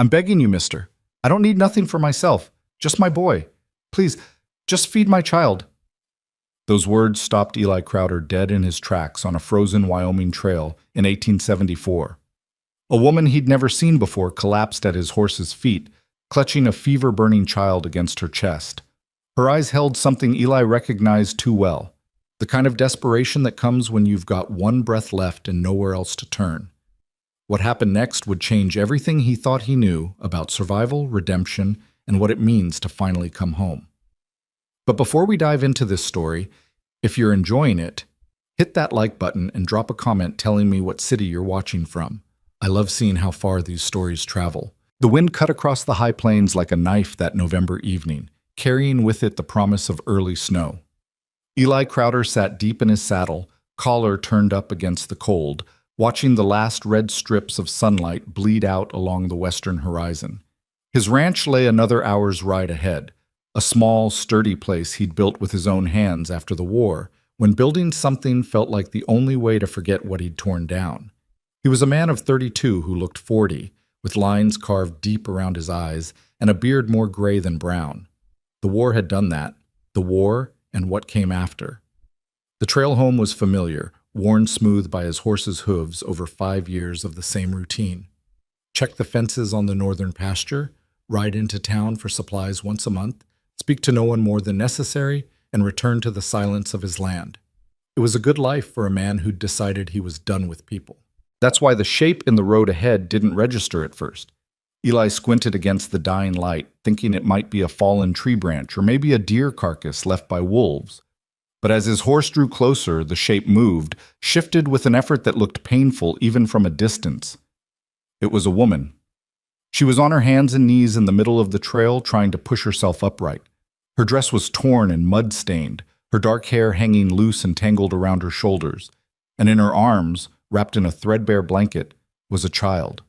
I'm begging you, mister. I don't need nothing for myself, just my boy. Please, just feed my child." Those words stopped Eli Crowder dead in his tracks on a frozen Wyoming trail in 1874. A woman he'd never seen before collapsed at his horse's feet, clutching a fever-burning child against her chest. Her eyes held something Eli recognized too well, the kind of desperation that comes when you've got one breath left and nowhere else to turn. What happened next would change everything he thought he knew about survival, redemption, and what it means to finally come home. But before we dive into this story, if you're enjoying it, hit that like button and drop a comment telling me what city you're watching from. I love seeing how far these stories travel. The wind cut across the high plains like a knife that November evening, carrying with it the promise of early snow. Eli Crowder sat deep in his saddle, collar turned up against the cold, watching the last red strips of sunlight bleed out along the western horizon. His ranch lay another hour's ride ahead, a small, sturdy place he'd built with his own hands after the war, when building something felt like the only way to forget what he'd torn down. He was a man of 32 who looked 40, with lines carved deep around his eyes and a beard more gray than brown. The war had done that, the war and what came after. The trail home was familiar, worn smooth by his horse's hooves over 5 years of the same routine. Check the fences on the northern pasture, ride into town for supplies once a month, speak to no one more than necessary, and return to the silence of his land. It was a good life for a man who'd decided he was done with people. That's why the shape in the road ahead didn't register at first. Eli squinted against the dying light, thinking it might be a fallen tree branch or maybe a deer carcass left by wolves. But as his horse drew closer, the shape moved, shifted with an effort that looked painful even from a distance. It was a woman. She was on her hands and knees in the middle of the trail trying to push herself upright. Her dress was torn and mud-stained, her dark hair hanging loose and tangled around her shoulders, and in her arms, wrapped in a threadbare blanket, was a child.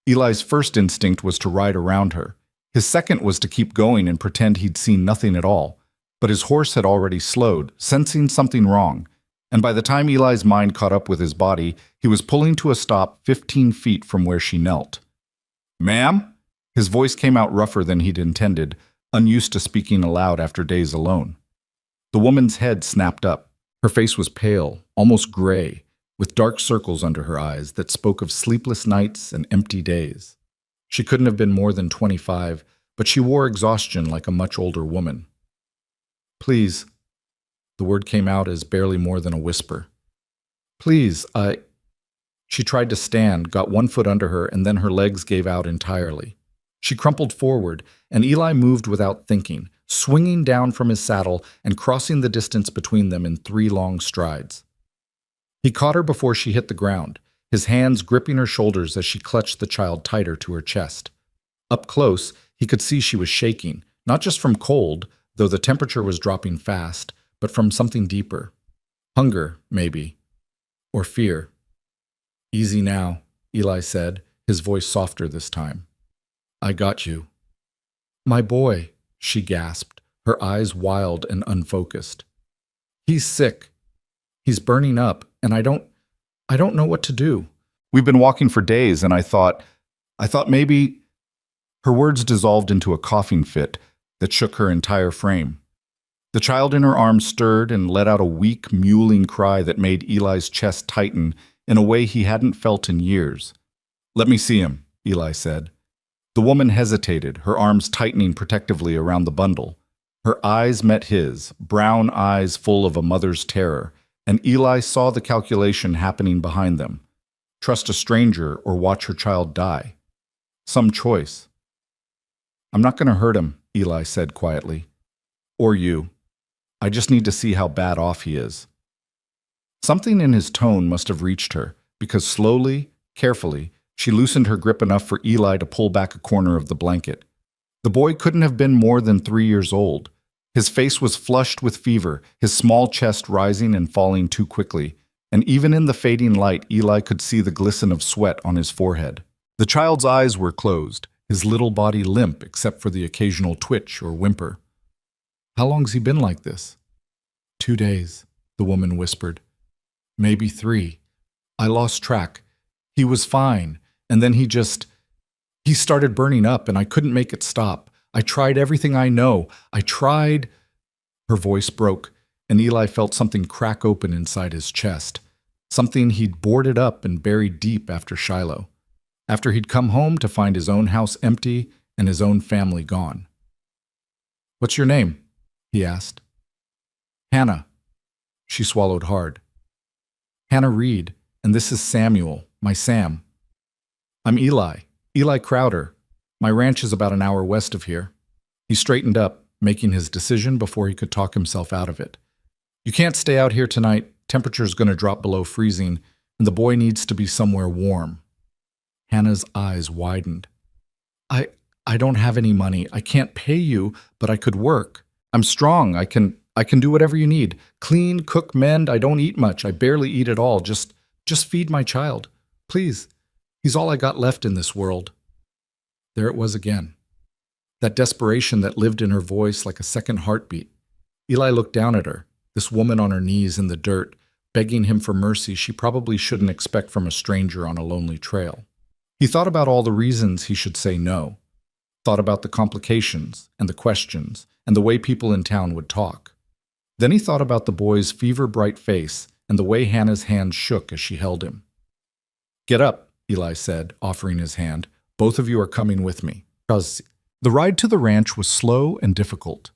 Eli's first instinct was to ride around her. His second was to keep going and pretend he'd seen nothing at all. But his horse had already slowed, sensing something wrong, and by the time Eli's mind caught up with his body, he was pulling to a stop 15 feet from where she knelt. "Ma'am?" His voice came out rougher than he'd intended, unused to speaking aloud after days alone. The woman's head snapped up. Her face was pale, almost gray, with dark circles under her eyes that spoke of sleepless nights and empty days. She couldn't have been more than 25, but she wore exhaustion like a much older woman. "Please," the word came out as barely more than a whisper. "Please, I—" She tried to stand, got one foot under her, and then her legs gave out entirely. She crumpled forward, and Eli moved without thinking, swinging down from his saddle and crossing the distance between them in 3 long strides. He caught her before she hit the ground, his hands gripping her shoulders as she clutched the child tighter to her chest. Up close, he could see she was shaking, not just from cold, though the temperature was dropping fast, but from something deeper. Hunger, maybe. Or fear. "Easy now," Eli said, his voice softer this time. "I got you." "My boy," she gasped, her eyes wild and unfocused. "He's sick. He's burning up, and I don't know what to do. We've been walking for days, and I thought maybe—" Her words dissolved into a coughing fit that shook her entire frame. The child in her arms stirred and let out a weak, mewling cry that made Eli's chest tighten in a way he hadn't felt in years. "Let me see him," Eli said. The woman hesitated, her arms tightening protectively around the bundle. Her eyes met his, brown eyes full of a mother's terror, and Eli saw the calculation happening behind them. Trust a stranger or watch her child die. Some choice. "I'm not going to hurt him," Eli said quietly. "Or you. I just need to see how bad off he is." Something in his tone must have reached her, because slowly, carefully, she loosened her grip enough for Eli to pull back a corner of the blanket. The boy couldn't have been more than 3 years old. His face was flushed with fever, his small chest rising and falling too quickly, and even in the fading light, Eli could see the glisten of sweat on his forehead. The child's eyes were closed, his little body limp except for the occasional twitch or whimper. "How long's he been like this?" 2 days, the woman whispered. "Maybe 3. I lost track. He was fine, and then he just—" He started burning up, and I couldn't make it stop. I tried everything I know. I tried. Her voice broke, and Eli felt something crack open inside his chest. Something he'd boarded up and buried deep after Shiloh. After he'd come home to find his own house empty and his own family gone. "What's your name?" he asked. "Hannah." She swallowed hard. "Hannah Reed, and this is Samuel, my Sam." "I'm Eli Crowder. My ranch is about an hour west of here." He straightened up, making his decision before he could talk himself out of it. "You can't stay out here tonight. Temperature's going to drop below freezing, and the boy needs to be somewhere warm." Hannah's eyes widened. I don't have any money. I can't pay you, but I could work. I'm strong. I can do whatever you need. Clean, cook, mend. I don't eat much. I barely eat at all. Just feed my child. Please. He's all I got left in this world." There it was again. That desperation that lived in her voice like a second heartbeat. Eli looked down at her, this woman on her knees in the dirt, begging him for mercy she probably shouldn't expect from a stranger on a lonely trail. He thought about all the reasons he should say no. Thought about the complications and the questions and the way people in town would talk. Then he thought about the boy's fever-bright face and the way Hannah's hand shook as she held him. "Get up," Eli said, offering his hand. "Both of you are coming with me." The ride to the ranch was slow and difficult.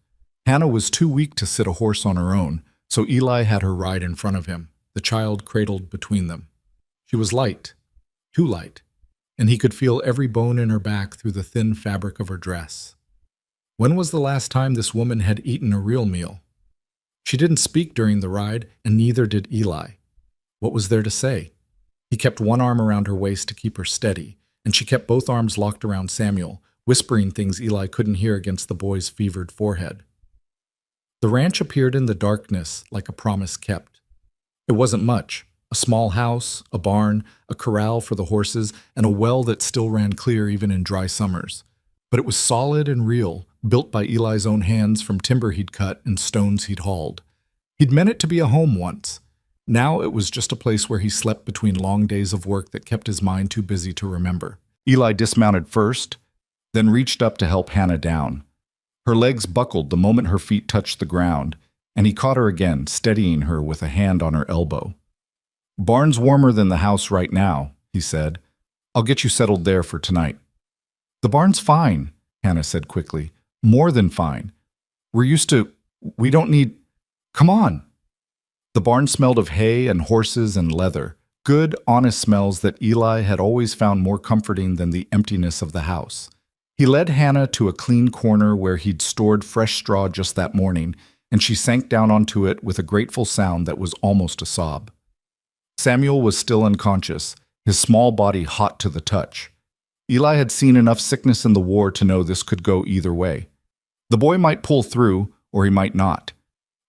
Hannah was too weak to sit a horse on her own, so Eli had her ride in front of him, the child cradled between them. She was light, too light, and he could feel every bone in her back through the thin fabric of her dress. When was the last time this woman had eaten a real meal? She didn't speak during the ride, and neither did Eli. What was there to say? He kept one arm around her waist to keep her steady, and she kept both arms locked around Samuel, whispering things Eli couldn't hear against the boy's fevered forehead. The ranch appeared in the darkness like a promise kept. It wasn't much. A small house, a barn, a corral for the horses, and a well that still ran clear even in dry summers. But it was solid and real, built by Eli's own hands from timber he'd cut and stones he'd hauled. He'd meant it to be a home once. Now it was just a place where he slept between long days of work that kept his mind too busy to remember. Eli dismounted first, then reached up to help Hannah down. Her legs buckled the moment her feet touched the ground, and he caught her again, steadying her with a hand on her elbow. "Barn's warmer than the house right now," he said. "I'll get you settled there for tonight." "The barn's fine," Hannah said quickly. "More than fine. We don't need... Come on." The barn smelled of hay and horses and leather, good, honest smells that Eli had always found more comforting than the emptiness of the house. He led Hannah to a clean corner where he'd stored fresh straw just that morning, and she sank down onto it with a grateful sound that was almost a sob. Samuel was still unconscious, his small body hot to the touch. Eli had seen enough sickness in the war to know this could go either way. The boy might pull through, or he might not.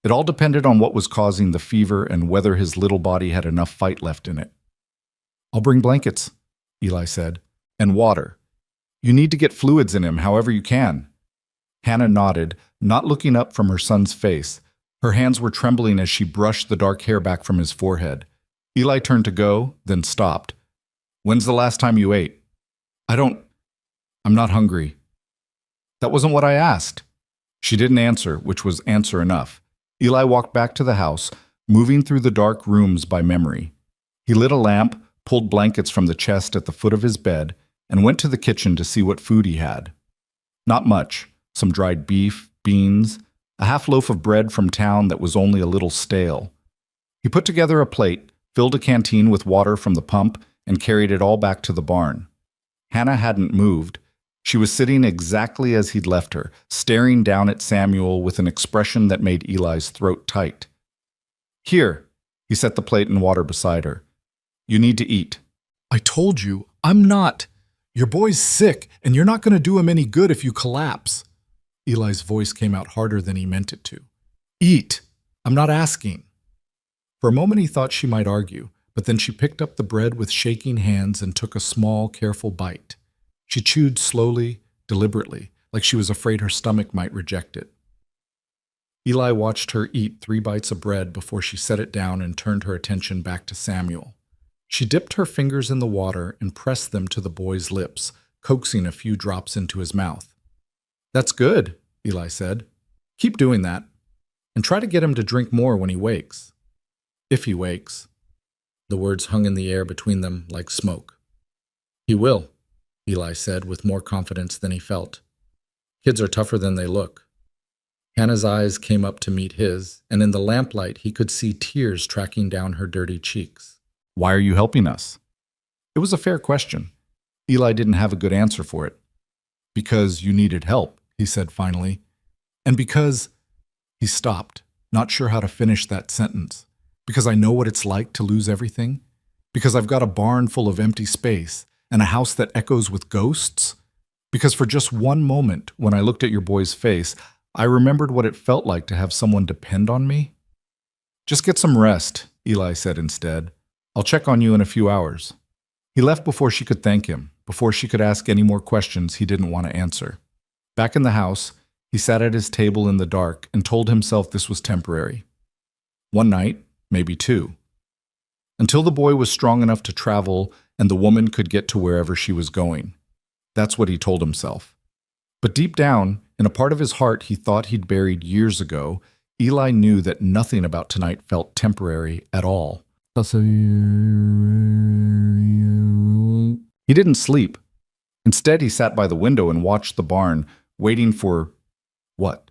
It all depended on what was causing the fever and whether his little body had enough fight left in it. "I'll bring blankets," Eli said, "and water. You need to get fluids in him however you can." Hannah nodded, not looking up from her son's face. Her hands were trembling as she brushed the dark hair back from his forehead. Eli turned to go, then stopped. "When's the last time you ate?" I'm not hungry." "That wasn't what I asked." She didn't answer, which was answer enough. Eli walked back to the house, moving through the dark rooms by memory. He lit a lamp, pulled blankets from the chest at the foot of his bed, and went to the kitchen to see what food he had. Not much. Some dried beef, beans, a half loaf of bread from town that was only a little stale. He put together a plate, filled a canteen with water from the pump, and carried it all back to the barn. Hannah hadn't moved. She was sitting exactly as he'd left her, staring down at Samuel with an expression that made Eli's throat tight. "Here," he set the plate and water beside her. "You need to eat." "I told you, I'm not. Your boy's sick, and you're not going to do him any good if you collapse." Eli's voice came out harder than he meant it to. "Eat. I'm not asking." For a moment he thought she might argue, but then she picked up the bread with shaking hands and took a small, careful bite. She chewed slowly, deliberately, like she was afraid her stomach might reject it. Eli watched her eat 3 bites of bread before she set it down and turned her attention back to Samuel. She dipped her fingers in the water and pressed them to the boy's lips, coaxing a few drops into his mouth. "That's good," Eli said. "Keep doing that. And try to get him to drink more when he wakes." "If he wakes." The words hung in the air between them like smoke. "He will," Eli said with more confidence than he felt. "Kids are tougher than they look." Hannah's eyes came up to meet his, and in the lamplight he could see tears tracking down her dirty cheeks. "Why are you helping us?" It was a fair question. Eli didn't have a good answer for it. "Because you needed help," he said finally. "And because—" He stopped, not sure how to finish that sentence. "Because I know what it's like to lose everything? Because I've got a barn full of empty space and a house that echoes with ghosts? Because for just one moment, when I looked at your boy's face, I remembered what it felt like to have someone depend on me?" "Just get some rest," Eli said instead. "I'll check on you in a few hours." He left before she could thank him, before she could ask any more questions he didn't want to answer. Back in the house, he sat at his table in the dark and told himself this was temporary. One night, maybe two. Until the boy was strong enough to travel and the woman could get to wherever she was going. That's what he told himself. But deep down, in a part of his heart he thought he'd buried years ago, Eli knew that nothing about tonight felt temporary at all. He didn't sleep. Instead, he sat by the window and watched the barn, waiting for what?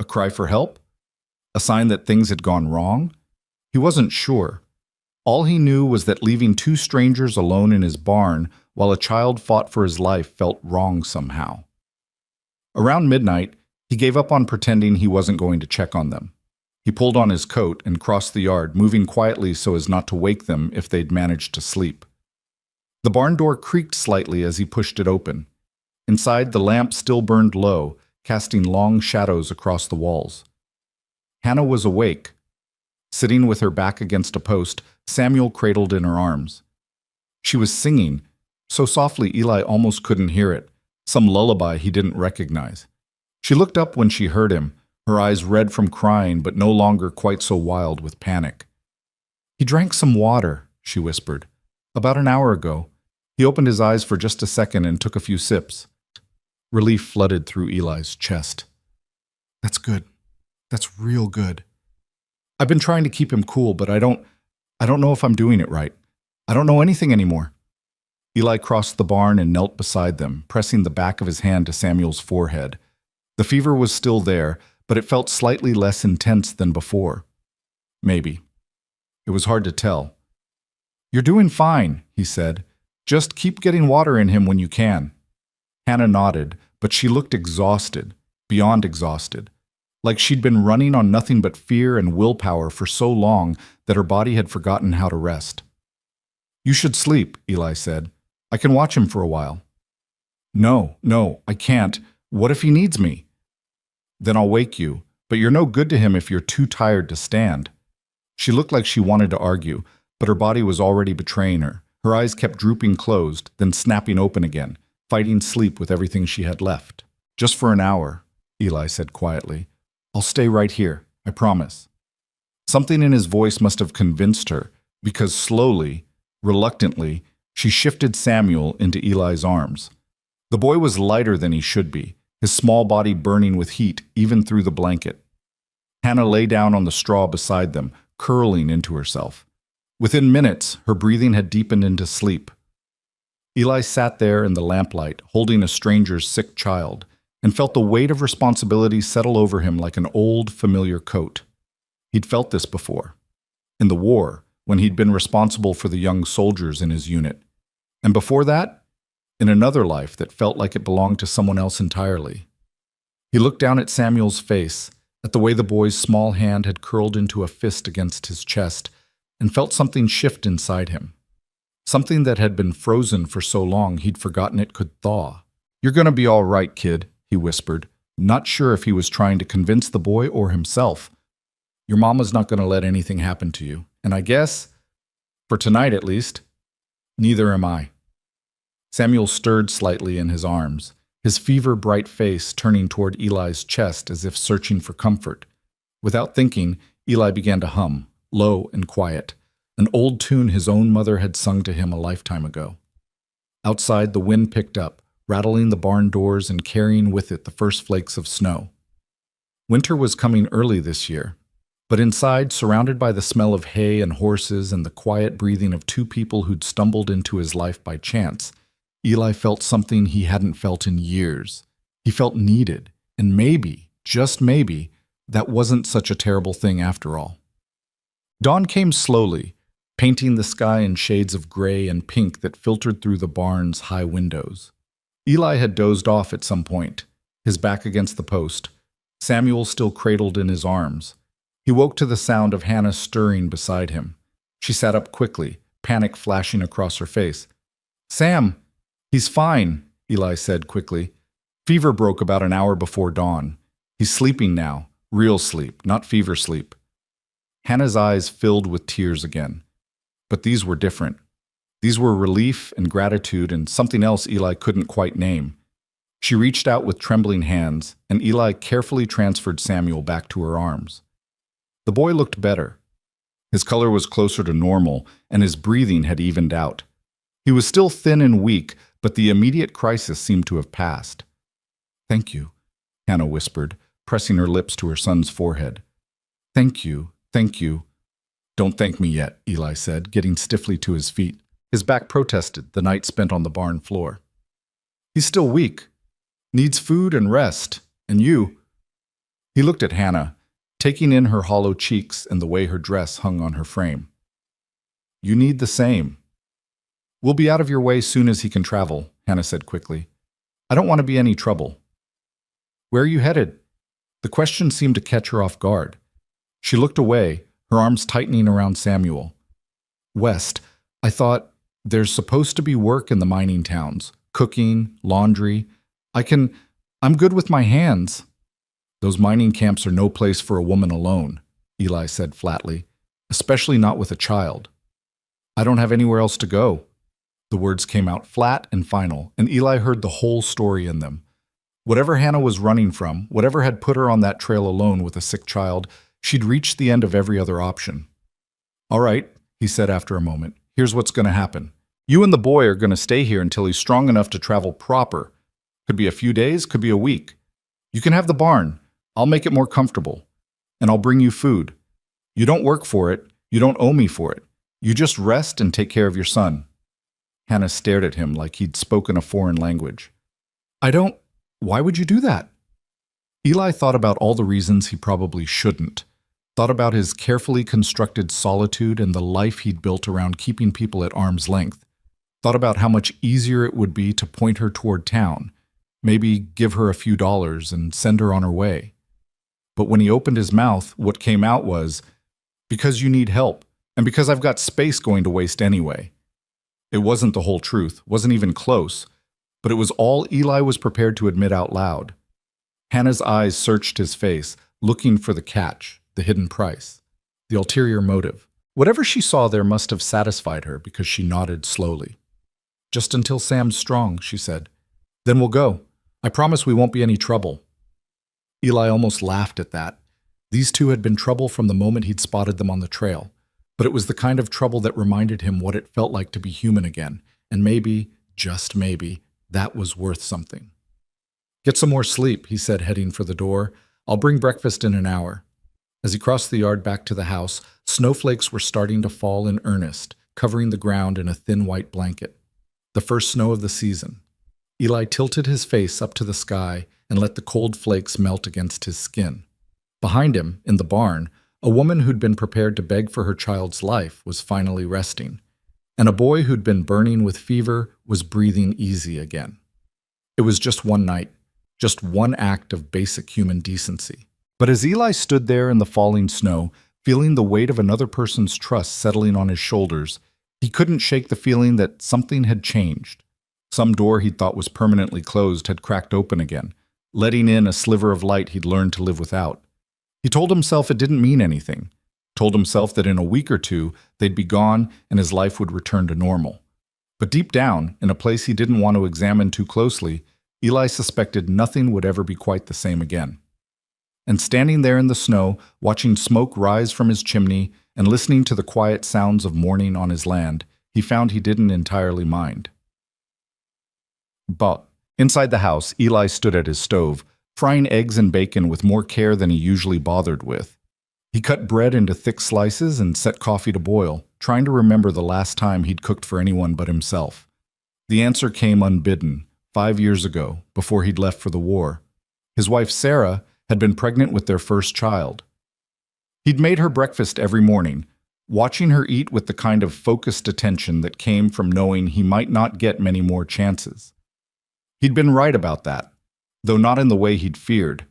A cry for help? A sign that things had gone wrong? He wasn't sure. All he knew was that leaving two strangers alone in his barn while a child fought for his life felt wrong somehow. Around midnight, he gave up on pretending he wasn't going to check on them. He pulled on his coat and crossed the yard, moving quietly so as not to wake them if they'd managed to sleep. The barn door creaked slightly as he pushed it open. Inside, the lamp still burned low, casting long shadows across the walls. Hannah was awake. Sitting with her back against a post, Samuel cradled in her arms. She was singing, so softly Eli almost couldn't hear it, some lullaby he didn't recognize. She looked up when she heard him, her eyes red from crying but no longer quite so wild with panic. "He drank some water," she whispered. "About an hour ago." He opened his eyes for just a second and took a few sips. Relief flooded through Eli's chest. "That's good. That's real good. I've been trying to keep him cool, but I don't know if I'm doing it right. I don't know anything anymore." Eli crossed the barn and knelt beside them, pressing the back of his hand to Samuel's forehead. The fever was still there, but it felt slightly less intense than before. Maybe. It was hard to tell. "You're doing fine," he said. "Just keep getting water in him when you can." Hannah nodded, but she looked exhausted, beyond exhausted, like she'd been running on nothing but fear and willpower for so long that her body had forgotten how to rest. "You should sleep," Eli said. "I can watch him for a while." No, I can't. What if he needs me?" "Then I'll wake you, but you're no good to him if you're too tired to stand." She looked like she wanted to argue, but her body was already betraying her. Her eyes kept drooping closed, then snapping open again, fighting sleep with everything she had left. "Just for an hour," Eli said quietly. "I'll stay right here, I promise." Something in his voice must have convinced her, because slowly, reluctantly, she shifted Samuel into Eli's arms. The boy was lighter than he should be, his small body burning with heat even through the blanket. Hannah lay down on the straw beside them, curling into herself. Within minutes, her breathing had deepened into sleep. Eli sat there in the lamplight, holding a stranger's sick child, and felt the weight of responsibility settle over him like an old, familiar coat. He'd felt this before. In the war, when he'd been responsible for the young soldiers in his unit. And before that, in another life that felt like it belonged to someone else entirely. He looked down at Samuel's face, at the way the boy's small hand had curled into a fist against his chest, and felt something shift inside him. Something that had been frozen for so long he'd forgotten it could thaw. "You're gonna be all right, kid," he whispered, not sure if he was trying to convince the boy or himself. "Your mama's not gonna let anything happen to you, and I guess, for tonight at least, neither am I." Samuel stirred slightly in his arms, his fever-bright face turning toward Eli's chest as if searching for comfort. Without thinking, Eli began to hum, low and quiet, an old tune his own mother had sung to him a lifetime ago. Outside, the wind picked up, rattling the barn doors and carrying with it the first flakes of snow. Winter was coming early this year, but inside, surrounded by the smell of hay and horses and the quiet breathing of two people who'd stumbled into his life by chance, Eli felt something he hadn't felt in years. He felt needed, and maybe, just maybe, that wasn't such a terrible thing after all. Dawn came slowly, painting the sky in shades of gray and pink that filtered through the barn's high windows. Eli had dozed off at some point, his back against the post, Samuel still cradled in his arms. He woke to the sound of Hannah stirring beside him. She sat up quickly, panic flashing across her face. "Sam, he's fine," Eli said quickly. "Fever broke about an hour before dawn. He's sleeping now, real sleep, not fever sleep." Hannah's eyes filled with tears again. But these were different. These were relief and gratitude and something else Eli couldn't quite name. She reached out with trembling hands, and Eli carefully transferred Samuel back to her arms. The boy looked better. His color was closer to normal, and his breathing had evened out. He was still thin and weak, but the immediate crisis seemed to have passed. "Thank you," Hannah whispered, pressing her lips to her son's forehead. "Thank you, thank you." "Don't thank me yet," Eli said, getting stiffly to his feet. His back protested, the night spent on the barn floor. "He's still weak. Needs food and rest. And you." He looked at Hannah, taking in her hollow cheeks and the way her dress hung on her frame. "You need the same." "We'll be out of your way soon as he can travel," Hannah said quickly. "I don't want to be any trouble." "Where are you headed?" The question seemed to catch her off guard. She looked away, her arms tightening around Samuel. "West. I thought, there's supposed to be work in the mining towns. Cooking, laundry. I'm good with my hands." "Those mining camps are no place for a woman alone," Eli said flatly, "especially not with a child." "I don't have anywhere else to go." The words came out flat and final, and Eli heard the whole story in them. Whatever Hannah was running from, whatever had put her on that trail alone with a sick child, she'd reached the end of every other option. "All right," he said after a moment, "here's what's going to happen. You and the boy are going to stay here until he's strong enough to travel proper. Could be a few days, could be a week. You can have the barn. I'll make it more comfortable. And I'll bring you food. You don't work for it. You don't owe me for it. You just rest and take care of your son." Hannah stared at him like he'd spoken a foreign language. Why would you do that?" Eli thought about all the reasons he probably shouldn't. Thought about his carefully constructed solitude and the life he'd built around keeping people at arm's length. Thought about how much easier it would be to point her toward town, maybe give her a few dollars and send her on her way. But when he opened his mouth, what came out was, "Because you need help, and because I've got space going to waste anyway." It wasn't the whole truth, wasn't even close, but it was all Eli was prepared to admit out loud. Hannah's eyes searched his face, looking for the catch, the hidden price, the ulterior motive. Whatever she saw there must have satisfied her because she nodded slowly. "Just until Sam's strong," she said. "Then we'll go. I promise we won't be any trouble." Eli almost laughed at that. These two had been trouble from the moment he'd spotted them on the trail, but it was the kind of trouble that reminded him what it felt like to be human again, and maybe, just maybe, that was worth something. "Get some more sleep," he said, heading for the door. "I'll bring breakfast in an hour." As he crossed the yard back to the house, snowflakes were starting to fall in earnest, covering the ground in a thin white blanket. The first snow of the season. Eli tilted his face up to the sky and let the cold flakes melt against his skin. Behind him, in the barn, a woman who'd been prepared to beg for her child's life was finally resting, and a boy who'd been burning with fever was breathing easy again. It was just one night, just one act of basic human decency. But as Eli stood there in the falling snow, feeling the weight of another person's trust settling on his shoulders, he couldn't shake the feeling that something had changed. Some door he'd thought was permanently closed had cracked open again, letting in a sliver of light he'd learned to live without. He told himself it didn't mean anything, told himself that in a week or two they'd be gone and his life would return to normal. But deep down, in a place he didn't want to examine too closely, Eli suspected nothing would ever be quite the same again. And standing there in the snow, watching smoke rise from his chimney and listening to the quiet sounds of morning on his land, he found he didn't entirely mind. But Inside the house, Eli stood at his stove, frying eggs and bacon with more care than he usually bothered with. He cut bread into thick slices and set coffee to boil, trying to remember the last time he'd cooked for anyone but himself. The answer came unbidden, 5 years ago, before he'd left for the war. His wife, Sarah, had been pregnant with their first child. He'd made her breakfast every morning, watching her eat with the kind of focused attention that came from knowing he might not get many more chances. He'd been right about that, though not in the way he'd feared.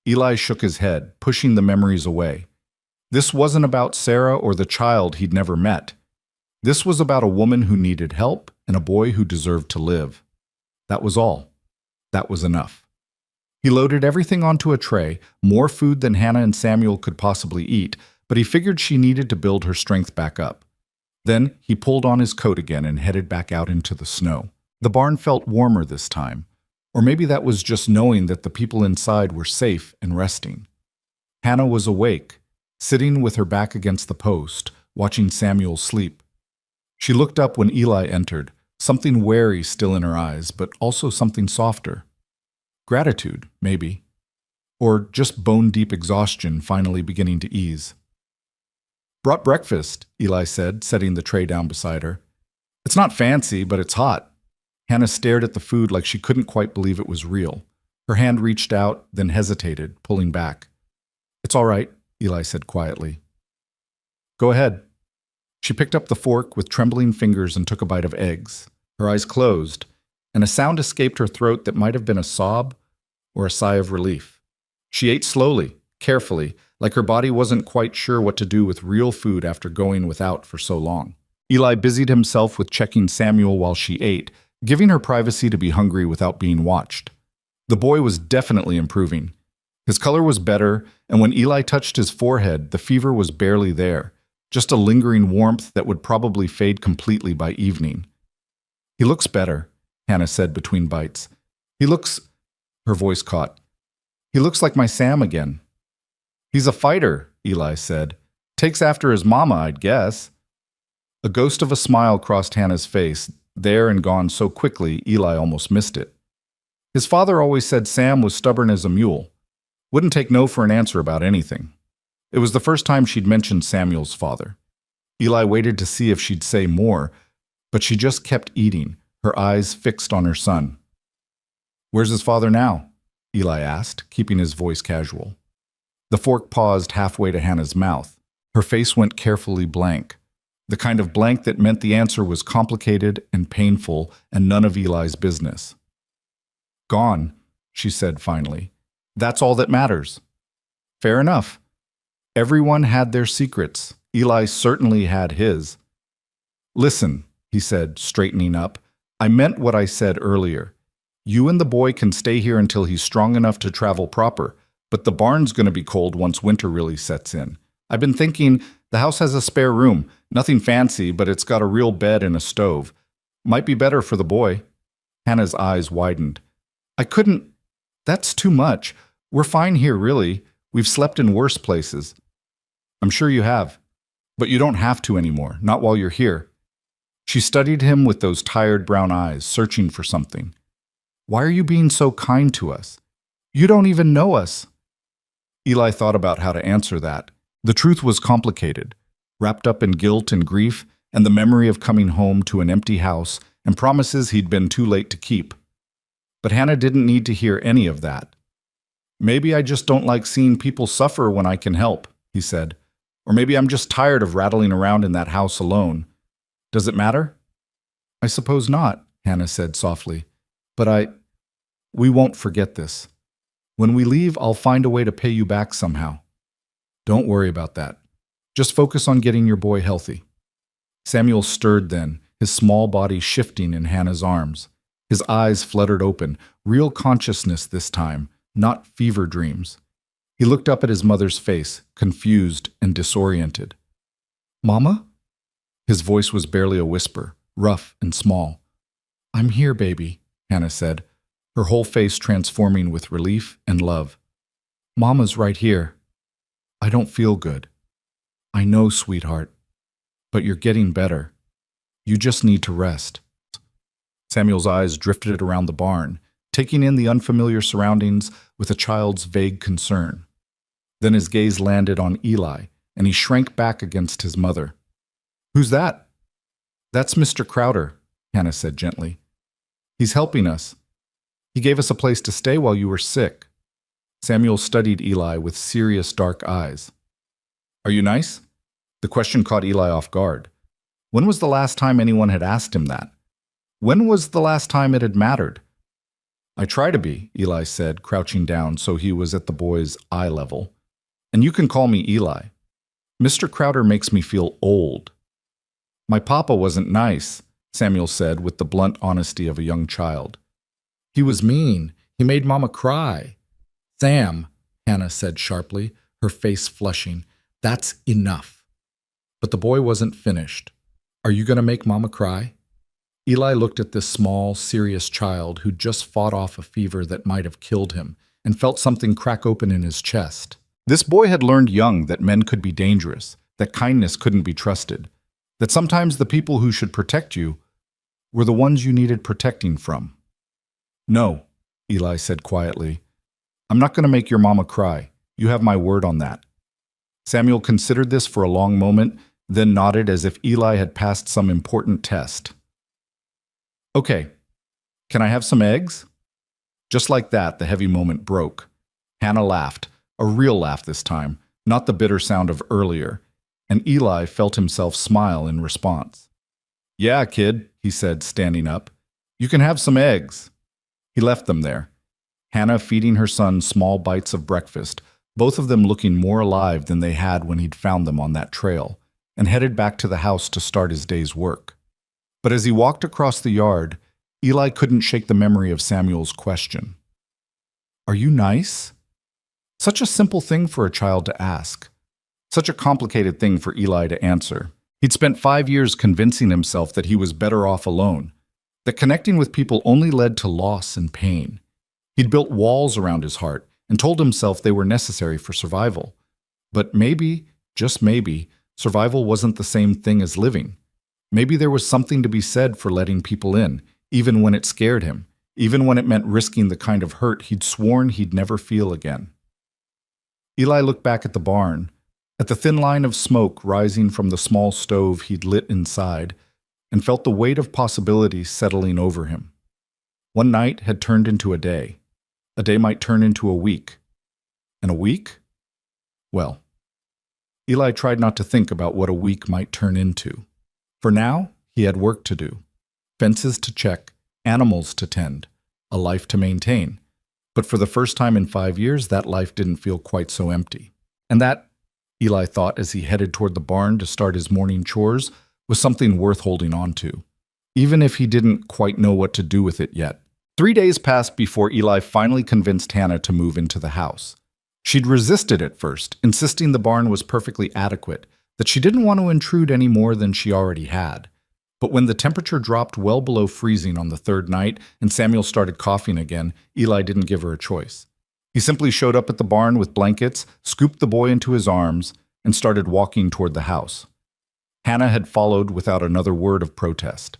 Eli shook his head, pushing the memories away. This wasn't about Sarah or the child he'd never met. This was about a woman who needed help and a boy who deserved to live. That was all. That was enough. He loaded everything onto a tray, more food than Hannah and Samuel could possibly eat, but he figured she needed to build her strength back up. Then he pulled on his coat again and headed back out into the snow. The barn felt warmer this time, or maybe that was just knowing that the people inside were safe and resting. Hannah was awake, sitting with her back against the post, watching Samuel sleep. She looked up when Eli entered, something wary still in her eyes, but also something softer. Gratitude, maybe. Or just bone-deep exhaustion finally beginning to ease. "Brought breakfast," Eli said, setting the tray down beside her. "It's not fancy, but it's hot." Hannah stared at the food like she couldn't quite believe it was real. Her hand reached out, then hesitated, pulling back. "It's all right," Eli said quietly. "Go ahead." She picked up the fork with trembling fingers and took a bite of eggs. Her eyes closed, and a sound escaped her throat that might have been a sob or a sigh of relief. She ate slowly, carefully, like her body wasn't quite sure what to do with real food after going without for so long. Eli busied himself with checking Samuel while she ate, giving her privacy to be hungry without being watched. The boy was definitely improving. His color was better, and when Eli touched his forehead, the fever was barely there, just a lingering warmth that would probably fade completely by evening. "He looks better," Hannah said between bites. "He looks—" Her voice caught. "He looks like my Sam again." "He's a fighter," Eli said. "Takes after his mama, I'd guess." A ghost of a smile crossed Hannah's face, there and gone so quickly Eli almost missed it. His father always said Sam was stubborn as a mule. Wouldn't take no for an answer about anything. It was the first time she'd mentioned Samuel's father. Eli waited to see if she'd say more, but she just kept eating, her eyes fixed on her son. "Where's his father now?" Eli asked, keeping his voice casual. The fork paused halfway to Hannah's mouth. Her face went carefully blank, the kind of blank that meant the answer was complicated and painful and none of Eli's business. "Gone," she said finally. "That's all that matters." Fair enough. Everyone had their secrets. Eli certainly had his. "Listen," he said, straightening up, "I meant what I said earlier. You and the boy can stay here until he's strong enough to travel proper, but the barn's going to be cold once winter really sets in. I've been thinking, the house has a spare room, nothing fancy, but it's got a real bed and a stove. Might be better for the boy." Hannah's eyes widened. "I couldn't. That's too much. We're fine here, really. We've slept in worse places." "I'm sure you have. But you don't have to anymore, not while you're here." She studied him with those tired brown eyes, searching for something. "Why are you being so kind to us? You don't even know us." Eli thought about how to answer that. The truth was complicated, wrapped up in guilt and grief, and the memory of coming home to an empty house and promises he'd been too late to keep. But Hannah didn't need to hear any of that. "Maybe I just don't like seeing people suffer when I can help," he said. "Or maybe I'm just tired of rattling around in that house alone. Does it matter?" "I suppose not," Hannah said softly. "But we won't forget this. When we leave, I'll find a way to pay you back somehow. Don't worry about that. Just focus on getting your boy healthy." Samuel stirred then, his small body shifting in Hannah's arms. His eyes fluttered open, real consciousness this time, not fever dreams. He looked up at his mother's face, confused and disoriented. "Mama?" His voice was barely a whisper, rough and small. "I'm here, baby," Hannah said, her whole face transforming with relief and love. "Mama's right here. I don't feel good. I know, sweetheart. But you're getting better. You just need to rest." Samuel's eyes drifted around the barn, taking in the unfamiliar surroundings with a child's vague concern. Then his gaze landed on Eli, and he shrank back against his mother. "Who's that?" "That's Mr. Crowder," Hannah said gently. "He's helping us. He gave us a place to stay while you were sick." Samuel studied Eli with serious dark eyes. "Are you nice?" The question caught Eli off guard. When was the last time anyone had asked him that? When was the last time it had mattered? "I try to be," Eli said, crouching down so he was at the boy's eye level. "And you can call me Eli. Mr. Crowder makes me feel old." "My papa wasn't nice," Samuel said with the blunt honesty of a young child. "He was mean. He made Mama cry." "Sam," Hannah said sharply, her face flushing, "that's enough." But the boy wasn't finished. "Are you going to make Mama cry?" Eli looked at this small, serious child who'd just fought off a fever that might have killed him and felt something crack open in his chest. This boy had learned young that men could be dangerous, that kindness couldn't be trusted, that sometimes the people who should protect you were the ones you needed protecting from. "No," Eli said quietly. "I'm not going to make your mama cry. You have my word on that." Samuel considered this for a long moment, then nodded as if Eli had passed some important test. "Okay, can I have some eggs?" Just like that, the heavy moment broke. Hannah laughed, a real laugh this time, not the bitter sound of earlier, and Eli felt himself smile in response. "Yeah, kid," he said, standing up. "You can have some eggs." He left them there, Hannah feeding her son small bites of breakfast, both of them looking more alive than they had when he'd found them on that trail, and headed back to the house to start his day's work. But as he walked across the yard, Eli couldn't shake the memory of Samuel's question. "Are you nice?" Such a simple thing for a child to ask. Such a complicated thing for Eli to answer. He'd spent 5 years convincing himself that he was better off alone, that connecting with people only led to loss and pain. He'd built walls around his heart and told himself they were necessary for survival. But maybe, just maybe, survival wasn't the same thing as living. Maybe there was something to be said for letting people in, even when it scared him, even when it meant risking the kind of hurt he'd sworn he'd never feel again. Eli looked back at the barn, at the thin line of smoke rising from the small stove he'd lit inside, and felt the weight of possibility settling over him. One night had turned into a day. A day might turn into a week. And a week? Well, Eli tried not to think about what a week might turn into. For now, he had work to do. Fences to check, animals to tend, a life to maintain. But for the first time in 5 years, that life didn't feel quite so empty. And that, Eli thought as he headed toward the barn to start his morning chores, was something worth holding on to, even if he didn't quite know what to do with it yet. 3 days passed before Eli finally convinced Hannah to move into the house. She'd resisted at first, insisting the barn was perfectly adequate, that she didn't want to intrude any more than she already had. But when the temperature dropped well below freezing on the third night and Samuel started coughing again, Eli didn't give her a choice. He simply showed up at the barn with blankets, scooped the boy into his arms, and started walking toward the house. Hannah had followed without another word of protest.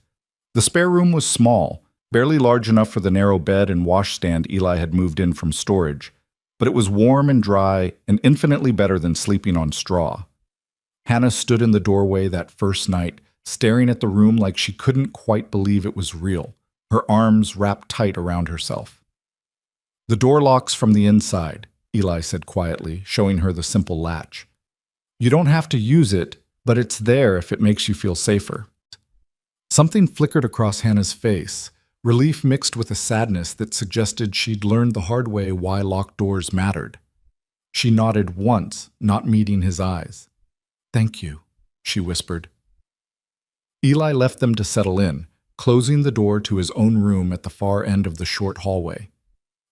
The spare room was small, barely large enough for the narrow bed and washstand Eli had moved in from storage, but it was warm and dry and infinitely better than sleeping on straw. Hannah stood in the doorway that first night, staring at the room like she couldn't quite believe it was real, her arms wrapped tight around herself. "The door locks from the inside," Eli said quietly, showing her the simple latch. "You don't have to use it, but it's there if it makes you feel safer." Something flickered across Hannah's face, relief mixed with a sadness that suggested she'd learned the hard way why locked doors mattered. She nodded once, not meeting his eyes. "Thank you," she whispered. Eli left them to settle in, closing the door to his own room at the far end of the short hallway.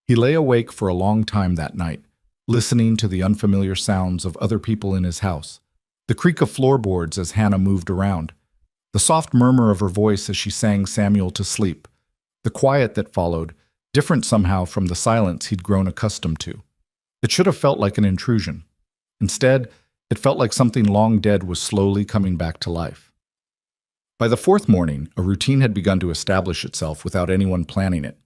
He lay awake for a long time that night, listening to the unfamiliar sounds of other people in his house, the creak of floorboards as Hannah moved around, the soft murmur of her voice as she sang Samuel to sleep, the quiet that followed, different somehow from the silence he'd grown accustomed to. It should have felt like an intrusion. Instead, it felt like something long dead was slowly coming back to life. By the fourth morning, a routine had begun to establish itself without anyone planning it.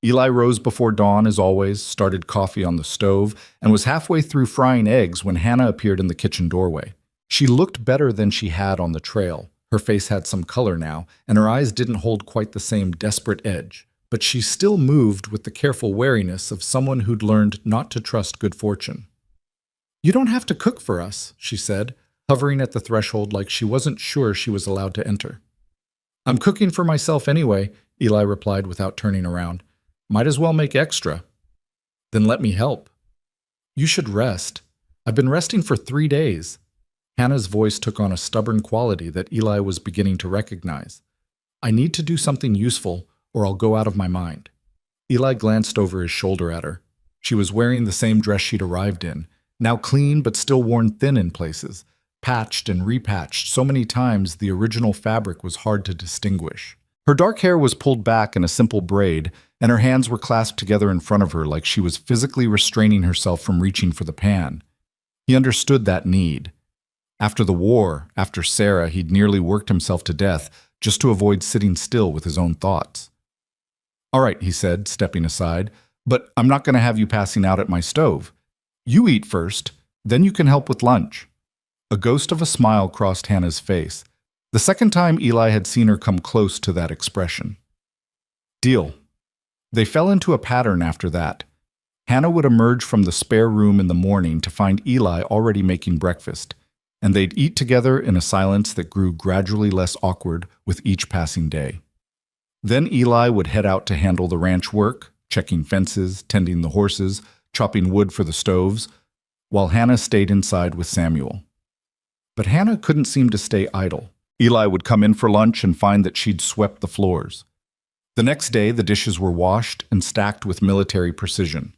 Eli rose before dawn, as always, started coffee on the stove, and was halfway through frying eggs when Hannah appeared in the kitchen doorway. She looked better than she had on the trail. Her face had some color now, and her eyes didn't hold quite the same desperate edge. But she still moved with the careful wariness of someone who'd learned not to trust good fortune. "You don't have to cook for us," she said, hovering at the threshold like she wasn't sure she was allowed to enter. "I'm cooking for myself anyway," Eli replied without turning around. "Might as well make extra." "Then let me help." "You should rest. I've been resting for 3 days." Hannah's voice took on a stubborn quality that Eli was beginning to recognize. "I need to do something useful, or I'll go out of my mind." Eli glanced over his shoulder at her. She was wearing the same dress she'd arrived in, now clean but still worn thin in places, patched and repatched so many times the original fabric was hard to distinguish. Her dark hair was pulled back in a simple braid, and her hands were clasped together in front of her like she was physically restraining herself from reaching for the pan. He understood that need. After the war, after Sarah, he'd nearly worked himself to death just to avoid sitting still with his own thoughts. "All right," he said, stepping aside, "but I'm not going to have you passing out at my stove. You eat first, then you can help with lunch." A ghost of a smile crossed Hannah's face, the second time Eli had seen her come close to that expression. Deal. They fell into a pattern after that. Hannah would emerge from the spare room in the morning to find Eli already making breakfast, and they'd eat together in a silence that grew gradually less awkward with each passing day. Then Eli would head out to handle the ranch work, checking fences, tending the horses, chopping wood for the stoves, while Hannah stayed inside with Samuel. But Hannah couldn't seem to stay idle. Eli would come in for lunch and find that she'd swept the floors. The next day, the dishes were washed and stacked with military precision.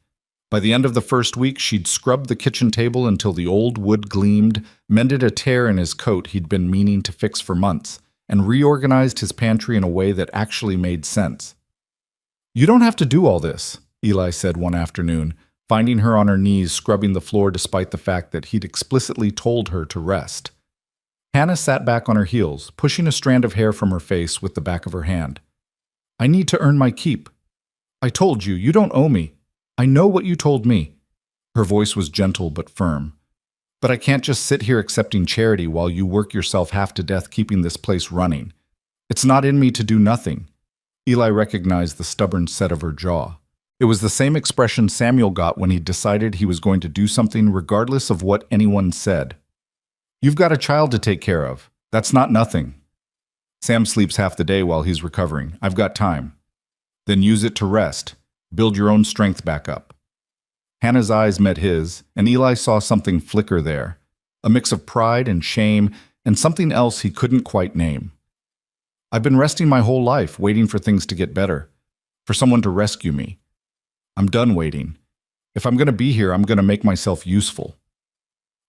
By the end of the first week, she'd scrubbed the kitchen table until the old wood gleamed, mended a tear in his coat he'd been meaning to fix for months, and reorganized his pantry in a way that actually made sense. "You don't have to do all this," Eli said one afternoon, finding her on her knees scrubbing the floor despite the fact that he'd explicitly told her to rest. Hannah sat back on her heels, pushing a strand of hair from her face with the back of her hand. "I need to earn my keep. I told you, you don't owe me. I know what you told me." Her voice was gentle but firm. "But I can't just sit here accepting charity while you work yourself half to death keeping this place running. It's not in me to do nothing." Eli recognized the stubborn set of her jaw. It was the same expression Samuel got when he decided he was going to do something regardless of what anyone said. "You've got a child to take care of. That's not nothing." "Sam sleeps half the day while he's recovering. I've got time." "Then use it to rest. Build your own strength back up." Hannah's eyes met his, and Eli saw something flicker there, a mix of pride and shame and something else he couldn't quite name. "I've been resting my whole life, waiting for things to get better, for someone to rescue me. I'm done waiting. If I'm going to be here, I'm going to make myself useful."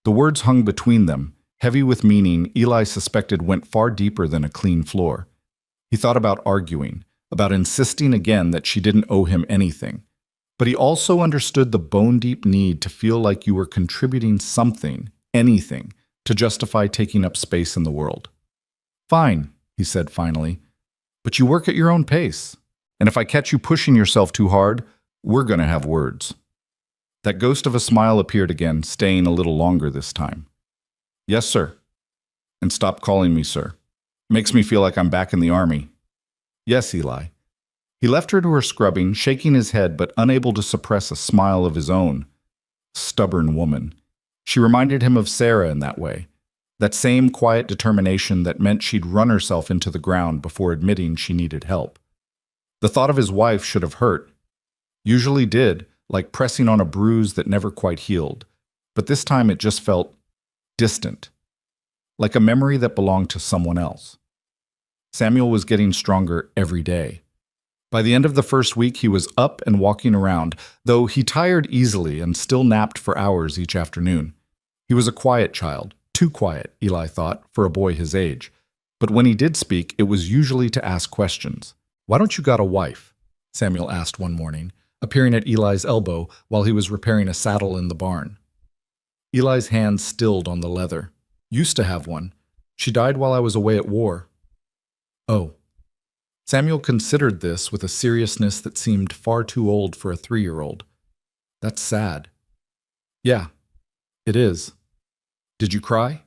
The words hung between them, heavy with meaning Eli suspected went far deeper than a clean floor. He thought about arguing, about insisting again that she didn't owe him anything. But he also understood the bone-deep need to feel like you were contributing something, anything, to justify taking up space in the world. "Fine," he said finally, "but you work at your own pace. And if I catch you pushing yourself too hard, we're going to have words." That ghost of a smile appeared again, staying a little longer this time. "Yes, sir." "And stop calling me sir. Makes me feel like I'm back in the army." "Yes, Eli." He left her to her scrubbing, shaking his head but unable to suppress a smile of his own. Stubborn woman. She reminded him of Sarah in that way. That same quiet determination that meant she'd run herself into the ground before admitting she needed help. The thought of his wife should have hurt. Usually did, like pressing on a bruise that never quite healed. But this time it just felt distant, like a memory that belonged to someone else. Samuel was getting stronger every day. By the end of the first week, he was up and walking around, though he tired easily and still napped for hours each afternoon. He was a quiet child, too quiet, Eli thought, for a boy his age. But when he did speak, it was usually to ask questions. "Why don't you got a wife?" Samuel asked one morning, appearing at Eli's elbow while he was repairing a saddle in the barn. Eli's hands stilled on the leather. "Used to have one. She died while I was away at war." "Oh." Samuel considered this with a seriousness that seemed far too old for a 3-year-old. That's sad. Yeah, it is. Did you cry?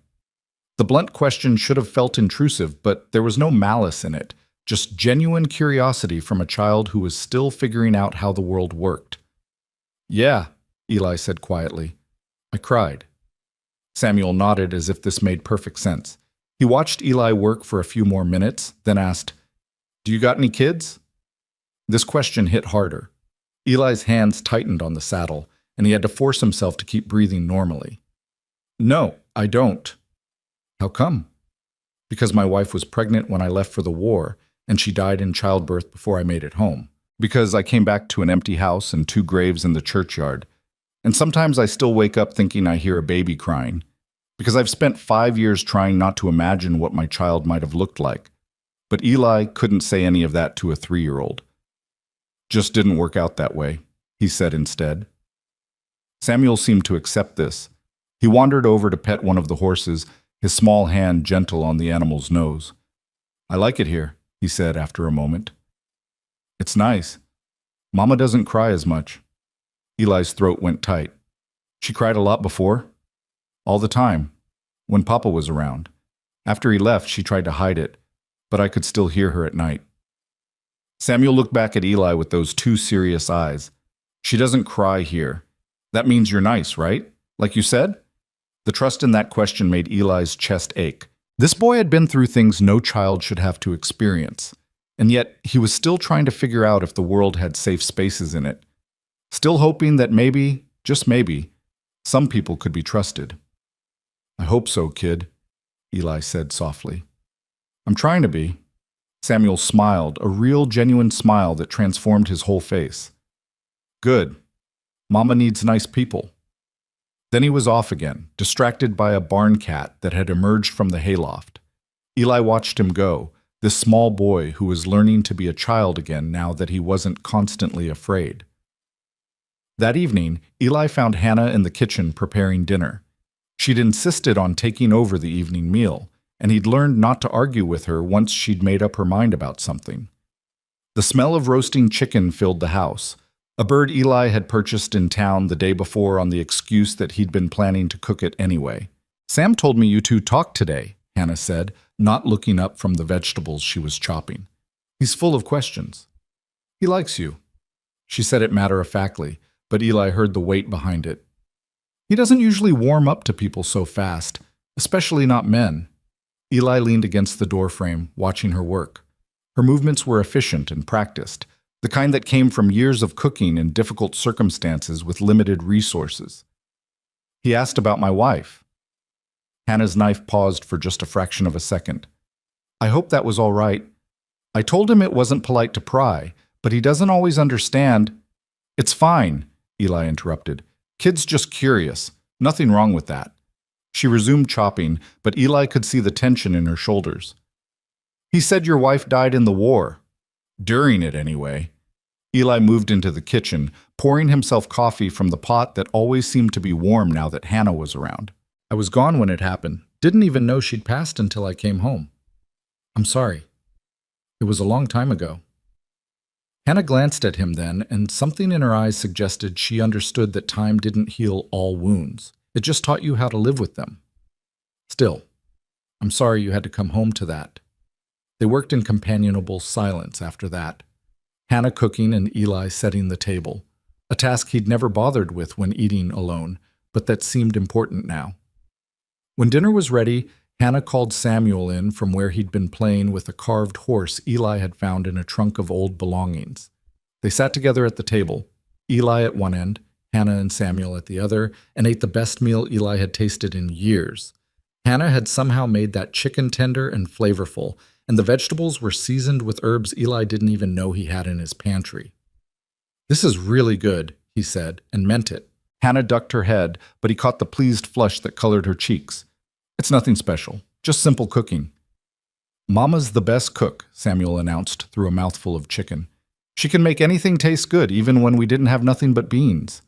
The blunt question should have felt intrusive, but there was no malice in it, just genuine curiosity from a child who was still figuring out how the world worked. Yeah, Eli said quietly. I cried. Samuel nodded as if this made perfect sense. He watched Eli work for a few more minutes, then asked, Do you got any kids? This question hit harder. Eli's hands tightened on the saddle, and he had to force himself to keep breathing normally. No, I don't. How come? Because my wife was pregnant when I left for the war, and she died in childbirth before I made it home. Because I came back to an empty house and 2 graves in the churchyard. And sometimes I still wake up thinking I hear a baby crying. Because I've spent 5 years trying not to imagine what my child might have looked like. But Eli couldn't say any of that to a 3-year-old. Just didn't work out that way, he said instead. Samuel seemed to accept this. He wandered over to pet one of the horses, his small hand gentle on the animal's nose. I like it here, he said after a moment. It's nice. Mama doesn't cry as much. Eli's throat went tight. She cried a lot before? All the time, when Papa was around. After he left, she tried to hide it, but I could still hear her at night. Samuel looked back at Eli with those 2 serious eyes. She doesn't cry here. That means you're nice, right? Like you said? The trust in that question made Eli's chest ache. This boy had been through things no child should have to experience, and yet he was still trying to figure out if the world had safe spaces in it. Still hoping that maybe, just maybe, some people could be trusted. I hope so, kid, Eli said softly. I'm trying to be. Samuel smiled, a real, genuine smile that transformed his whole face. Good. Mama needs nice people. Then he was off again, distracted by a barn cat that had emerged from the hayloft. Eli watched him go, this small boy who was learning to be a child again now that he wasn't constantly afraid. That evening, Eli found Hannah in the kitchen preparing dinner. She'd insisted on taking over the evening meal, and he'd learned not to argue with her once she'd made up her mind about something. The smell of roasting chicken filled the house, a bird Eli had purchased in town the day before on the excuse that he'd been planning to cook it anyway. Sam told me you 2 talked today, Hannah said, not looking up from the vegetables she was chopping. He's full of questions. He likes you. She said it matter-of-factly, but Eli heard the weight behind it. He doesn't usually warm up to people so fast, especially not men. Eli leaned against the doorframe, watching her work. Her movements were efficient and practiced, the kind that came from years of cooking in difficult circumstances with limited resources. He asked about my wife. Hannah's knife paused for just a fraction of a second. I hope that was all right. I told him it wasn't polite to pry, but he doesn't always understand. It's fine, Eli interrupted. Kid's just curious. Nothing wrong with that. She resumed chopping, but Eli could see the tension in her shoulders. He said your wife died in the war. During it, anyway. Eli moved into the kitchen, pouring himself coffee from the pot that always seemed to be warm now that Hannah was around. I was gone when it happened. Didn't even know she'd passed until I came home. I'm sorry. It was a long time ago. Hannah glanced at him then, and something in her eyes suggested she understood that time didn't heal all wounds. It just taught you how to live with them. Still, I'm sorry you had to come home to that. They worked in companionable silence after that. Hannah cooking and Eli setting the table, a task he'd never bothered with when eating alone, but that seemed important now. When dinner was ready, Hannah called Samuel in from where he'd been playing with a carved horse Eli had found in a trunk of old belongings. They sat together at the table, Eli at one end, Hannah and Samuel at the other, and ate the best meal Eli had tasted in years. Hannah had somehow made that chicken tender and flavorful, and the vegetables were seasoned with herbs Eli didn't even know he had in his pantry. This is really good, he said, and meant it. Hannah ducked her head, but he caught the pleased flush that colored her cheeks. It's nothing special, just simple cooking. Mama's the best cook, Samuel announced through a mouthful of chicken. She can make anything taste good, even when we didn't have nothing but beans.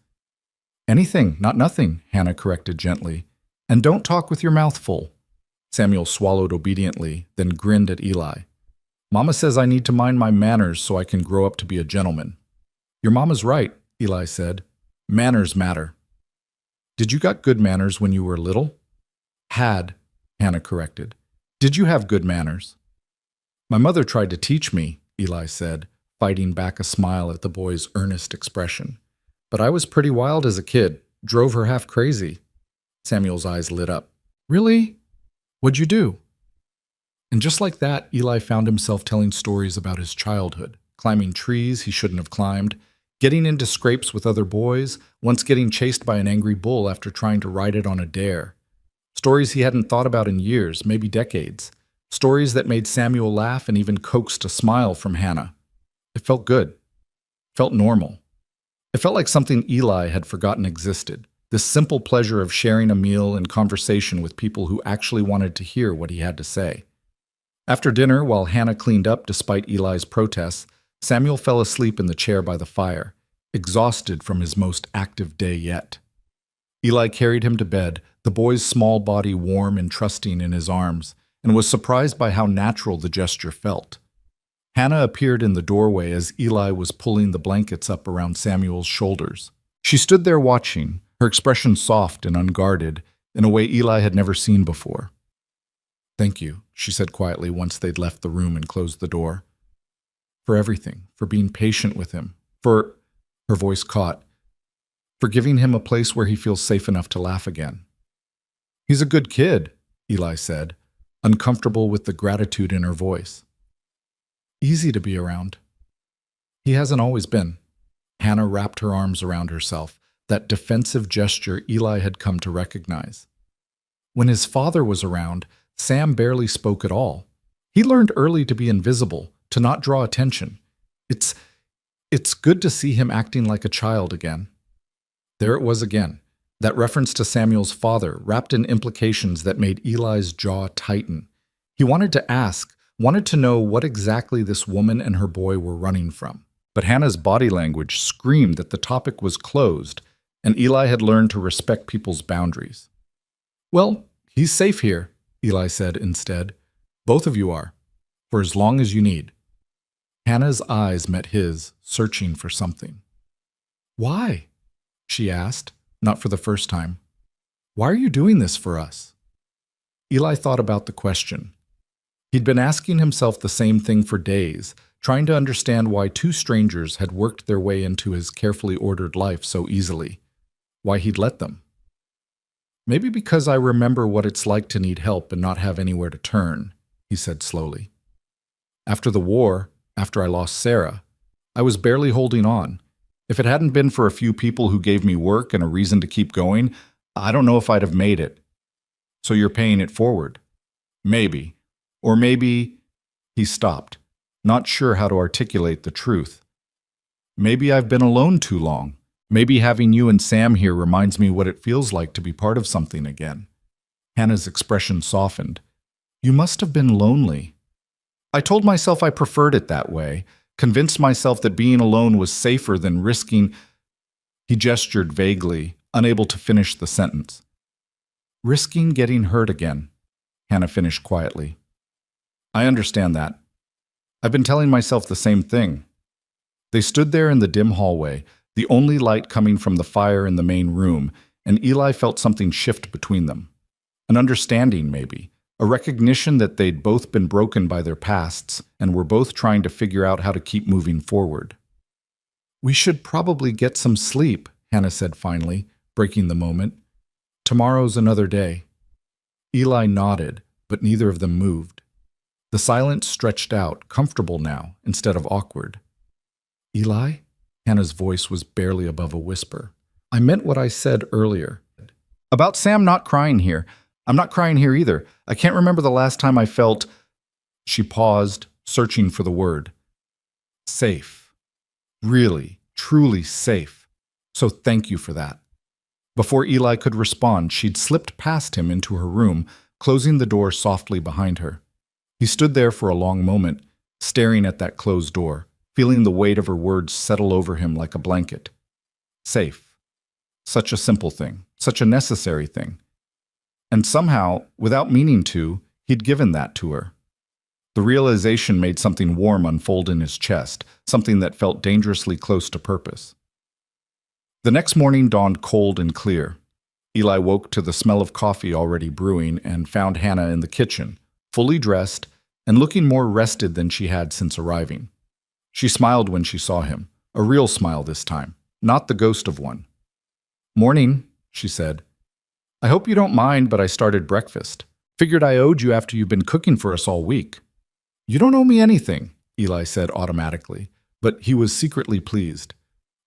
Anything, not nothing, Hannah corrected gently. And don't talk with your mouth full. Samuel swallowed obediently, then grinned at Eli. Mama says I need to mind my manners so I can grow up to be a gentleman. Your mama's right, Eli said. Manners matter. Did you got good manners when you were little? Had, Hannah corrected. Did you have good manners? My mother tried to teach me, Eli said, fighting back a smile at the boy's earnest expression. But I was pretty wild as a kid, drove her half crazy. Samuel's eyes lit up. Really? What'd you do? And just like that, Eli found himself telling stories about his childhood, climbing trees he shouldn't have climbed, getting into scrapes with other boys, once getting chased by an angry bull after trying to ride it on a dare. Stories he hadn't thought about in years, maybe decades. Stories that made Samuel laugh and even coaxed a smile from Hannah. It felt good. Felt normal. It felt like something Eli had forgotten existed. This simple pleasure of sharing a meal and conversation with people who actually wanted to hear what he had to say. After dinner, while Hannah cleaned up despite Eli's protests, Samuel fell asleep in the chair by the fire, exhausted from his most active day yet. Eli carried him to bed, the boy's small body warm and trusting in his arms, and was surprised by how natural the gesture felt. Hannah appeared in the doorway as Eli was pulling the blankets up around Samuel's shoulders. She stood there watching, her expression soft and unguarded, in a way Eli had never seen before. Thank you, she said quietly once they'd left the room and closed the door. For everything, for being patient with him, for, her voice caught, for giving him a place where he feels safe enough to laugh again. He's a good kid, Eli said, uncomfortable with the gratitude in her voice. Easy to be around. He hasn't always been. Hannah wrapped her arms around herself, that defensive gesture Eli had come to recognize. When his father was around, Sam barely spoke at all. He learned early to be invisible, to not draw attention. It's good to see him acting like a child again. There it was again, that reference to Samuel's father, wrapped in implications that made Eli's jaw tighten. He wanted to ask, wanted to know what exactly this woman and her boy were running from. But Hannah's body language screamed that the topic was closed, and Eli had learned to respect people's boundaries. Well, he's safe here, Eli said instead. Both of you are, for as long as you need. Hannah's eyes met his, searching for something. Why? She asked, not for the first time. Why are you doing this for us? Eli thought about the question. He'd been asking himself the same thing for days, trying to understand why two strangers had worked their way into his carefully ordered life so easily, why he'd let them. Maybe because I remember what it's like to need help and not have anywhere to turn, he said slowly. After the war, after I lost Sarah, I was barely holding on. If it hadn't been for a few people who gave me work and a reason to keep going, I don't know if I'd have made it. So you're paying it forward. Maybe. Or maybe... He stopped, not sure how to articulate the truth. Maybe I've been alone too long. Maybe having you and Sam here reminds me what it feels like to be part of something again. Hannah's expression softened. You must have been lonely. I told myself I preferred it that way, convinced myself that being alone was safer than risking... He gestured vaguely, unable to finish the sentence. Risking getting hurt again, Hannah finished quietly. I understand that. I've been telling myself the same thing. They stood there in the dim hallway, the only light coming from the fire in the main room, and Eli felt something shift between them. An understanding, maybe. A recognition that they'd both been broken by their pasts and were both trying to figure out how to keep moving forward. We should probably get some sleep, Hannah said finally, breaking the moment. Tomorrow's another day. Eli nodded, but neither of them moved. The silence stretched out, comfortable now, instead of awkward. Eli? Hannah's voice was barely above a whisper. I meant what I said earlier. About Sam not crying here. I'm not crying here either. I can't remember the last time I felt... She paused, searching for the word. Safe. Really, truly safe. So thank you for that. Before Eli could respond, she'd slipped past him into her room, closing the door softly behind her. He stood there for a long moment, staring at that closed door, feeling the weight of her words settle over him like a blanket. Safe. Such a simple thing, such a necessary thing. And somehow, without meaning to, he'd given that to her. The realization made something warm unfold in his chest, something that felt dangerously close to purpose. The next morning dawned cold and clear. Eli woke to the smell of coffee already brewing and found Hannah in the kitchen, fully dressed and looking more rested than she had since arriving. She smiled when she saw him, a real smile this time, not the ghost of one. "Morning," she said. "I hope you don't mind, but I started breakfast. Figured I owed you after you've been cooking for us all week." "You don't owe me anything," Eli said automatically, but he was secretly pleased.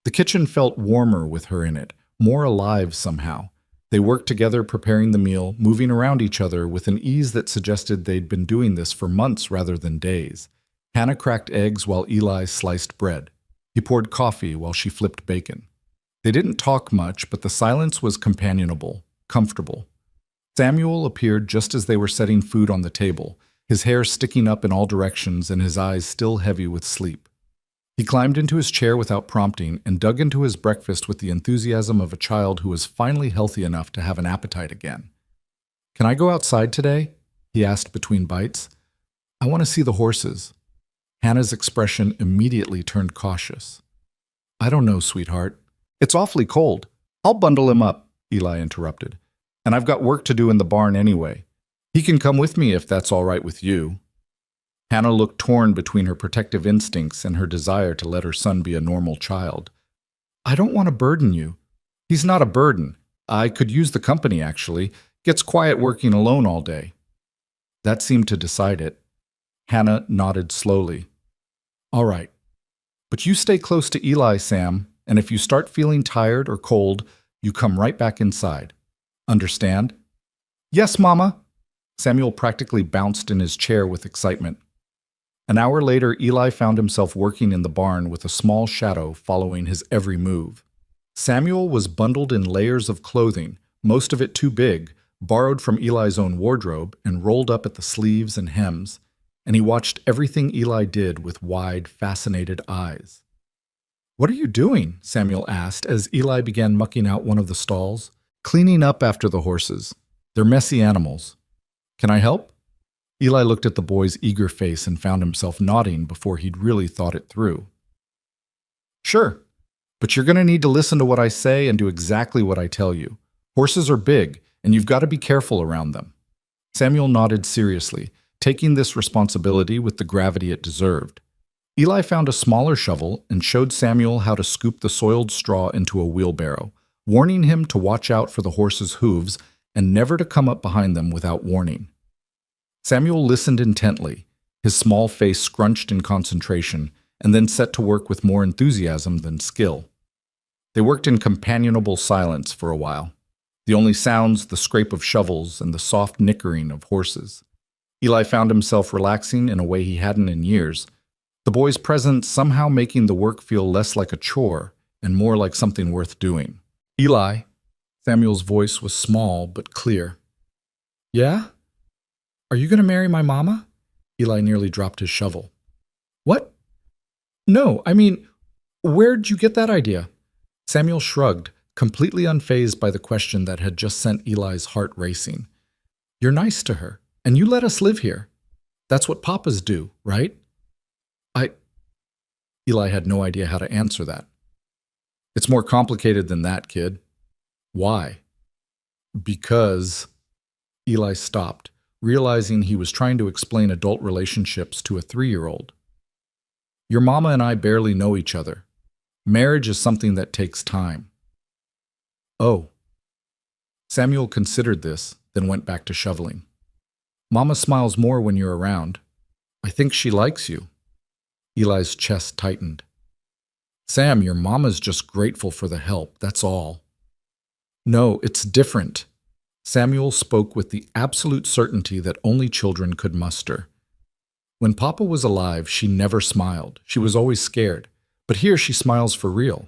The kitchen felt warmer with her in it, more alive somehow. They worked together preparing the meal, moving around each other with an ease that suggested they'd been doing this for months rather than days. Hannah cracked eggs while Eli sliced bread. He poured coffee while she flipped bacon. They didn't talk much, but the silence was companionable, comfortable. Samuel appeared just as they were setting food on the table, his hair sticking up in all directions and his eyes still heavy with sleep. He climbed into his chair without prompting and dug into his breakfast with the enthusiasm of a child who was finally healthy enough to have an appetite again. "Can I go outside today?" he asked between bites. "I want to see the horses." Hannah's expression immediately turned cautious. "I don't know, sweetheart. It's awfully cold. I'll bundle him up," Eli interrupted. "And I've got work to do in the barn anyway. He can come with me if that's all right with you." Hannah looked torn between her protective instincts and her desire to let her son be a normal child. "I don't want to burden you." "He's not a burden. I could use the company, actually. Gets quiet working alone all day." That seemed to decide it. Hannah nodded slowly. "All right. But you stay close to Eli, Sam, and if you start feeling tired or cold, you come right back inside. Understand?" "Yes, Mama." Samuel practically bounced in his chair with excitement. An hour later, Eli found himself working in the barn with a small shadow following his every move. Samuel was bundled in layers of clothing, most of it too big, borrowed from Eli's own wardrobe and rolled up at the sleeves and hems, and he watched everything Eli did with wide, fascinated eyes. "What are you doing?" Samuel asked as Eli began mucking out one of the stalls. "Cleaning up after the horses. They're messy animals. Can I help?" Eli looked at the boy's eager face and found himself nodding before he'd really thought it through. "Sure, but you're going to need to listen to what I say and do exactly what I tell you. Horses are big, and you've got to be careful around them." Samuel nodded seriously, taking this responsibility with the gravity it deserved. Eli found a smaller shovel and showed Samuel how to scoop the soiled straw into a wheelbarrow, warning him to watch out for the horse's hooves and never to come up behind them without warning. Samuel listened intently, his small face scrunched in concentration, and then set to work with more enthusiasm than skill. They worked in companionable silence for a while. The only sounds, the scrape of shovels and the soft nickering of horses. Eli found himself relaxing in a way he hadn't in years, the boy's presence somehow making the work feel less like a chore and more like something worth doing. "Eli," Samuel's voice was small but clear. "Yeah? Are you going to marry my mama?" Eli nearly dropped his shovel. "What? No, I mean, where'd you get that idea?" Samuel shrugged, completely unfazed by the question that had just sent Eli's heart racing. "You're nice to her, and you let us live here. That's what papas do, right?" Eli had no idea how to answer that. "It's more complicated than that, kid." "Why?" "Because..." Eli stopped, realizing he was trying to explain adult relationships to a 3-year-old. "Your mama and I barely know each other. Marriage is something that takes time." "Oh." Samuel considered this, then went back to shoveling. "Mama smiles more when you're around. I think she likes you." Eli's chest tightened. "Sam, your mama's just grateful for the help, that's all." "No, it's different." Samuel spoke with the absolute certainty that only children could muster. "When Papa was alive, she never smiled. She was always scared. But here she smiles for real."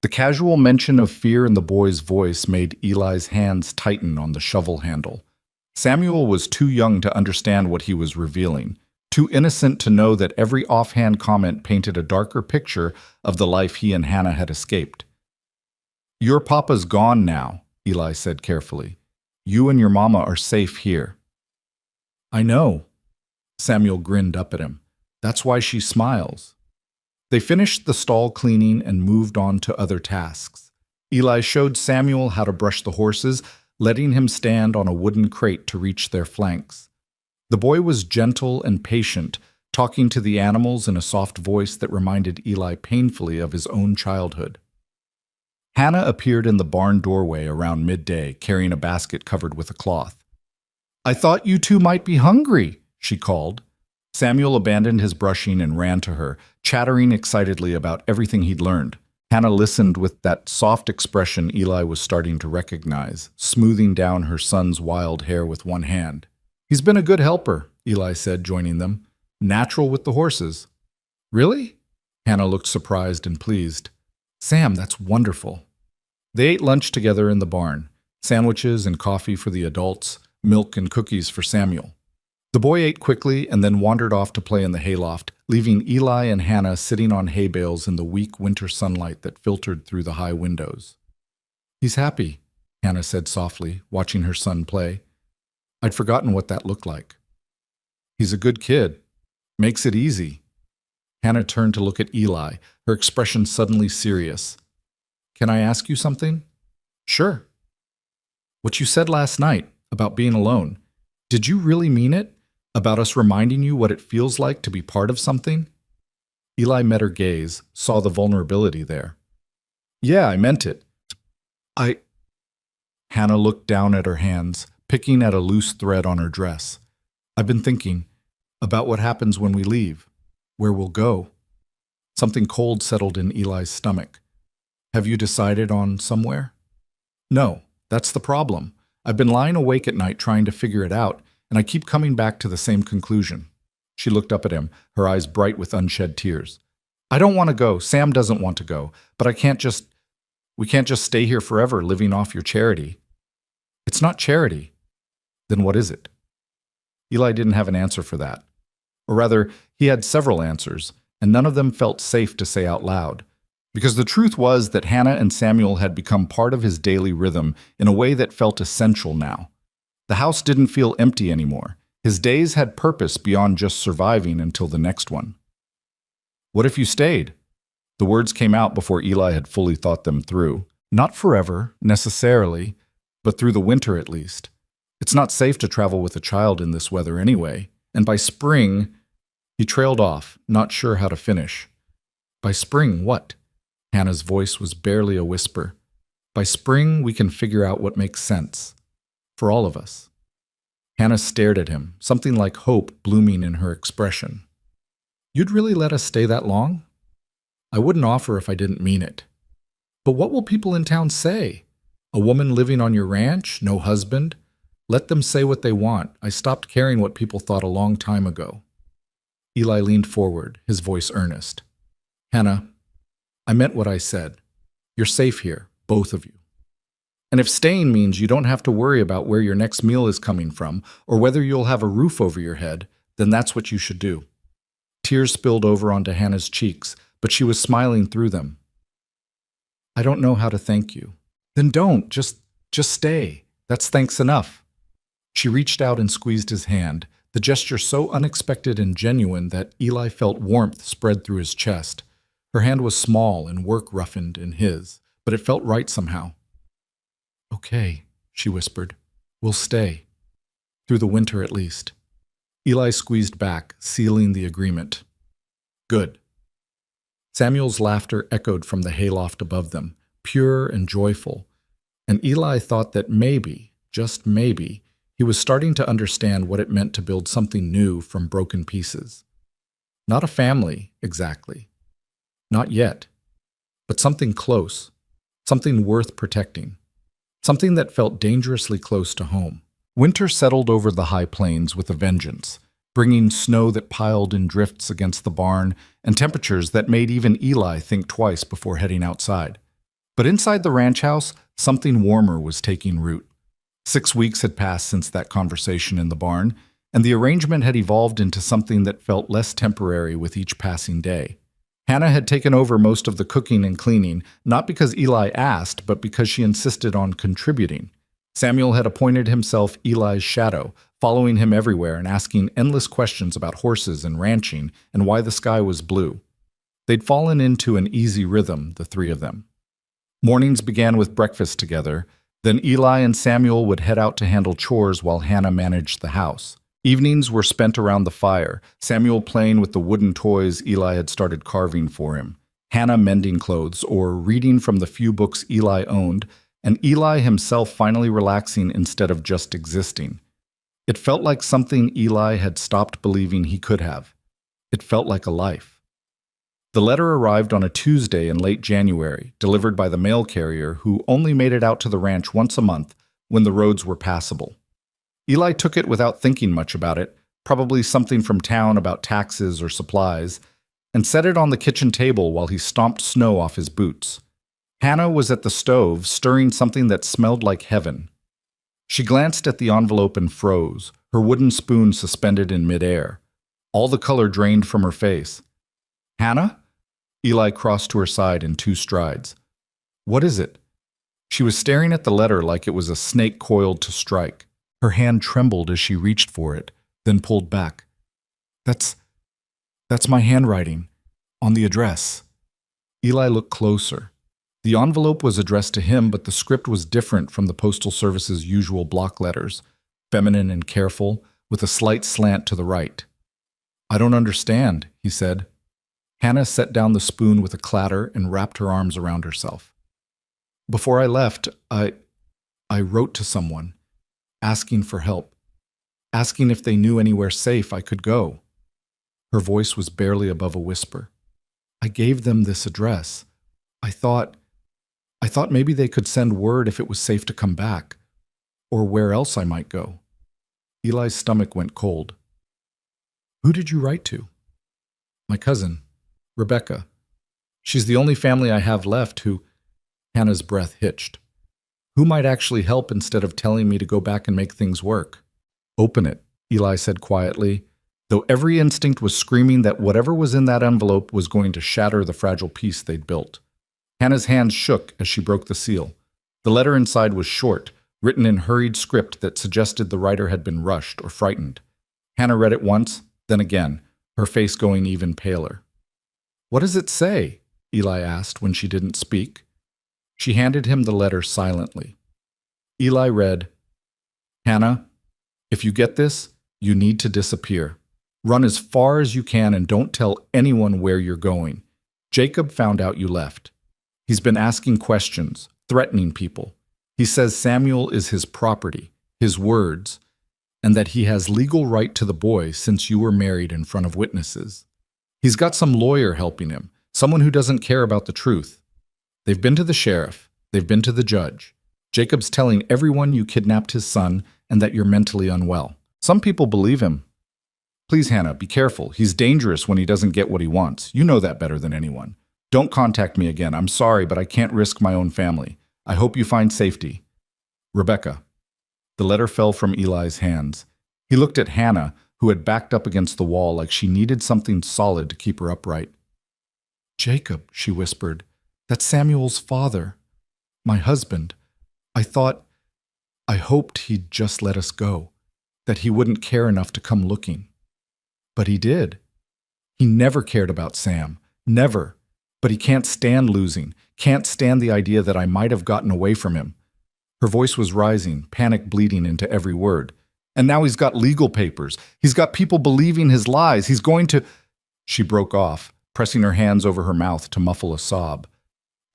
The casual mention of fear in the boy's voice made Eli's hands tighten on the shovel handle. Samuel was too young to understand what he was revealing, too innocent to know that every offhand comment painted a darker picture of the life he and Hannah had escaped. "Your papa's gone now," Eli said carefully. "You and your mama are safe here." "I know." Samuel grinned up at him. That's why she smiles. They finished the stall cleaning and moved on to other tasks. Eli showed Samuel how to brush the horses, letting him stand on a wooden crate to reach their flanks. The boy was gentle and patient, talking to the animals in a soft voice that reminded Eli painfully of his own childhood. Hannah appeared in the barn doorway around midday, carrying a basket covered with a cloth. "I thought you two might be hungry," she called. Samuel abandoned his brushing and ran to her, chattering excitedly about everything he'd learned. Hannah listened with that soft expression Eli was starting to recognize, smoothing down her son's wild hair with one hand. "He's been a good helper," Eli said, joining them. "Natural with the horses." "Really?" Hannah looked surprised and pleased. "Sam, that's wonderful." They ate lunch together in the barn, sandwiches and coffee for the adults, milk and cookies for Samuel. The boy ate quickly and then wandered off to play in the hayloft, leaving Eli and Hannah sitting on hay bales in the weak winter sunlight that filtered through the high windows. "He's happy," Hannah said softly, watching her son play. "I'd forgotten what that looked like." "He's a good kid. Makes it easy." Hannah turned to look at Eli, her expression suddenly serious. "Can I ask you something?" "Sure." "What you said last night about being alone, did you really mean it? About us reminding you what it feels like to be part of something?" Eli met her gaze, saw the vulnerability there. "Yeah, I meant it. Hannah looked down at her hands, picking at a loose thread on her dress. "I've been thinking about what happens when we leave, where we'll go." Something cold settled in Eli's stomach. "Have you decided on somewhere?" "No, that's the problem. I've been lying awake at night trying to figure it out, and I keep coming back to the same conclusion." She looked up at him, her eyes bright with unshed tears. "I don't want to go. Sam doesn't want to go. But we can't just stay here forever living off your charity." "It's not charity." "Then what is it?" Eli didn't have an answer for that. Or rather, he had several answers, and none of them felt safe to say out loud. Because the truth was that Hannah and Samuel had become part of his daily rhythm in a way that felt essential now. The house didn't feel empty anymore. His days had purpose beyond just surviving until the next one. "What if you stayed?" The words came out before Eli had fully thought them through. Not forever, necessarily, but through the winter at least. It's not safe to travel with a child in this weather anyway, and by spring, he trailed off, not sure how to finish. "By spring, what?" Hannah's voice was barely a whisper. "By spring, we can figure out what makes sense. For all of us." Hannah stared at him, something like hope blooming in her expression. "You'd really let us stay that long?" "I wouldn't offer if I didn't mean it." "But what will people in town say? A woman living on your ranch, no husband? Let them say what they want. I stopped caring what people thought a long time ago." Eli leaned forward, his voice earnest. "Hannah, I meant what I said. You're safe here, both of you. And if staying means you don't have to worry about where your next meal is coming from or whether you'll have a roof over your head, then that's what you should do." Tears spilled over onto Hannah's cheeks, but she was smiling through them. "I don't know how to thank you." "Then don't. Just stay. That's thanks enough." She reached out and squeezed his hand, the gesture so unexpected and genuine that Eli felt warmth spread through his chest. Her hand was small and work-roughened in his, but it felt right somehow. "Okay," she whispered. "We'll stay. Through the winter at least." Eli squeezed back, sealing the agreement. "Good." Samuel's laughter echoed from the hayloft above them, pure and joyful, and Eli thought that maybe, just maybe, he was starting to understand what it meant to build something new from broken pieces. Not a family, exactly. Not yet. But something close. Something worth protecting. Something that felt dangerously close to home. Winter settled over the high plains with a vengeance, bringing snow that piled in drifts against the barn and temperatures that made even Eli think twice before heading outside. But inside the ranch house, something warmer was taking root. 6 weeks had passed since that conversation in the barn, and the arrangement had evolved into something that felt less temporary with each passing day. Hannah had taken over most of the cooking and cleaning, not because Eli asked, but because she insisted on contributing. Samuel had appointed himself Eli's shadow, following him everywhere and asking endless questions about horses and ranching and why the sky was blue. They'd fallen into an easy rhythm, the three of them. Mornings began with breakfast together, then Eli and Samuel would head out to handle chores while Hannah managed the house. Evenings were spent around the fire, Samuel playing with the wooden toys Eli had started carving for him, Hannah mending clothes or reading from the few books Eli owned, and Eli himself finally relaxing instead of just existing. It felt like something Eli had stopped believing he could have. It felt like a life. The letter arrived on a Tuesday in late January, delivered by the mail carrier who only made it out to the ranch once a month when the roads were passable. Eli took it without thinking much about it, probably something from town about taxes or supplies, and set it on the kitchen table while he stomped snow off his boots. Hannah was at the stove, stirring something that smelled like heaven. She glanced at the envelope and froze, her wooden spoon suspended in midair. All the color drained from her face. "Hannah?" Eli crossed to her side in 2 strides. "What is it?" She was staring at the letter like it was a snake coiled to strike. Her hand trembled as she reached for it, then pulled back. That's my handwriting, on the address." Eli looked closer. The envelope was addressed to him, but the script was different from the Postal Service's usual block letters, feminine and careful, with a slight slant to the right. "I don't understand," he said. Hannah set down the spoon with a clatter and wrapped her arms around herself. "Before I left, I wrote to someone, asking for help, asking if they knew anywhere safe I could go." Her voice was barely above a whisper. "I gave them this address. I thought maybe they could send word if it was safe to come back, or where else I might go." Eli's stomach went cold. "Who did you write to?" "My cousin, Rebecca. She's the only family I have left who—" Hannah's breath hitched. "Who might actually help instead of telling me to go back and make things work?" "Open it," Eli said quietly, though every instinct was screaming that whatever was in that envelope was going to shatter the fragile piece they'd built. Hannah's hands shook as she broke the seal. The letter inside was short, written in hurried script that suggested the writer had been rushed or frightened. Hannah read it once, then again, her face going even paler. "What does it say?" Eli asked when she didn't speak. She handed him the letter silently. Eli read, "Hannah, if you get this, you need to disappear. Run as far as you can and don't tell anyone where you're going. Jacob found out you left. He's been asking questions, threatening people. He says Samuel is his property, his words, and that he has legal right to the boy since you were married in front of witnesses. He's got some lawyer helping him, someone who doesn't care about the truth. They've been to the sheriff, they've been to the judge. Jacob's telling everyone you kidnapped his son and that you're mentally unwell. Some people believe him. Please, Hannah, be careful. He's dangerous when he doesn't get what he wants. You know that better than anyone. Don't contact me again. I'm sorry, but I can't risk my own family. I hope you find safety. Rebecca." The letter fell from Eli's hands. He looked at Hannah, who had backed up against the wall like she needed something solid to keep her upright. "Jacob," she whispered. "That's Samuel's father. My husband. I hoped he'd just let us go, that he wouldn't care enough to come looking. But he did. He never cared about Sam. Never. But he can't stand losing, can't stand the idea that I might have gotten away from him." Her voice was rising, panic bleeding into every word. "And now he's got legal papers. He's got people believing his lies. He's going to—" She broke off, pressing her hands over her mouth to muffle a sob.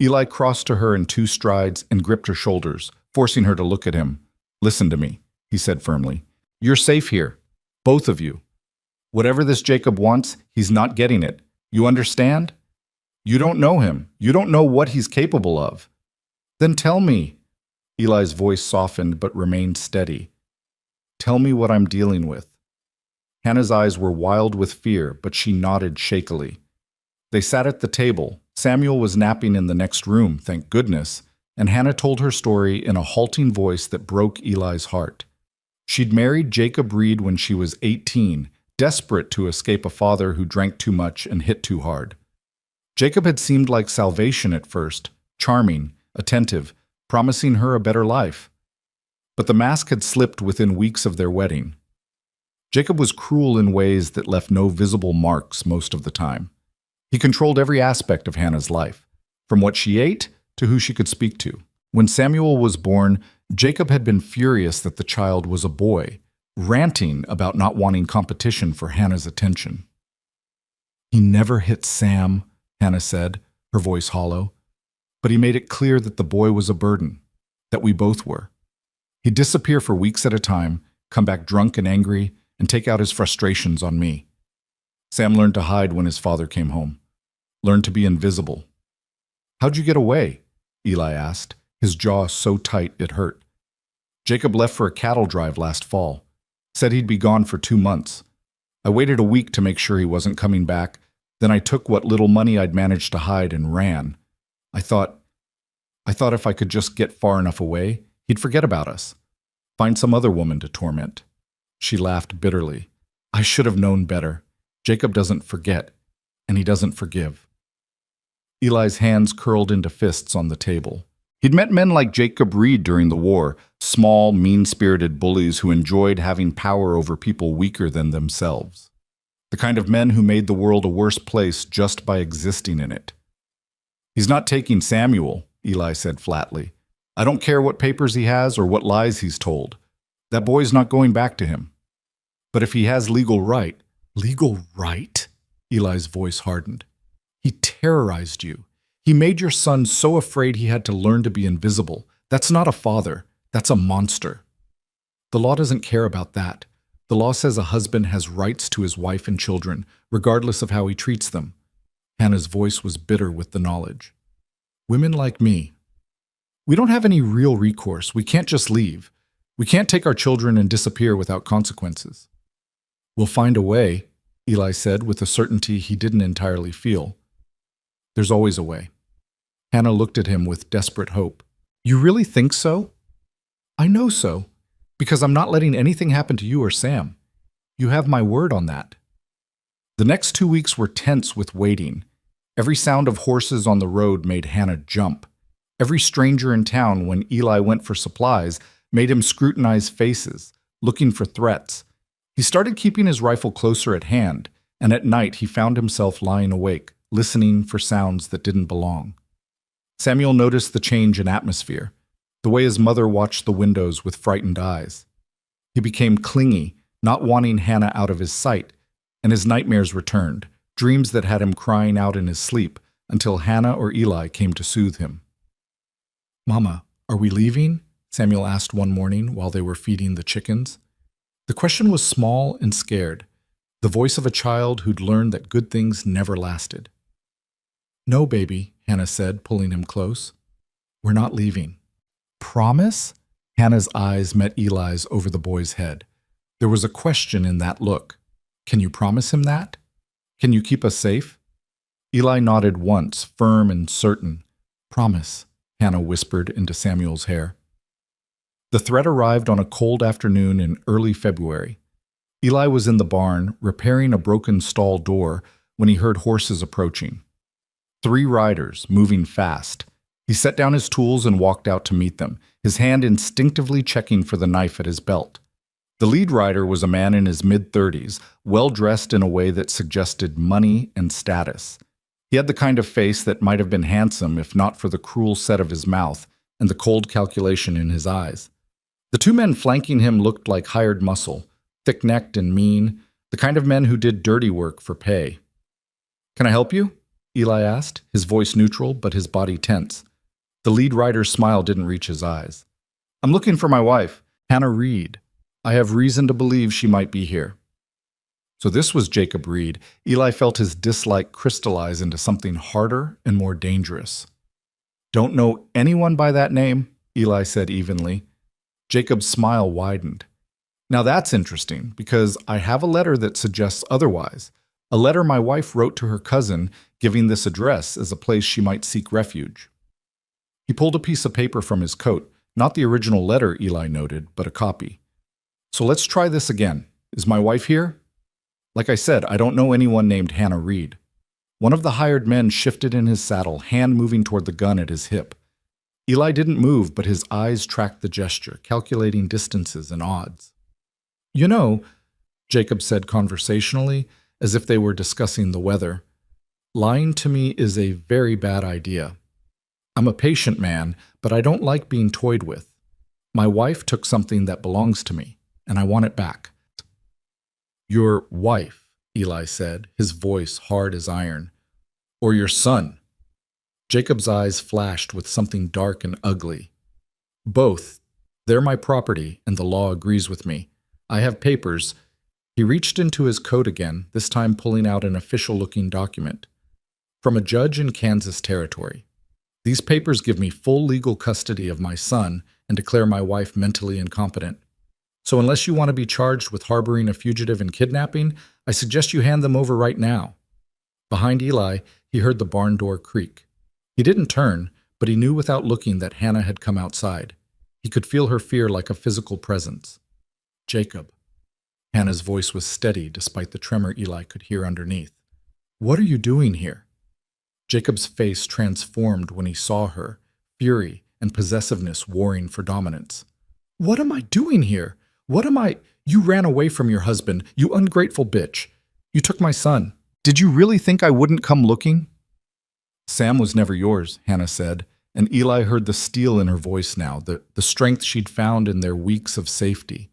Eli crossed to her in 2 strides and gripped her shoulders, forcing her to look at him. "Listen to me," he said firmly. "You're safe here. Both of you. Whatever this Jacob wants, he's not getting it. You understand? You don't know him. You don't know what he's capable of. Then tell me." Eli's voice softened but remained steady. "Tell me what I'm dealing with." Hannah's eyes were wild with fear, but she nodded shakily. They sat at the table. Samuel was napping in the next room, thank goodness, and Hannah told her story in a halting voice that broke Eli's heart. She'd married Jacob Reed when she was 18, desperate to escape a father who drank too much and hit too hard. Jacob had seemed like salvation at first, charming, attentive, promising her a better life. But the mask had slipped within weeks of their wedding. Jacob was cruel in ways that left no visible marks most of the time. He controlled every aspect of Hannah's life, from what she ate to who she could speak to. When Samuel was born, Jacob had been furious that the child was a boy, ranting about not wanting competition for Hannah's attention. "He never hit Sam," Hannah said, her voice hollow. "But he made it clear that the boy was a burden, that we both were. He'd disappear for weeks at a time, come back drunk and angry, and take out his frustrations on me. Sam learned to hide when his father came home, learned to be invisible." "How'd you get away?" Eli asked, his jaw so tight it hurt. "Jacob left for a cattle drive last fall. Said he'd be gone for 2 months. I waited a week to make sure he wasn't coming back. Then I took what little money I'd managed to hide and ran. I thought if I could just get far enough away, he'd forget about us. Find some other woman to torment." She laughed bitterly. "I should have known better. Jacob doesn't forget, and he doesn't forgive." Eli's hands curled into fists on the table. He'd met men like Jacob Reed during the war, small, mean-spirited bullies who enjoyed having power over people weaker than themselves. The kind of men who made the world a worse place just by existing in it. "He's not taking Samuel," Eli said flatly. "I don't care what papers he has or what lies he's told. That boy's not going back to him. But if he has legal right—" "Legal right?" Eli's voice hardened. "He terrorized you. He made your son so afraid he had to learn to be invisible. That's not a father. That's a monster." "The law doesn't care about that. The law says a husband has rights to his wife and children, regardless of how he treats them." Hannah's voice was bitter with the knowledge. "Women like me, we don't have any real recourse. We can't just leave. We can't take our children and disappear without consequences." "We'll find a way," Eli said with a certainty he didn't entirely feel. "There's always a way." Hannah looked at him with desperate hope. "You really think so?" "I know so, because I'm not letting anything happen to you or Sam. You have my word on that." The next 2 weeks were tense with waiting. Every sound of horses on the road made Hannah jump. Every stranger in town, when Eli went for supplies, made him scrutinize faces, looking for threats. He started keeping his rifle closer at hand, and at night he found himself lying awake, listening for sounds that didn't belong. Samuel noticed the change in atmosphere, the way his mother watched the windows with frightened eyes. He became clingy, not wanting Hannah out of his sight, and his nightmares returned, dreams that had him crying out in his sleep until Hannah or Eli came to soothe him. "Mama, are we leaving?" Samuel asked one morning while they were feeding the chickens. The question was small and scared, the voice of a child who'd learned that good things never lasted. "No, baby," Hannah said, pulling him close. "We're not leaving." "Promise?" Hannah's eyes met Eli's over the boy's head. There was a question in that look. "Can you promise him that? Can you keep us safe?" Eli nodded once, firm and certain. "Promise," Hannah whispered into Samuel's hair. The threat arrived on a cold afternoon in early February. Eli was in the barn, repairing a broken stall door, when he heard horses approaching. 3 riders, moving fast. He set down his tools and walked out to meet them, his hand instinctively checking for the knife at his belt. The lead rider was a man in his mid-30s, well-dressed in a way that suggested money and status. He had the kind of face that might have been handsome if not for the cruel set of his mouth and the cold calculation in his eyes. The 2 men flanking him looked like hired muscle, thick-necked and mean, the kind of men who did dirty work for pay. "Can I help you?" Eli asked, his voice neutral but his body tense. The lead rider's smile didn't reach his eyes. "I'm looking for my wife, Hannah Reed. I have reason to believe she might be here." So this was Jacob Reed. Eli felt his dislike crystallize into something harder and more dangerous. "Don't know anyone by that name," Eli said evenly. Jacob's smile widened. "Now that's interesting, because I have a letter that suggests otherwise. A letter my wife wrote to her cousin, giving this address as a place she might seek refuge." He pulled a piece of paper from his coat, not the original letter, Eli noted, but a copy. "So let's try this again. Is my wife here?" "Like I said, I don't know anyone named Hannah Reed." One of the hired men shifted in his saddle, hand moving toward the gun at his hip. Eli didn't move, but his eyes tracked the gesture, calculating distances and odds. "You know," Jacob said conversationally, as if they were discussing the weather, "lying to me is a very bad idea. I'm a patient man, but I don't like being toyed with. My wife took something that belongs to me, and I want it back." "Your wife," Eli said, his voice hard as iron. "Or your son?" Jacob's eyes flashed with something dark and ugly. "Both. They're my property, and the law agrees with me. I have papers." He reached into his coat again, this time pulling out an official-looking document. "From a judge in Kansas Territory. These papers give me full legal custody of my son and declare my wife mentally incompetent. So unless you want to be charged with harboring a fugitive and kidnapping, I suggest you hand them over right now." Behind Eli, he heard the barn door creak. He didn't turn, but he knew without looking that Hannah had come outside. He could feel her fear like a physical presence. "Jacob." Hannah's voice was steady despite the tremor Eli could hear underneath. "What are you doing here?" Jacob's face transformed when he saw her, fury and possessiveness warring for dominance. "What am I doing here? What am I— You ran away from your husband, you ungrateful bitch. You took my son. Did you really think I wouldn't come looking?" "Sam was never yours," Hannah said, and Eli heard the steel in her voice now, the strength she'd found in their weeks of safety.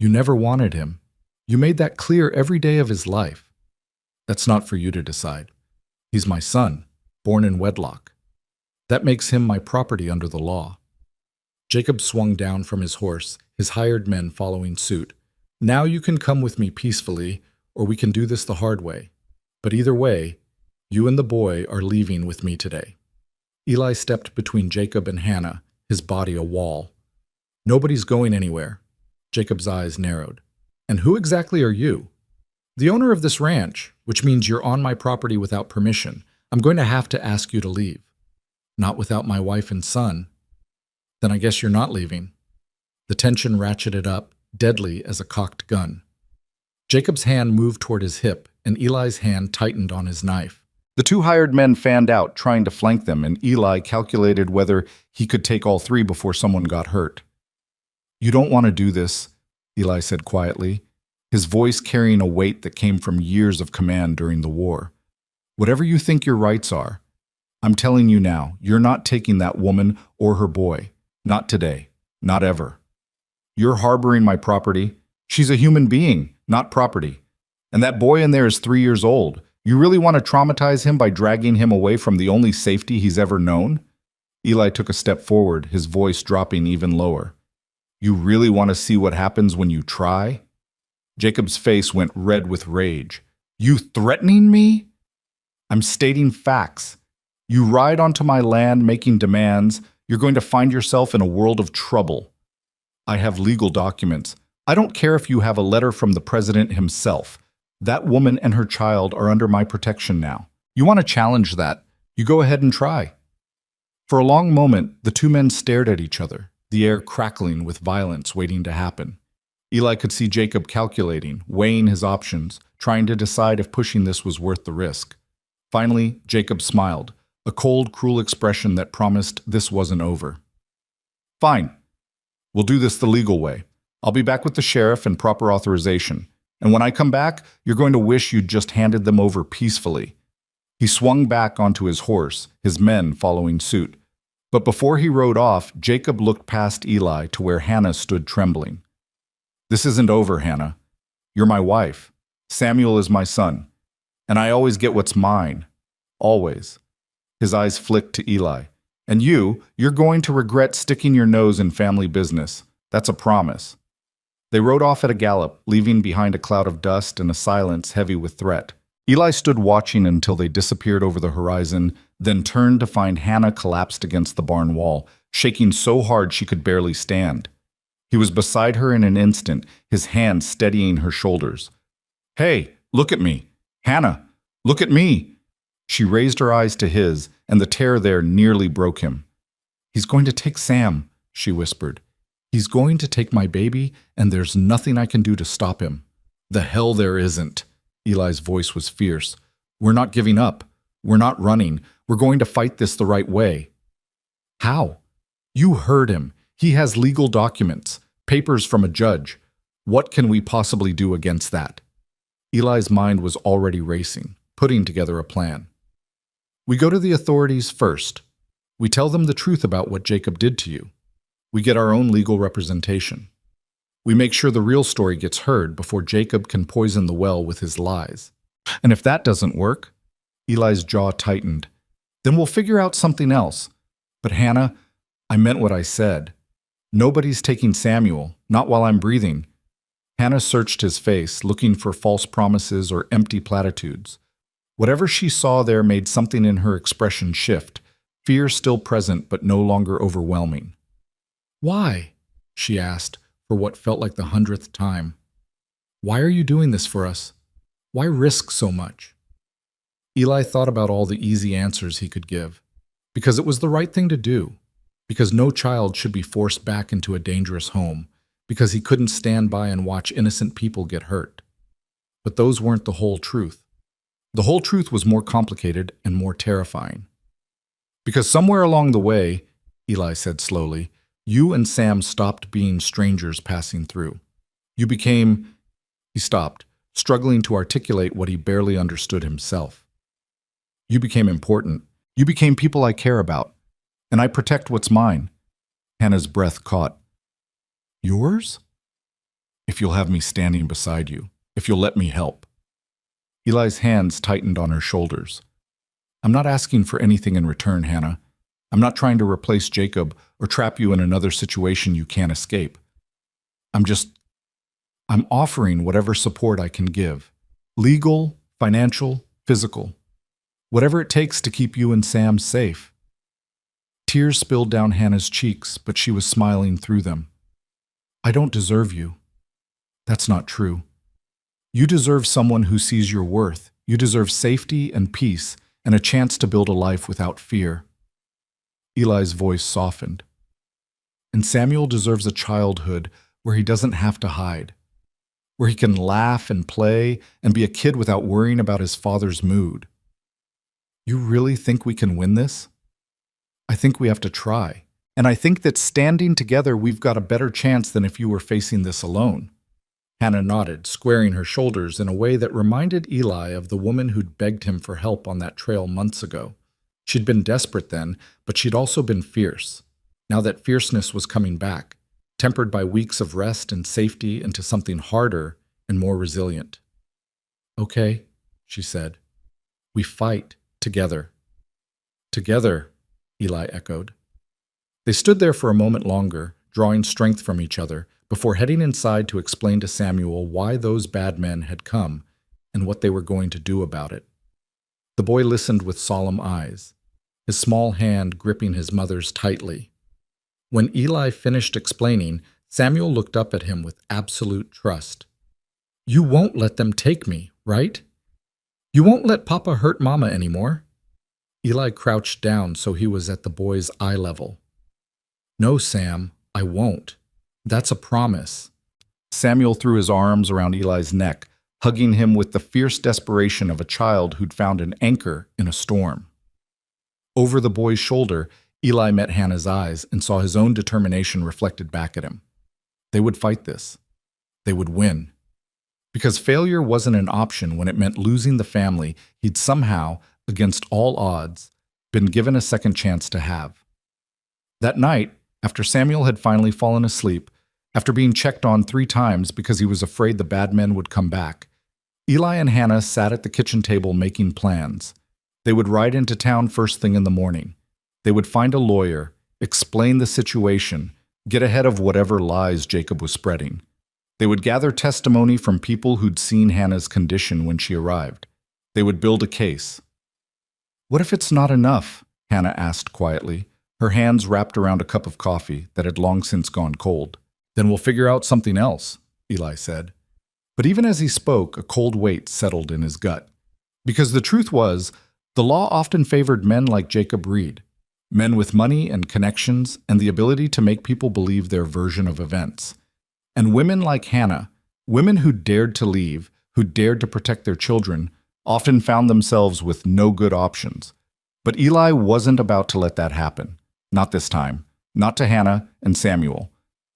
"You never wanted him. You made that clear every day of his life. That's not for you to decide. He's my son, born in wedlock. That makes him my property under the law." Jacob swung down from his horse, his hired men following suit. "Now you can come with me peacefully, or we can do this the hard way. But either way, you and the boy are leaving with me today." Eli stepped between Jacob and Hannah, his body a wall. "Nobody's going anywhere." Jacob's eyes narrowed. "And who exactly are you?" "The owner of this ranch, which means you're on my property without permission. I'm going to have to ask you to leave." "Not without my wife and son." "Then I guess you're not leaving." The tension ratcheted up, deadly as a cocked gun. Jacob's hand moved toward his hip, and Eli's hand tightened on his knife. The two hired men fanned out, trying to flank them, and Eli calculated whether he could take all three before someone got hurt. "You don't want to do this," Eli said quietly, his voice carrying a weight that came from years of command during the war. "Whatever you think your rights are, I'm telling you now, you're not taking that woman or her boy. Not today. Not ever. You're harboring my property. She's a human being, not property. And that boy in there is 3 years old. You really want to traumatize him by dragging him away from the only safety he's ever known?" Eli took a step forward, his voice dropping even lower. "You really want to see what happens when you try?" Jacob's face went red with rage. "You threatening me?" "I'm stating facts. You ride onto my land making demands, you're going to find yourself in a world of trouble. I have legal documents. I don't care if you have a letter from the president himself. That woman and her child are under my protection now. You want to challenge that? You go ahead and try." For a long moment, the two men stared at each other, the air crackling with violence waiting to happen. Eli could see Jacob calculating, weighing his options, trying to decide if pushing this was worth the risk. Finally, Jacob smiled, a cold, cruel expression that promised this wasn't over. "Fine. We'll do this the legal way. I'll be back with the sheriff and proper authorization. And when I come back, you're going to wish you'd just handed them over peacefully." He swung back onto his horse, his men following suit. But before he rode off, Jacob looked past Eli to where Hannah stood trembling. "This isn't over, Hannah. You're my wife. Samuel is my son. And I always get what's mine. Always." His eyes flicked to Eli. "And you're going to regret sticking your nose in family business. That's a promise." They rode off at a gallop, leaving behind a cloud of dust and a silence heavy with threat. Eli stood watching until they disappeared over the horizon, then turned to find Hannah collapsed against the barn wall, shaking so hard she could barely stand. He was beside her in an instant, his hand steadying her shoulders. "Hey, look at me. Hannah, look at me." She raised her eyes to his, and the terror there nearly broke him. "He's going to take Sam," she whispered. "He's going to take my baby, and there's nothing I can do to stop him." "The hell there isn't." Eli's voice was fierce. "We're not giving up. We're not running. We're going to fight this the right way." "How?" You heard him. He has legal documents, papers from a judge. What can we possibly do against that? Eli's mind was already racing, putting together a plan. We go to the authorities first. We tell them the truth about what Jacob did to you. We get our own legal representation. We make sure the real story gets heard before Jacob can poison the well with his lies. And if that doesn't work, Eli's jaw tightened, then we'll figure out something else. But Hannah, I meant what I said. Nobody's taking Samuel, not while I'm breathing. Hannah searched his face, looking for false promises or empty platitudes. Whatever she saw there made something in her expression shift, fear still present but no longer overwhelming. Why? She asked, for what felt like the 100th time. Why are you doing this for us? Why risk so much? Eli thought about all the easy answers he could give. Because it was the right thing to do. Because no child should be forced back into a dangerous home. Because he couldn't stand by and watch innocent people get hurt. But those weren't the whole truth. The whole truth was more complicated and more terrifying. Because somewhere along the way, Eli said slowly, you and Sam stopped being strangers passing through. You became... He stopped, struggling to articulate what he barely understood himself. You became important. You became people I care about. And I protect what's mine. Hannah's breath caught. Yours? If you'll have me standing beside you. If you'll let me help. Eli's hands tightened on her shoulders. I'm not asking for anything in return, Hannah. I'm not trying to replace Jacob or trap you in another situation you can't escape. I'm offering whatever support I can give. Legal, financial, physical. Whatever it takes to keep you and Sam safe. Tears spilled down Hannah's cheeks, but she was smiling through them. I don't deserve you. That's not true. You deserve someone who sees your worth. You deserve safety and peace and a chance to build a life without fear. Eli's voice softened. And Samuel deserves a childhood where he doesn't have to hide, where he can laugh and play and be a kid without worrying about his father's mood. You really think we can win this? I think we have to try. And I think that standing together, we've got a better chance than if you were facing this alone. Hannah nodded, squaring her shoulders in a way that reminded Eli of the woman who'd begged him for help on that trail months ago. She'd been desperate then, but she'd also been fierce. Now that fierceness was coming back, tempered by weeks of rest and safety into something harder and more resilient. Okay, she said. We fight together. Together, Eli echoed. They stood there for a moment longer, drawing strength from each other, before heading inside to explain to Samuel why those bad men had come and what they were going to do about it. The boy listened with solemn eyes, his small hand gripping his mother's tightly. When Eli finished explaining, Samuel looked up at him with absolute trust. You won't let them take me, right? You won't let Papa hurt Mama anymore? Eli crouched down so he was at the boy's eye level. No, Sam, I won't. That's a promise. Samuel threw his arms around Eli's neck, hugging him with the fierce desperation of a child who'd found an anchor in a storm. Over the boy's shoulder, Eli met Hannah's eyes and saw his own determination reflected back at him. They would fight this. They would win. Because failure wasn't an option when it meant losing the family he'd somehow, against all odds, been given a second chance to have. That night, after Samuel had finally fallen asleep, after being checked on 3 times because he was afraid the bad men would come back, Eli and Hannah sat at the kitchen table making plans. They would ride into town first thing in the morning. They would find a lawyer, explain the situation, get ahead of whatever lies Jacob was spreading. They would gather testimony from people who'd seen Hannah's condition when she arrived. They would build a case. What if it's not enough? Hannah asked quietly, her hands wrapped around a cup of coffee that had long since gone cold. Then we'll figure out something else, Eli said. But even as he spoke, a cold weight settled in his gut. Because the truth was, the law often favored men like Jacob Reed, men with money and connections and the ability to make people believe their version of events. And women like Hannah, women who dared to leave, who dared to protect their children, often found themselves with no good options. But Eli wasn't about to let that happen. Not this time. Not to Hannah and Samuel.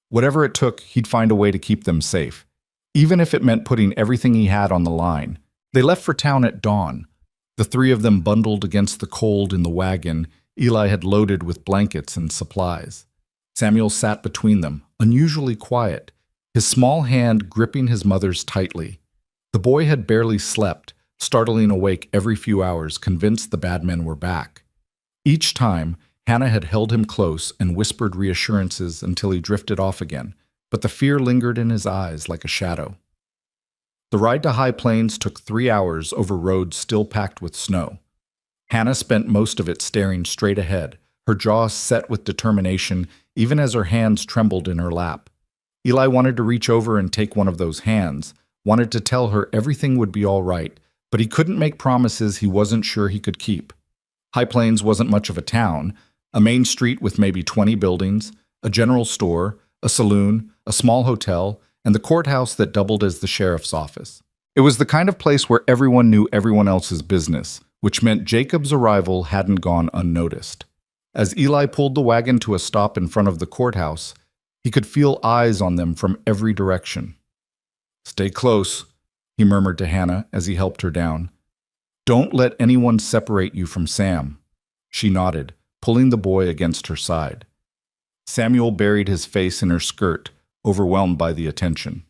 Whatever it took, he'd find a way to keep them safe, even if it meant putting everything he had on the line. They left for town at dawn. The three of them bundled against the cold in the wagon Eli had loaded with blankets and supplies. Samuel sat between them, unusually quiet, his small hand gripping his mother's tightly. The boy had barely slept, startling awake every few hours, convinced the bad men were back. Each time, Hannah had held him close and whispered reassurances until he drifted off again, but the fear lingered in his eyes like a shadow. The ride to High Plains took 3 hours over roads still packed with snow. Hannah spent most of it staring straight ahead, her jaw set with determination even as her hands trembled in her lap. Eli wanted to reach over and take one of those hands, wanted to tell her everything would be all right, but he couldn't make promises he wasn't sure he could keep. High Plains wasn't much of a town, a main street with maybe 20 buildings, a general store, a saloon, a small hotel, and the courthouse that doubled as the sheriff's office. It was the kind of place where everyone knew everyone else's business, which meant Jacob's arrival hadn't gone unnoticed. As Eli pulled the wagon to a stop in front of the courthouse, he could feel eyes on them from every direction. "Stay close," he murmured to Hannah as he helped her down. "Don't let anyone separate you from Sam." She nodded, pulling the boy against her side. Samuel buried his face in her skirt, overwhelmed by the attention.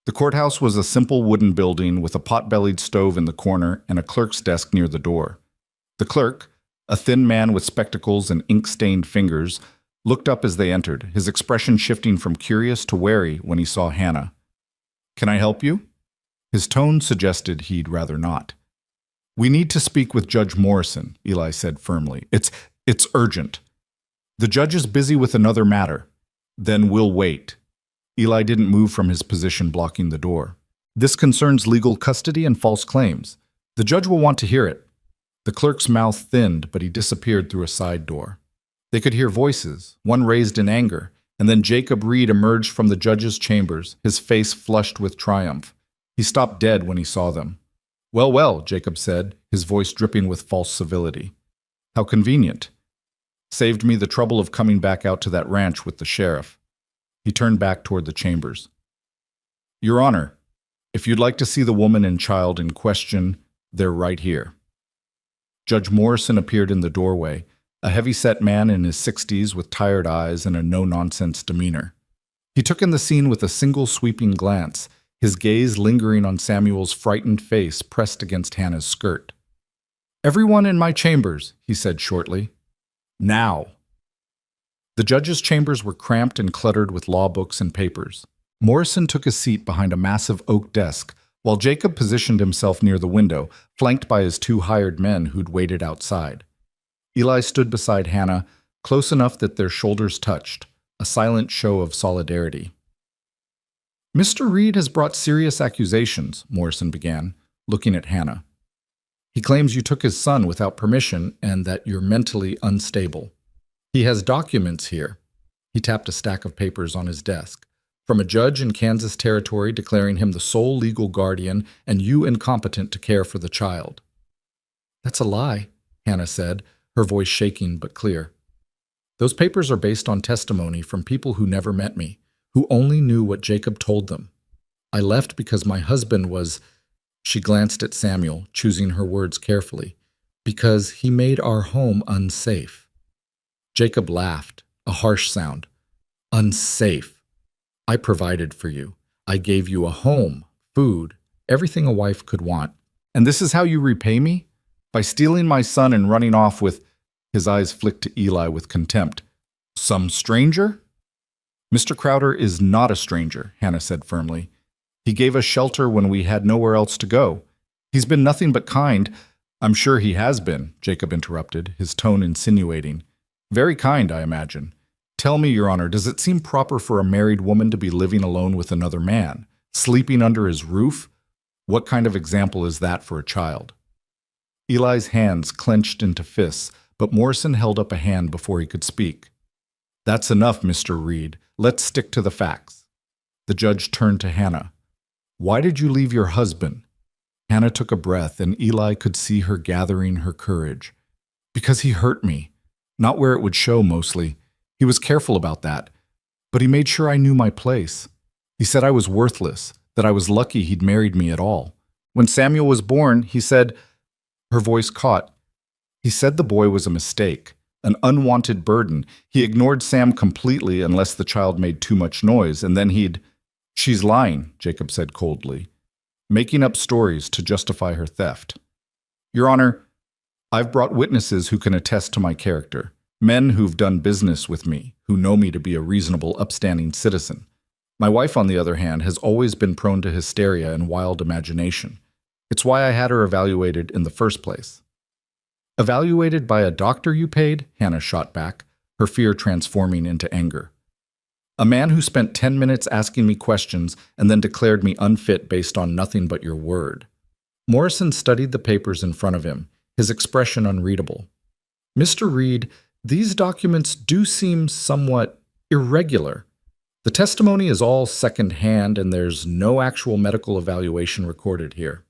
The courthouse was a simple wooden building with a pot-bellied stove in the corner and a clerk's desk near the door. The clerk, a thin man with spectacles and ink-stained fingers, looked up as they entered, his expression shifting from curious to wary when he saw Hannah. "Can I help you?" His tone suggested he'd rather not. "We need to speak with Judge Morrison," Eli said firmly. It's urgent." "The judge is busy with another matter." "Then we'll wait." Eli didn't move from his position blocking the door. "This concerns legal custody and false claims. The judge will want to hear it." The clerk's mouth thinned, but he disappeared through a side door. They could hear voices, one raised in anger, and then Jacob Reed emerged from the judge's chambers, his face flushed with triumph. He stopped dead when he saw them. "Well, well," Jacob said, his voice dripping with false civility. "How convenient. Saved me the trouble of coming back out to that ranch with the sheriff." He turned back toward the chambers. "Your Honor, if you'd like to see the woman and child in question, they're right here." Judge Morrison appeared in the doorway, a heavy-set man in his 60s with tired eyes and a no-nonsense demeanor. He took in the scene with a single sweeping glance, his gaze lingering on Samuel's frightened face pressed against Hannah's skirt. "Everyone in my chambers," he said shortly. "Now." The judge's chambers were cramped and cluttered with law books and papers. Morrison took a seat behind a massive oak desk, while Jacob positioned himself near the window, flanked by his 2 hired men who'd waited outside. Eli stood beside Hannah, close enough that their shoulders touched, a silent show of solidarity. "Mr. Reed has brought serious accusations," Morrison began, looking at Hannah. "He claims you took his son without permission and that you're mentally unstable. He has documents here." He tapped a stack of papers on his desk. "From a judge in Kansas Territory declaring him the sole legal guardian and you incompetent to care for the child." "That's a lie," Hannah said, her voice shaking but clear. "Those papers are based on testimony from people who never met me, who only knew what Jacob told them. I left because my husband was—" She glanced at Samuel, choosing her words carefully. "Because he made our home unsafe." Jacob laughed, a harsh sound. "Unsafe. I provided for you. I gave you a home, food, everything a wife could want. And this is how you repay me? By stealing my son and running off with—" His eyes flicked to Eli with contempt. "Some stranger?" "Mr. Crowder is not a stranger," Hannah said firmly. "He gave us shelter when we had nowhere else to go. He's been nothing but kind." "I'm sure he has been," Jacob interrupted, his tone insinuating. "Very kind, I imagine. Tell me, Your Honor, does it seem proper for a married woman to be living alone with another man, sleeping under his roof? What kind of example is that for a child?" Eli's hands clenched into fists, but Morrison held up a hand before he could speak. "That's enough, Mr. Reed. Let's stick to the facts." The judge turned to Hannah. "Why did you leave your husband?" Hannah took a breath, and Eli could see her gathering her courage. "Because he hurt me. Not where it would show, mostly. He was careful about that, but he made sure I knew my place. He said I was worthless, that I was lucky he'd married me at all. When Samuel was born, he said, her voice caught. He said the boy was a mistake, an unwanted burden. He ignored Sam completely unless the child made too much noise, and then he'd— She's lying, Jacob said coldly, making up stories to justify her theft. Your Honor, I've brought witnesses who can attest to my character, men who've done business with me, who know me to be a reasonable, upstanding citizen. My wife, on the other hand, has always been prone to hysteria and wild imagination. It's why I had her evaluated in the first place. Evaluated by a doctor you paid? Hannah shot back, her fear transforming into anger. A man who spent 10 minutes asking me questions and then declared me unfit based on nothing but your word. Morrison studied the papers in front of him, his expression unreadable. Mr. Reed, these documents do seem somewhat irregular. The testimony is all second-hand and there's no actual medical evaluation recorded here.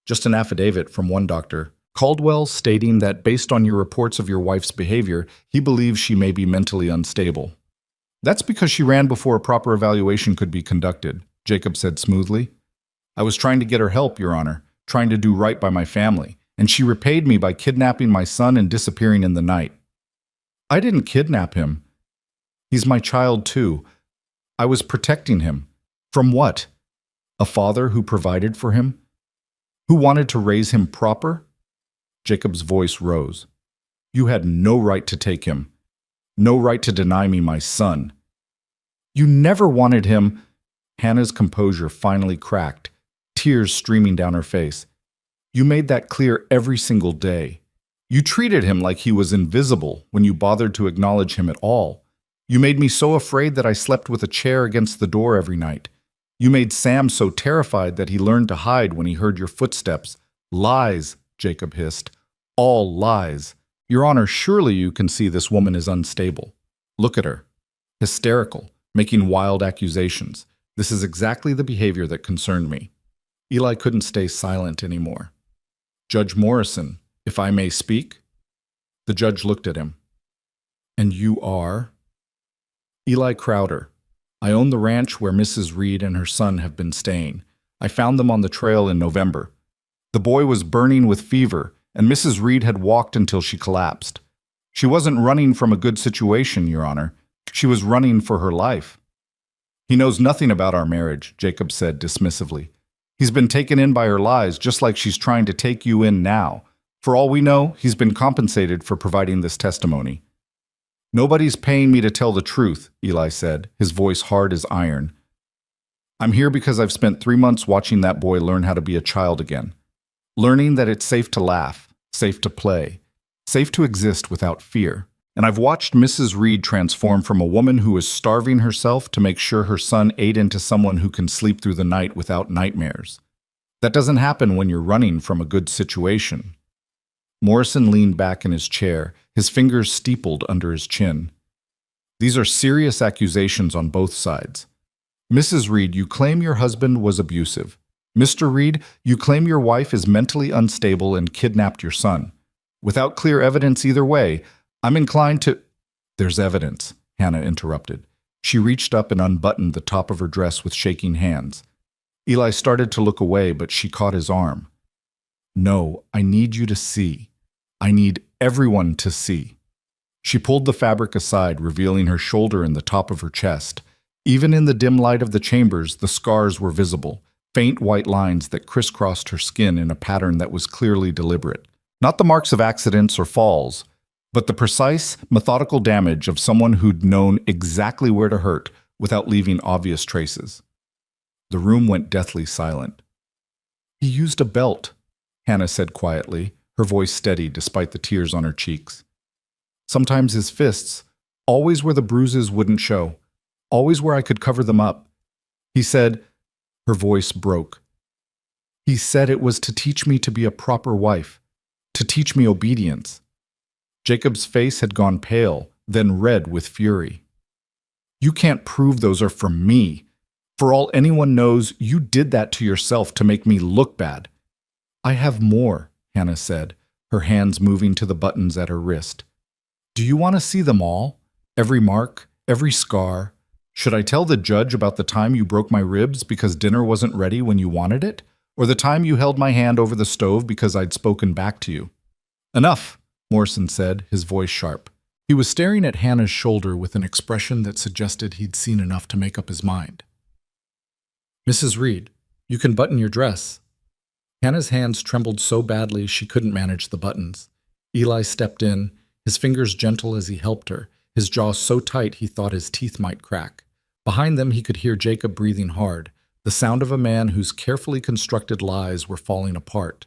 Just an affidavit from one doctor, Caldwell, stating that based on your reports of your wife's behavior, he believes she may be mentally unstable. That's because she ran before a proper evaluation could be conducted, Jacob said smoothly. I was trying to get her help, Your Honor, trying to do right by my family, and she repaid me by kidnapping my son and disappearing in the night. I didn't kidnap him. He's my child, too. I was protecting him. From what? A father who provided for him? Who wanted to raise him proper? Jacob's voice rose. You had no right to take him. No right to deny me my son. You never wanted him. Hannah's composure finally cracked, tears streaming down her face. You made that clear every single day. You treated him like he was invisible when you bothered to acknowledge him at all. You made me so afraid that I slept with a chair against the door every night. You made Sam so terrified that he learned to hide when he heard your footsteps. Lies, Jacob hissed. All lies. Your Honor, surely you can see this woman is unstable. Look at her. Hysterical, making wild accusations. This is exactly the behavior that concerned me. Eli couldn't stay silent anymore. Judge Morrison, if I may speak? The judge looked at him. And you are? Eli Crowder. I own the ranch where Mrs. Reed and her son have been staying. I found them on the trail in November. The boy was burning with fever, and Mrs. Reed had walked until she collapsed. She wasn't running from a good situation, Your Honor. She was running for her life. He knows nothing about our marriage, Jacob said dismissively. He's been taken in by her lies, just like she's trying to take you in now. For all we know, he's been compensated for providing this testimony. Nobody's paying me to tell the truth, Eli said, his voice hard as iron. I'm here because I've spent 3 months watching that boy learn how to be a child again. Learning that it's safe to laugh, safe to play, safe to exist without fear. And I've watched Mrs. Reed transform from a woman who is starving herself to make sure her son ate into someone who can sleep through the night without nightmares. That doesn't happen when you're running from a good situation. Morrison leaned back in his chair, his fingers steepled under his chin. These are serious accusations on both sides. Mrs. Reed, you claim your husband was abusive. Mr. Reed, you claim your wife is mentally unstable and kidnapped your son. Without clear evidence either way, I'm inclined to— There's evidence, Hannah interrupted. She reached up and unbuttoned the top of her dress with shaking hands. Eli started to look away, but she caught his arm. No, I need you to see. I need everyone to see. She pulled the fabric aside, revealing her shoulder and the top of her chest. Even in the dim light of the chambers, the scars were visible, faint white lines that crisscrossed her skin in a pattern that was clearly deliberate. Not the marks of accidents or falls, but the precise, methodical damage of someone who'd known exactly where to hurt without leaving obvious traces. The room went deathly silent. He used a belt, Hannah said quietly, her voice steady despite the tears on her cheeks. Sometimes his fists, always where the bruises wouldn't show, always where I could cover them up. He said— Her voice broke. He said it was to teach me to be a proper wife, to teach me obedience. Jacob's face had gone pale, then red with fury. You can't prove those are from me. For all anyone knows, you did that to yourself to make me look bad. I have more, Hannah said, her hands moving to the buttons at her wrist. Do you want to see them all? Every mark, every scar. Should I tell the judge about the time you broke my ribs because dinner wasn't ready when you wanted it? Or the time you held my hand over the stove because I'd spoken back to you? Enough, Morrison said, his voice sharp. He was staring at Hannah's shoulder with an expression that suggested he'd seen enough to make up his mind. Mrs. Reed, you can button your dress. Hannah's hands trembled so badly she couldn't manage the buttons. Eli stepped in, his fingers gentle as he helped her, his jaw so tight he thought his teeth might crack. Behind them he could hear Jacob breathing hard, the sound of a man whose carefully constructed lies were falling apart.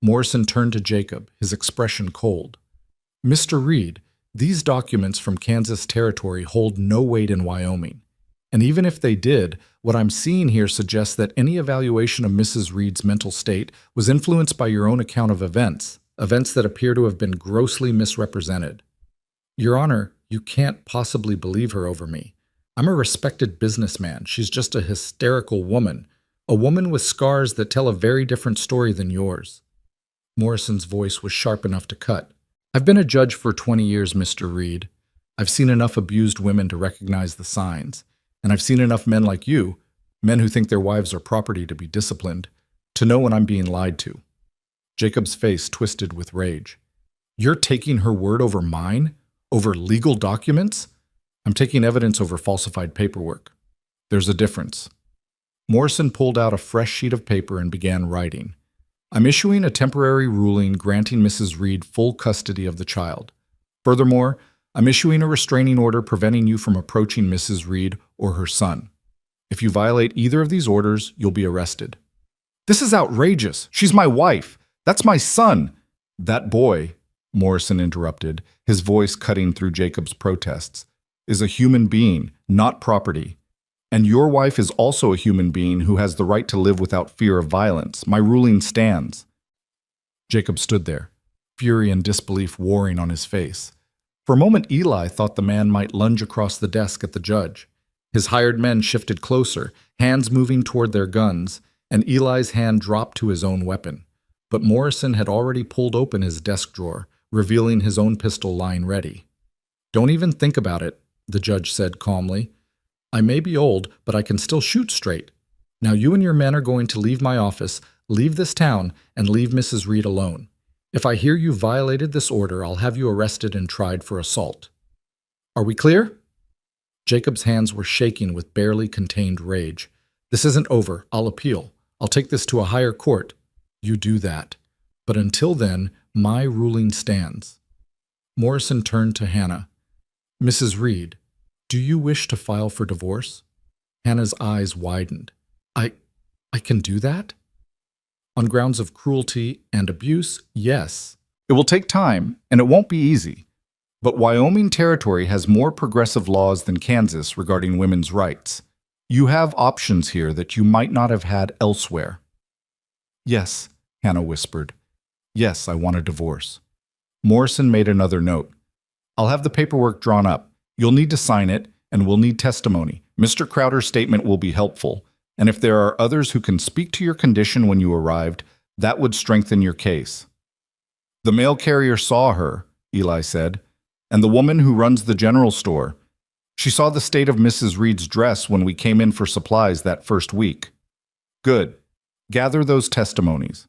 Morrison turned to Jacob, his expression cold. Mr. Reed, these documents from Kansas Territory hold no weight in Wyoming. And even if they did, what I'm seeing here suggests that any evaluation of Mrs. Reed's mental state was influenced by your own account of events that appear to have been grossly misrepresented. Your Honor, you can't possibly believe her over me. I'm a respected businessman. She's just a hysterical woman, a woman with scars that tell a very different story than yours. Morrison's voice was sharp enough to cut. I've been a judge for 20 years, Mr. Reed. I've seen enough abused women to recognize the signs. And I've seen enough men like you, men who think their wives are property to be disciplined, to know when I'm being lied to. Jacob's face twisted with rage. You're taking her word over mine? Over legal documents? I'm taking evidence over falsified paperwork. There's a difference. Morrison pulled out a fresh sheet of paper and began writing. I'm issuing a temporary ruling granting Mrs. Reed full custody of the child. Furthermore, I'm issuing a restraining order preventing you from approaching Mrs. Reed or her son. If you violate either of these orders, you'll be arrested. This is outrageous. She's my wife. That's my son. That boy, Morrison interrupted, his voice cutting through Jacob's protests, is a human being, not property. And your wife is also a human being who has the right to live without fear of violence. My ruling stands. Jacob stood there, fury and disbelief warring on his face. For a moment, Eli thought the man might lunge across the desk at the judge. His hired men shifted closer, hands moving toward their guns, and Eli's hand dropped to his own weapon. But Morrison had already pulled open his desk drawer, revealing his own pistol lying ready. Don't even think about it, the judge said calmly. I may be old, but I can still shoot straight. Now you and your men are going to leave my office, leave this town, and leave Mrs. Reed alone. If I hear you violated this order, I'll have you arrested and tried for assault. Are we clear? Jacob's hands were shaking with barely contained rage. This isn't over. I'll appeal. I'll take this to a higher court. You do that. But until then, my ruling stands. Morrison turned to Hannah. Mrs. Reed, do you wish to file for divorce? Hannah's eyes widened. I can do that? On grounds of cruelty and abuse, yes. It will take time, and it won't be easy. But Wyoming Territory has more progressive laws than Kansas regarding women's rights. You have options here that you might not have had elsewhere. Yes, Hannah whispered. Yes, I want a divorce. Morrison made another note. I'll have the paperwork drawn up. You'll need to sign it, and we'll need testimony. Mr. Crowder's statement will be helpful. And if there are others who can speak to your condition when you arrived, that would strengthen your case. The mail carrier saw her, Eli said, and the woman who runs the general store. She saw the state of Mrs. Reed's dress when we came in for supplies that first week. Good. Gather those testimonies.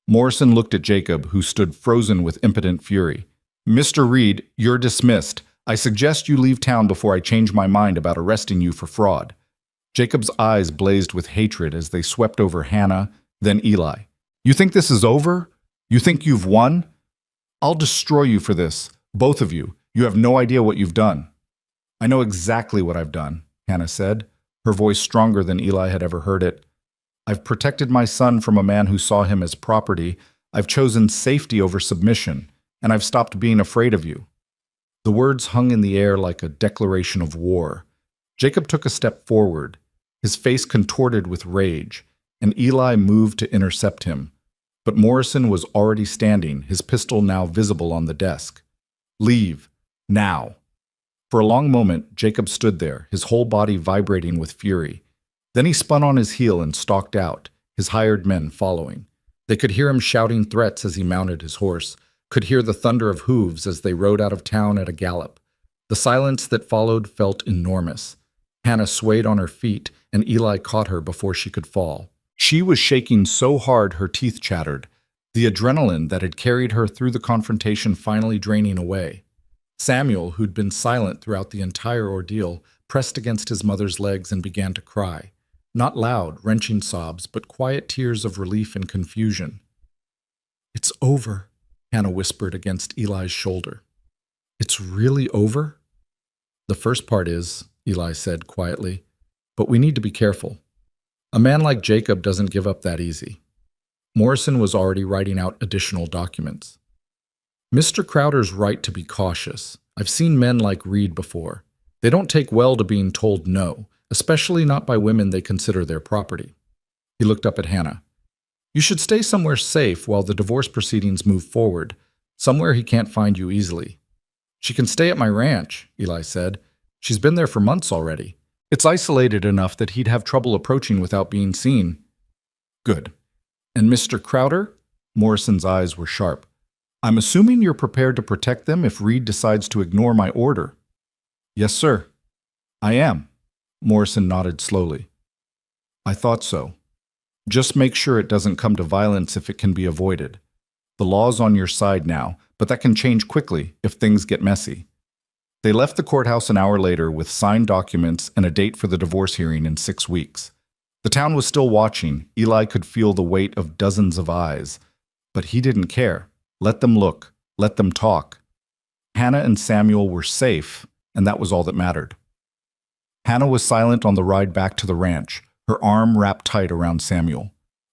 Morrison looked at Jacob, who stood frozen with impotent fury. Mr. Reed, you're dismissed. I suggest you leave town before I change my mind about arresting you for fraud. Jacob's eyes blazed with hatred as they swept over Hannah, then Eli. You think this is over? You think you've won? I'll destroy you for this, both of you. You have no idea what you've done. I know exactly what I've done, Hannah said, her voice stronger than Eli had ever heard it. I've protected my son from a man who saw him as property. I've chosen safety over submission, and I've stopped being afraid of you. The words hung in the air like a declaration of war. Jacob took a step forward, his face contorted with rage, and Eli moved to intercept him. But Morrison was already standing, his pistol now visible on the desk. Leave. Now. For a long moment, Jacob stood there, his whole body vibrating with fury. Then he spun on his heel and stalked out, his hired men following. They could hear him shouting threats as he mounted his horse, could hear the thunder of hooves as they rode out of town at a gallop. The silence that followed felt enormous. Hannah swayed on her feet, and Eli caught her before she could fall. She was shaking so hard her teeth chattered, the adrenaline that had carried her through the confrontation finally draining away. Samuel, who'd been silent throughout the entire ordeal, pressed against his mother's legs and began to cry. Not loud, wrenching sobs, but quiet tears of relief and confusion. "It's over," Hannah whispered against Eli's shoulder. "It's really over?" "The first part is," Eli said quietly, "but we need to be careful. A man like Jacob doesn't give up that easy." Morrison was already writing out additional documents. "Mr. Crowder's right to be cautious. I've seen men like Reed before. They don't take well to being told no, especially not by women they consider their property." He looked up at Hannah. "You should stay somewhere safe while the divorce proceedings move forward, somewhere he can't find you easily." "She can stay at my ranch," Eli said. "She's been there for months already. It's isolated enough that he'd have trouble approaching without being seen." "Good. And Mr. Crowder?" Morrison's eyes were sharp. "I'm assuming you're prepared to protect them if Reed decides to ignore my order." "Yes, sir." "I am." Morrison nodded slowly. "I thought so. Just make sure it doesn't come to violence if it can be avoided. The law's on your side now, but that can change quickly if things get messy." They left the courthouse an hour later with signed documents and a date for the divorce hearing in 6 weeks. The town was still watching. Eli could feel the weight of dozens of eyes. But he didn't care. Let them look. Let them talk. Hannah and Samuel were safe, and that was all that mattered. Hannah was silent on the ride back to the ranch, her arm wrapped tight around Samuel.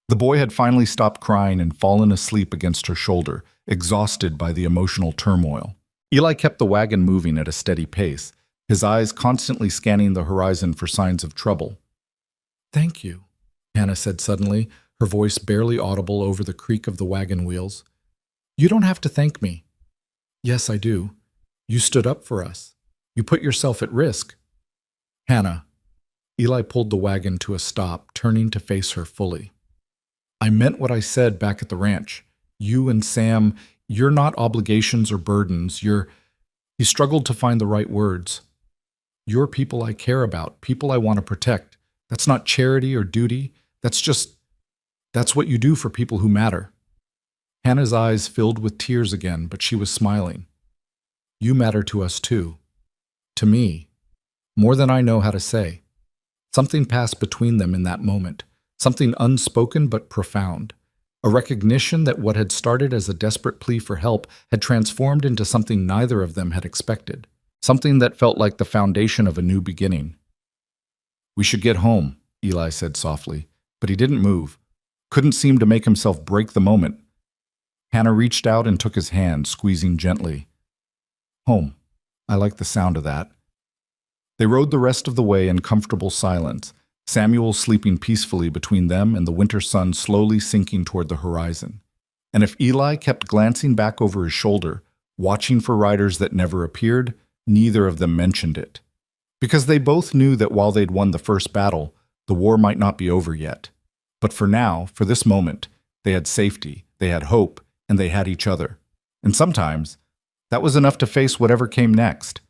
The boy had finally stopped crying and fallen asleep against her shoulder, exhausted by the emotional turmoil. Eli kept the wagon moving at a steady pace, his eyes constantly scanning the horizon for signs of trouble. "Thank you," Hannah said suddenly, her voice barely audible over the creak of the wagon wheels. "You don't have to thank me." "Yes, I do. You stood up for us. You put yourself at risk." "Hannah." Eli pulled the wagon to a stop, turning to face her fully. "I meant what I said back at the ranch. You and Sam, you're not obligations or burdens. He struggled to find the right words. "You're people I care about, people I want to protect. That's not charity or duty. That's what you do for people who matter." Hannah's eyes filled with tears again, but she was smiling. "You matter to us too. To me. More than I know how to say." Something passed between them in that moment. Something unspoken but profound. A recognition that what had started as a desperate plea for help had transformed into something neither of them had expected. Something that felt like the foundation of a new beginning. "We should get home," Eli said softly, but he didn't move. Couldn't seem to make himself break the moment. Hannah reached out and took his hand, squeezing gently. "Home. I like the sound of that." They rode the rest of the way in comfortable silence, Samuel sleeping peacefully between them and the winter sun slowly sinking toward the horizon. And if Eli kept glancing back over his shoulder, watching for riders that never appeared, neither of them mentioned it. Because they both knew that while they'd won the first battle, the war might not be over yet. But for now, for this moment, they had safety, they had hope, and they had each other. And sometimes, that was enough to face whatever came next.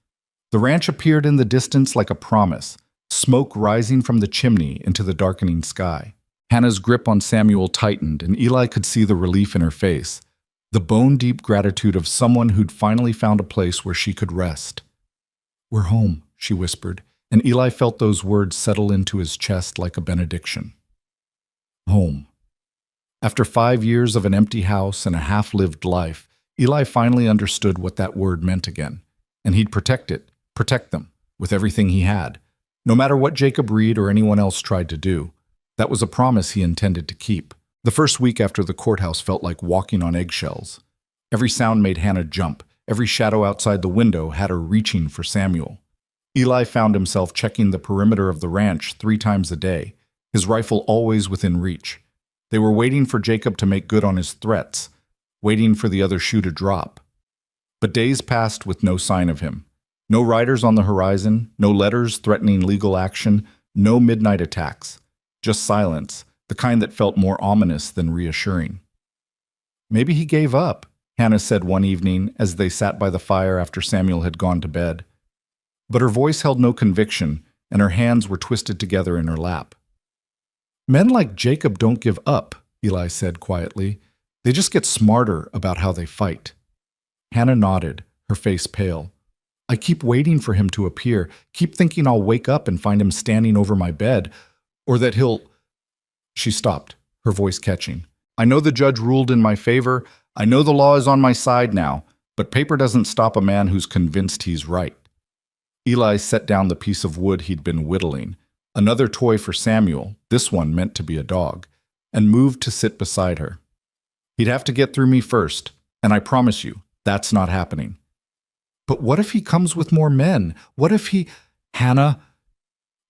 The ranch appeared in the distance like a promise, smoke rising from the chimney into the darkening sky. Hannah's grip on Samuel tightened, and Eli could see the relief in her face, the bone-deep gratitude of someone who'd finally found a place where she could rest. "We're home," she whispered, and Eli felt those words settle into his chest like a benediction. Home. After 5 years of an empty house and a half-lived life, Eli finally understood what that word meant again, and he'd protect them, with everything he had. No matter what Jacob Reed or anyone else tried to do, that was a promise he intended to keep. The first week after the courthouse felt like walking on eggshells. Every sound made Hannah jump. Every shadow outside the window had her reaching for Samuel. Eli found himself checking the perimeter of the ranch 3 times a day, his rifle always within reach. They were waiting for Jacob to make good on his threats, waiting for the other shoe to drop. But days passed with no sign of him. No riders on the horizon, no letters threatening legal action, no midnight attacks. Just silence, the kind that felt more ominous than reassuring. "Maybe he gave up," Hannah said one evening as they sat by the fire after Samuel had gone to bed. but her voice held no conviction, and her hands were twisted together in her lap. Men like Jacob don't give up, Eli said quietly. They just get smarter about how they fight. Hannah nodded, her face pale. I keep waiting for him to appear, keep thinking I'll wake up and find him standing over my bed, or that he'll... She stopped, her voice catching. I know the judge ruled in my favor. I know the law is on my side now, but paper doesn't stop a man who's convinced he's right. Eli set down the piece of wood he'd been whittling, another toy for Samuel, this one meant to be a dog, and moved to sit beside her. He'd have to get through me first, and I promise you, that's not happening. But what if he comes with more men? What if he... Hannah...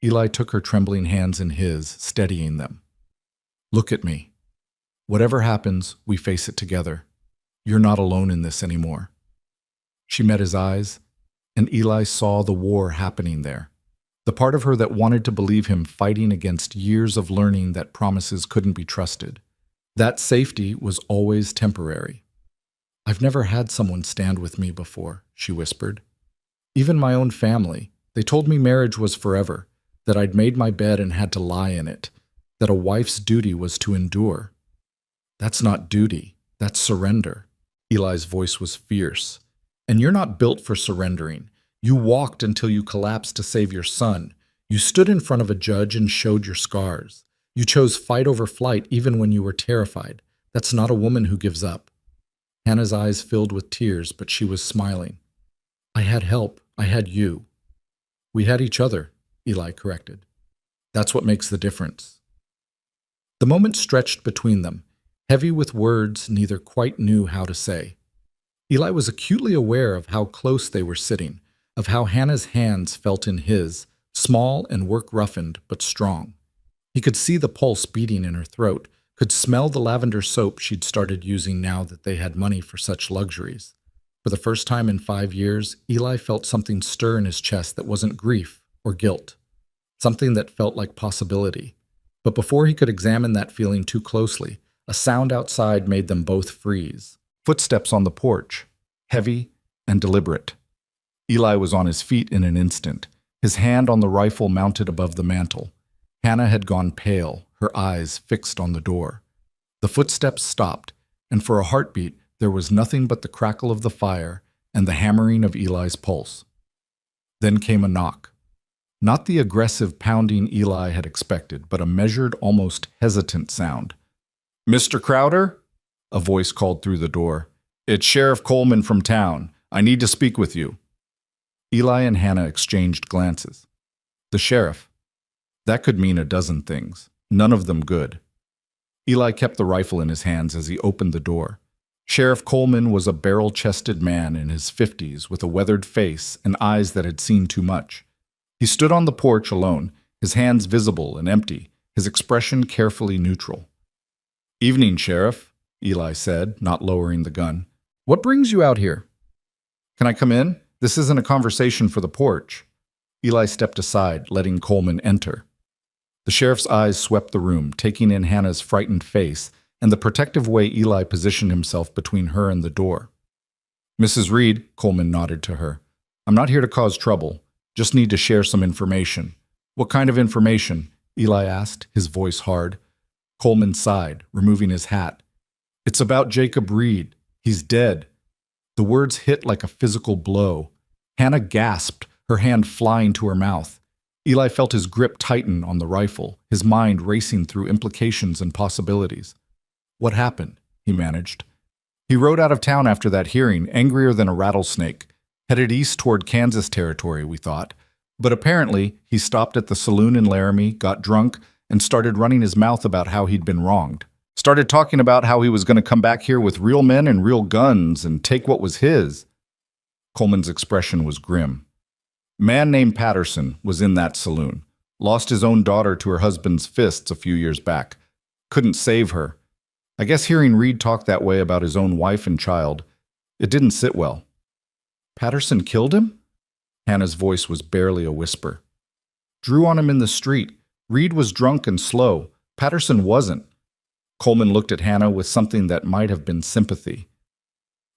Eli took her trembling hands in his, steadying them. Look at me. Whatever happens, we face it together. You're not alone in this anymore. She met his eyes, and Eli saw the war happening there. The part of her that wanted to believe him fighting against years of learning that promises couldn't be trusted. That safety was always temporary. I've never had someone stand with me before, she whispered. Even my own family. They told me marriage was forever, that I'd made my bed and had to lie in it, that a wife's duty was to endure. That's not duty, that's surrender. Eli's voice was fierce. And you're not built for surrendering. You walked until you collapsed to save your son. You stood in front of a judge and showed your scars. You chose fight over flight even when you were terrified. That's not a woman who gives up. Hannah's eyes filled with tears, but she was smiling. I had help. I had you. We had each other, Eli corrected. That's what makes the difference. The moment stretched between them, heavy with words neither quite knew how to say. Eli was acutely aware of how close they were sitting, of how Hannah's hands felt in his, small and work-roughened but strong. He could see the pulse beating in her throat, could smell the lavender soap she'd started using now that they had money for such luxuries. For the first time in 5 years, Eli felt something stir in his chest that wasn't grief or guilt, something that felt like possibility. But before he could examine that feeling too closely, a sound outside made them both freeze. Footsteps on the porch, heavy and deliberate. Eli was on his feet in an instant, his hand on the rifle mounted above the mantel. Hannah had gone pale, her eyes fixed on the door. The footsteps stopped, and for a heartbeat there was nothing but the crackle of the fire and the hammering of Eli's pulse. Then came a knock. Not the aggressive pounding Eli had expected, but a measured, almost hesitant sound. "Mr. Crowder?" A voice called through the door. "It's Sheriff Coleman from town. I need to speak with you." Eli and Hannah exchanged glances. The sheriff. That could mean a dozen things, none of them good. Eli kept the rifle in his hands as he opened the door. Sheriff Coleman was a barrel-chested man in his 50s with a weathered face and eyes that had seen too much. He stood on the porch alone, his hands visible and empty, his expression carefully neutral. "Evening, Sheriff," Eli said, not lowering the gun. "What brings you out here?" "Can I come in? This isn't a conversation for the porch." Eli stepped aside, letting Coleman enter. The sheriff's eyes swept the room, taking in Hannah's frightened face and the protective way Eli positioned himself between her and the door. "Mrs. Reed," Coleman nodded to her. "I'm not here to cause trouble. Just need to share some information." "What kind of information?" Eli asked, his voice hard. Coleman sighed, removing his hat. "It's about Jacob Reed. He's dead." The words hit like a physical blow. Hannah gasped, her hand flying to her mouth. Eli felt his grip tighten on the rifle, his mind racing through implications and possibilities. "What happened?" he managed. "He rode out of town after that hearing, angrier than a rattlesnake. Headed east toward Kansas territory, we thought. But apparently, he stopped at the saloon in Laramie, got drunk, and started running his mouth about how he'd been wronged. Started talking about how he was going to come back here with real men and real guns and take what was his." Coleman's expression was grim. "Man named Patterson was in that saloon. Lost his own daughter to her husband's fists a few years back. Couldn't save her. I guess hearing Reed talk that way about his own wife and child, it didn't sit well." "Patterson killed him?" Hannah's voice was barely a whisper. "Drew on him in the street. Reed was drunk and slow. Patterson wasn't." Coleman looked at Hannah with something that might have been sympathy.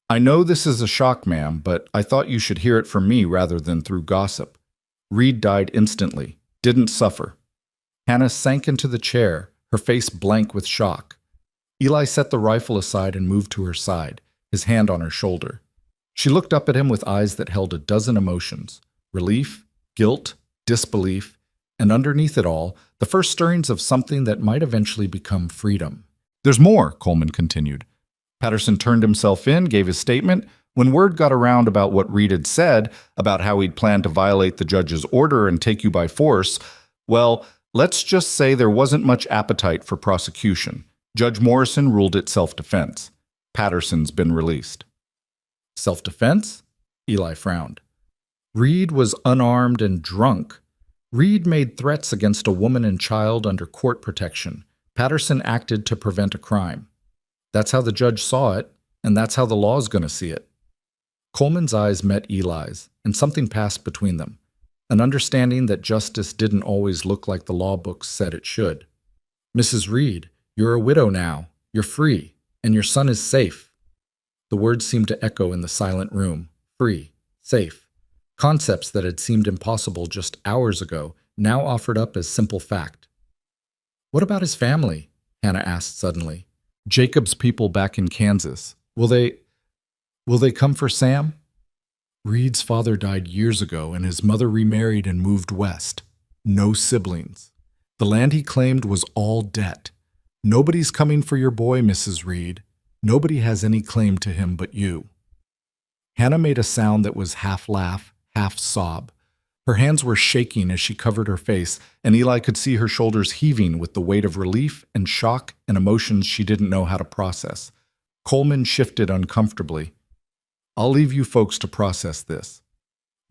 "I know this is a shock, ma'am, but I thought you should hear it from me rather than through gossip. Reed died instantly, didn't suffer. Hannah sank into the chair, her face blank with shock. Eli set the rifle aside and moved to her side, his hand on her shoulder. She looked up at him with eyes that held a dozen emotions: relief, guilt, disbelief, and underneath it all, the first stirrings of something that might eventually become freedom. "There's more," Coleman continued. Patterson turned himself in, gave his statement. When word got around about what Reed had said, about how he'd planned to violate the judge's order and take you by force, well, let's just say there wasn't much appetite for prosecution. Judge Morrison ruled it self-defense. Patterson's been released. Self-defense? Eli frowned. Reed was unarmed and drunk. Reed made threats against a woman and child under court protection. Patterson acted to prevent a crime. That's how the judge saw it, and that's how the law's going to see it. Coleman's eyes met Eli's, and something passed between them, an understanding that justice didn't always look like the law books said it should. "Mrs. Reed, you're a widow now, you're free, and your son is safe." The words seemed to echo in the silent room. Free, safe. Concepts that had seemed impossible just hours ago, now offered up as simple fact. "What about his family?" Hannah asked suddenly. "Jacob's people back in Kansas. Will they come for Sam?" Reed's father died years ago and his mother remarried and moved west. No siblings. The land he claimed was all debt. "Nobody's coming for your boy, Mrs. Reed. Nobody has any claim to him but you." Hannah made a sound that was half laugh, half sob. Her hands were shaking as she covered her face, and Eli could see her shoulders heaving with the weight of relief and shock and emotions she didn't know how to process. Coleman shifted uncomfortably. "I'll leave you folks to process this.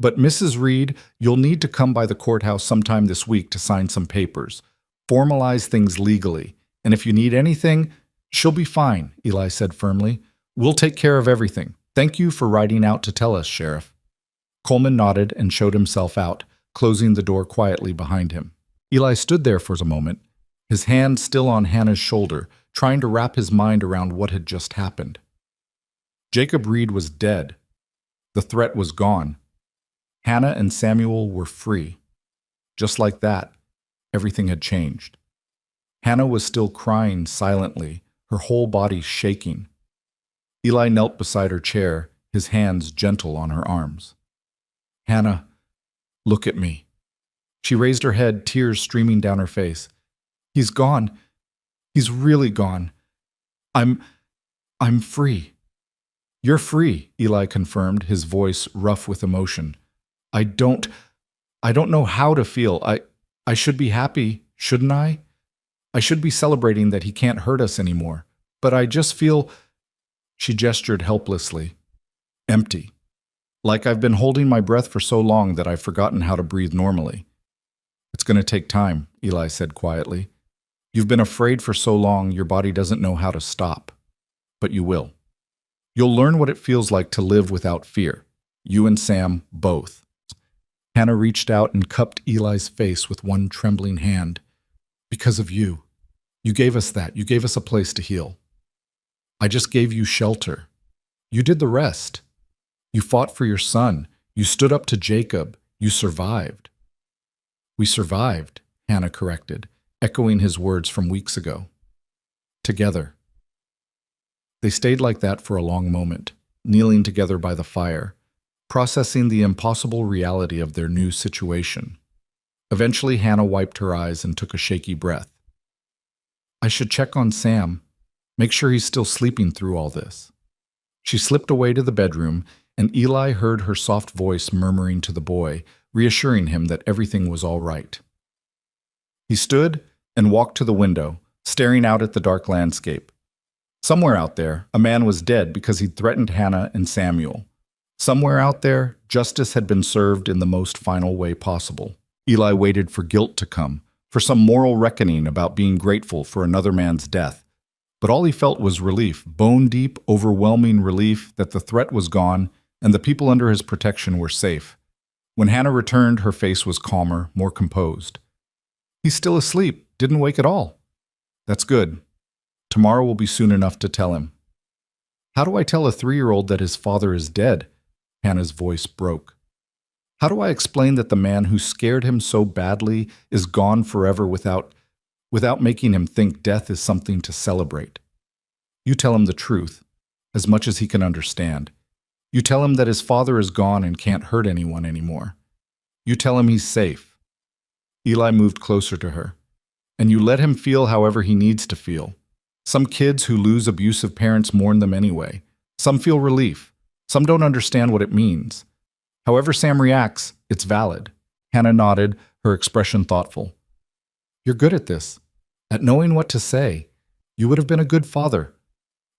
But Mrs. Reed, you'll need to come by the courthouse sometime this week to sign some papers. Formalize things legally. And if you need anything, she'll be fine," Eli said firmly. "We'll take care of everything. Thank you for riding out to tell us, Sheriff." Coleman nodded and showed himself out, closing the door quietly behind him. Eli stood there for a moment, his hand still on Hannah's shoulder, trying to wrap his mind around what had just happened. Jacob Reed was dead. The threat was gone. Hannah and Samuel were free. Just like that, everything had changed. Hannah was still crying silently, her whole body shaking. Eli knelt beside her chair, his hands gentle on her arms. "Hannah, look at me." She raised her head, tears streaming down her face. "He's gone. He's really gone. I'm free." "You're free," Eli confirmed, his voice rough with emotion. I don't know how to feel. I should be happy, shouldn't I? I should be celebrating that he can't hurt us anymore. But I just feel," she gestured helplessly, "empty. Like I've been holding my breath for so long that I've forgotten how to breathe normally." "It's going to take time," Eli said quietly. "You've been afraid for so long your body doesn't know how to stop. But you will. You'll learn what it feels like to live without fear. You and Sam, both." Hannah reached out and cupped Eli's face with one trembling hand. "Because of you. You gave us that. You gave us a place to heal. I just gave you shelter. You did the rest. You fought for your son. You stood up to Jacob. You survived." "We survived," Hannah corrected, echoing his words from weeks ago. "Together." They stayed like that for a long moment, kneeling together by the fire, processing the impossible reality of their new situation. Eventually, Hannah wiped her eyes and took a shaky breath. "I should check on Sam, make sure he's still sleeping through all this." She slipped away to the bedroom, and Eli heard her soft voice murmuring to the boy, reassuring him that everything was all right. He stood and walked to the window, staring out at the dark landscape. Somewhere out there, a man was dead because he'd threatened Hannah and Samuel. Somewhere out there, justice had been served in the most final way possible. Eli waited for guilt to come, for some moral reckoning about being grateful for another man's death. But all he felt was relief, bone-deep, overwhelming relief that the threat was gone and the people under his protection were safe. When Hannah returned, her face was calmer, more composed. "He's still asleep, didn't wake at all." "That's good. Tomorrow will be soon enough to tell him." "How do I tell a 3-year-old that his father is dead?" Hannah's voice broke. How do I explain that the man who scared him so badly is gone forever without making him think death is something to celebrate? You tell him the truth, as much as he can understand. You tell him that his father is gone and can't hurt anyone anymore. You tell him he's safe. Eli moved closer to her. And you let him feel however he needs to feel. Some kids who lose abusive parents mourn them anyway. Some feel relief. Some don't understand what it means. However Sam reacts, it's valid. Hannah nodded, her expression thoughtful. You're good at this, at knowing what to say. You would have been a good father.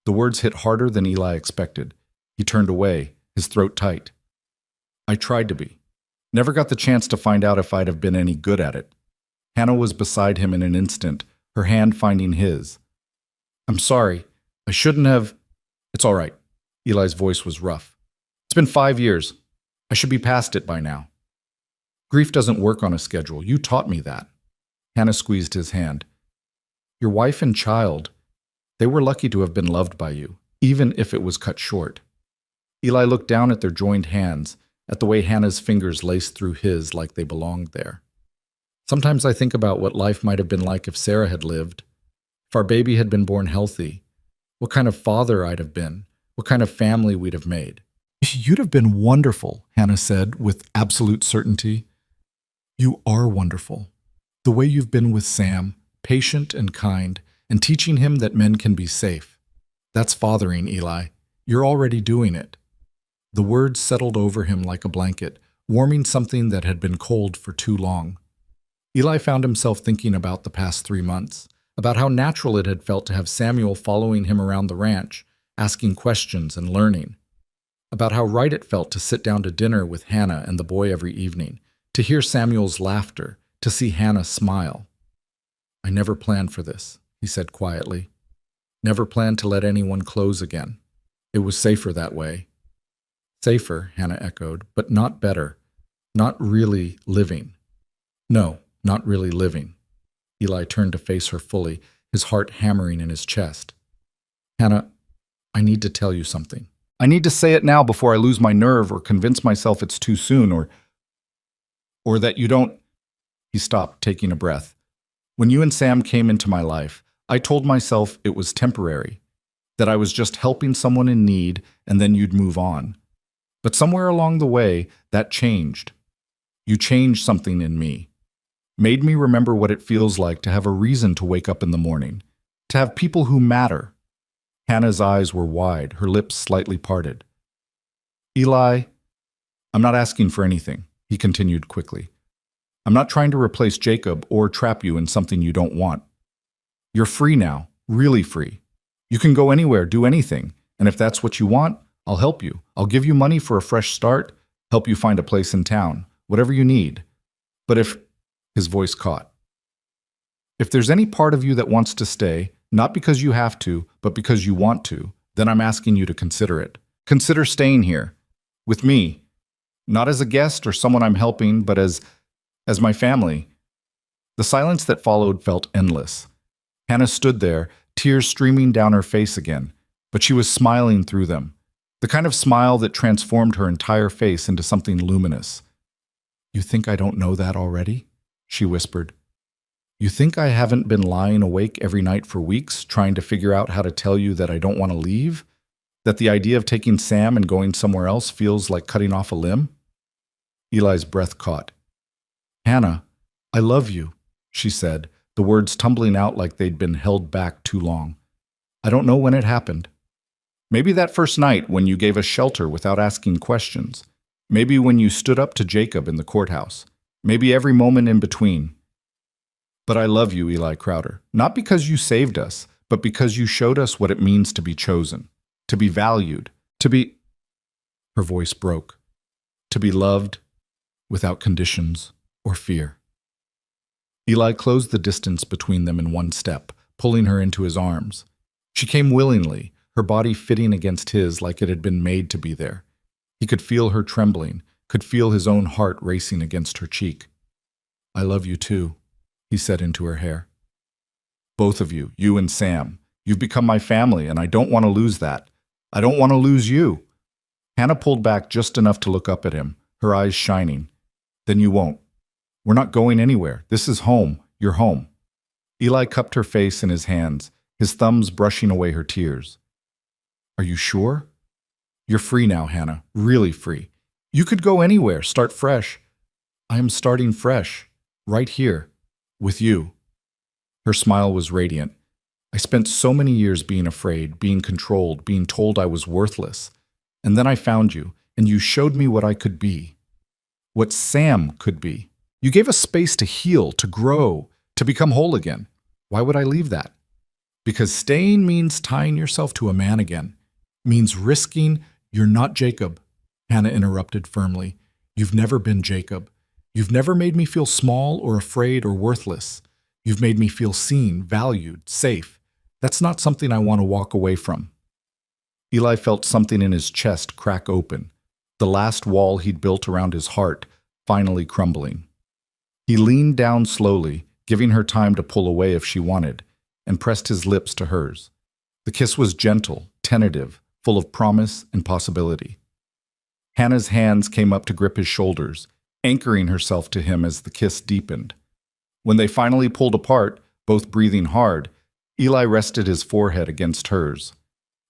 The words hit harder than Eli expected. He turned away, his throat tight. I tried to be. Never got the chance to find out if I'd have been any good at it. Hannah was beside him in an instant, her hand finding his. I'm sorry. I shouldn't have. It's all right. Eli's voice was rough. It's been 5 years. I should be past it by now. Grief doesn't work on a schedule. You taught me that. Hannah squeezed his hand. Your wife and child, they were lucky to have been loved by you, even if it was cut short. Eli looked down at their joined hands, at the way Hannah's fingers laced through his like they belonged there. Sometimes I think about what life might have been like if Sarah had lived, if our baby had been born healthy, what kind of father I'd have been, what kind of family we'd have made. You'd have been wonderful, Hannah said with absolute certainty. You are wonderful. The way you've been with Sam, patient and kind, and teaching him that men can be safe. That's fathering, Eli. You're already doing it. The words settled over him like a blanket, warming something that had been cold for too long. Eli found himself thinking about the past 3 months, about how natural it had felt to have Samuel following him around the ranch, asking questions and learning, about how right it felt to sit down to dinner with Hannah and the boy every evening, to hear Samuel's laughter, to see Hannah smile. I never planned for this, he said quietly. Never planned to let anyone close again. It was safer that way. Safer, Hannah echoed, but not better. Not really living. No, not really living. Eli turned to face her fully, his heart hammering in his chest. Hannah, I need to tell you something. I need to say it now before I lose my nerve or convince myself it's too soon or that you don't. He stopped, taking a breath. When you and Sam came into my life, I told myself it was temporary, that I was just helping someone in need and then you'd move on. But somewhere along the way, that changed. You changed something in me. Made me remember what it feels like to have a reason to wake up in the morning, to have people who matter. Hannah's eyes were wide, her lips slightly parted. Eli, I'm not asking for anything, he continued quickly. I'm not trying to replace Jacob or trap you in something you don't want. You're free now, really free. You can go anywhere, do anything, and if that's what you want, I'll help you. I'll give you money for a fresh start, help you find a place in town, whatever you need. But if, his voice caught, if there's any part of you that wants to stay, not because you have to, but because you want to, then I'm asking you to consider it. Consider staying here, with me, not as a guest or someone I'm helping, but as my family. The silence that followed felt endless. Hannah stood there, tears streaming down her face again, but she was smiling through them. The kind of smile that transformed her entire face into something luminous. You think I don't know that already? She whispered. You think I haven't been lying awake every night for weeks, trying to figure out how to tell you that I don't want to leave? That the idea of taking Sam and going somewhere else feels like cutting off a limb? Eli's breath caught. Hannah, I love you, she said, the words tumbling out like they'd been held back too long. I don't know when it happened. Maybe that first night when you gave us shelter without asking questions. Maybe when you stood up to Jacob in the courthouse. Maybe every moment in between. But I love you, Eli Crowder, not because you saved us, but because you showed us what it means to be chosen, to be valued, to be... Her voice broke. To be loved without conditions or fear. Eli closed the distance between them in one step, pulling her into his arms. She came willingly, her body fitting against his like it had been made to be there. He could feel her trembling, could feel his own heart racing against her cheek. I love you too, he said into her hair. Both of you, you and Sam. You've become my family, and I don't want to lose that. I don't want to lose you. Hannah pulled back just enough to look up at him, her eyes shining. Then you won't. We're not going anywhere. This is home. You're home. Eli cupped her face in his hands, his thumbs brushing away her tears. Are you sure? You're free now, Hannah. Really free. You could go anywhere, start fresh. I am starting fresh, right here, with you. Her smile was radiant. I spent so many years being afraid, being controlled, being told I was worthless. And then I found you, and you showed me what I could be. What Sam could be. You gave us space to heal, to grow, to become whole again. Why would I leave that? Because staying means tying yourself to a man again. Means risking you're not Jacob, Hannah interrupted firmly. You've never been Jacob. You've never made me feel small or afraid or worthless. You've made me feel seen, valued, safe. That's not something I want to walk away from. Eli felt something in his chest crack open, the last wall he'd built around his heart finally crumbling. He leaned down slowly, giving her time to pull away if she wanted, and pressed his lips to hers. The kiss was gentle, tentative, full of promise and possibility. Hannah's hands came up to grip his shoulders, anchoring herself to him as the kiss deepened. When they finally pulled apart, both breathing hard, Eli rested his forehead against hers.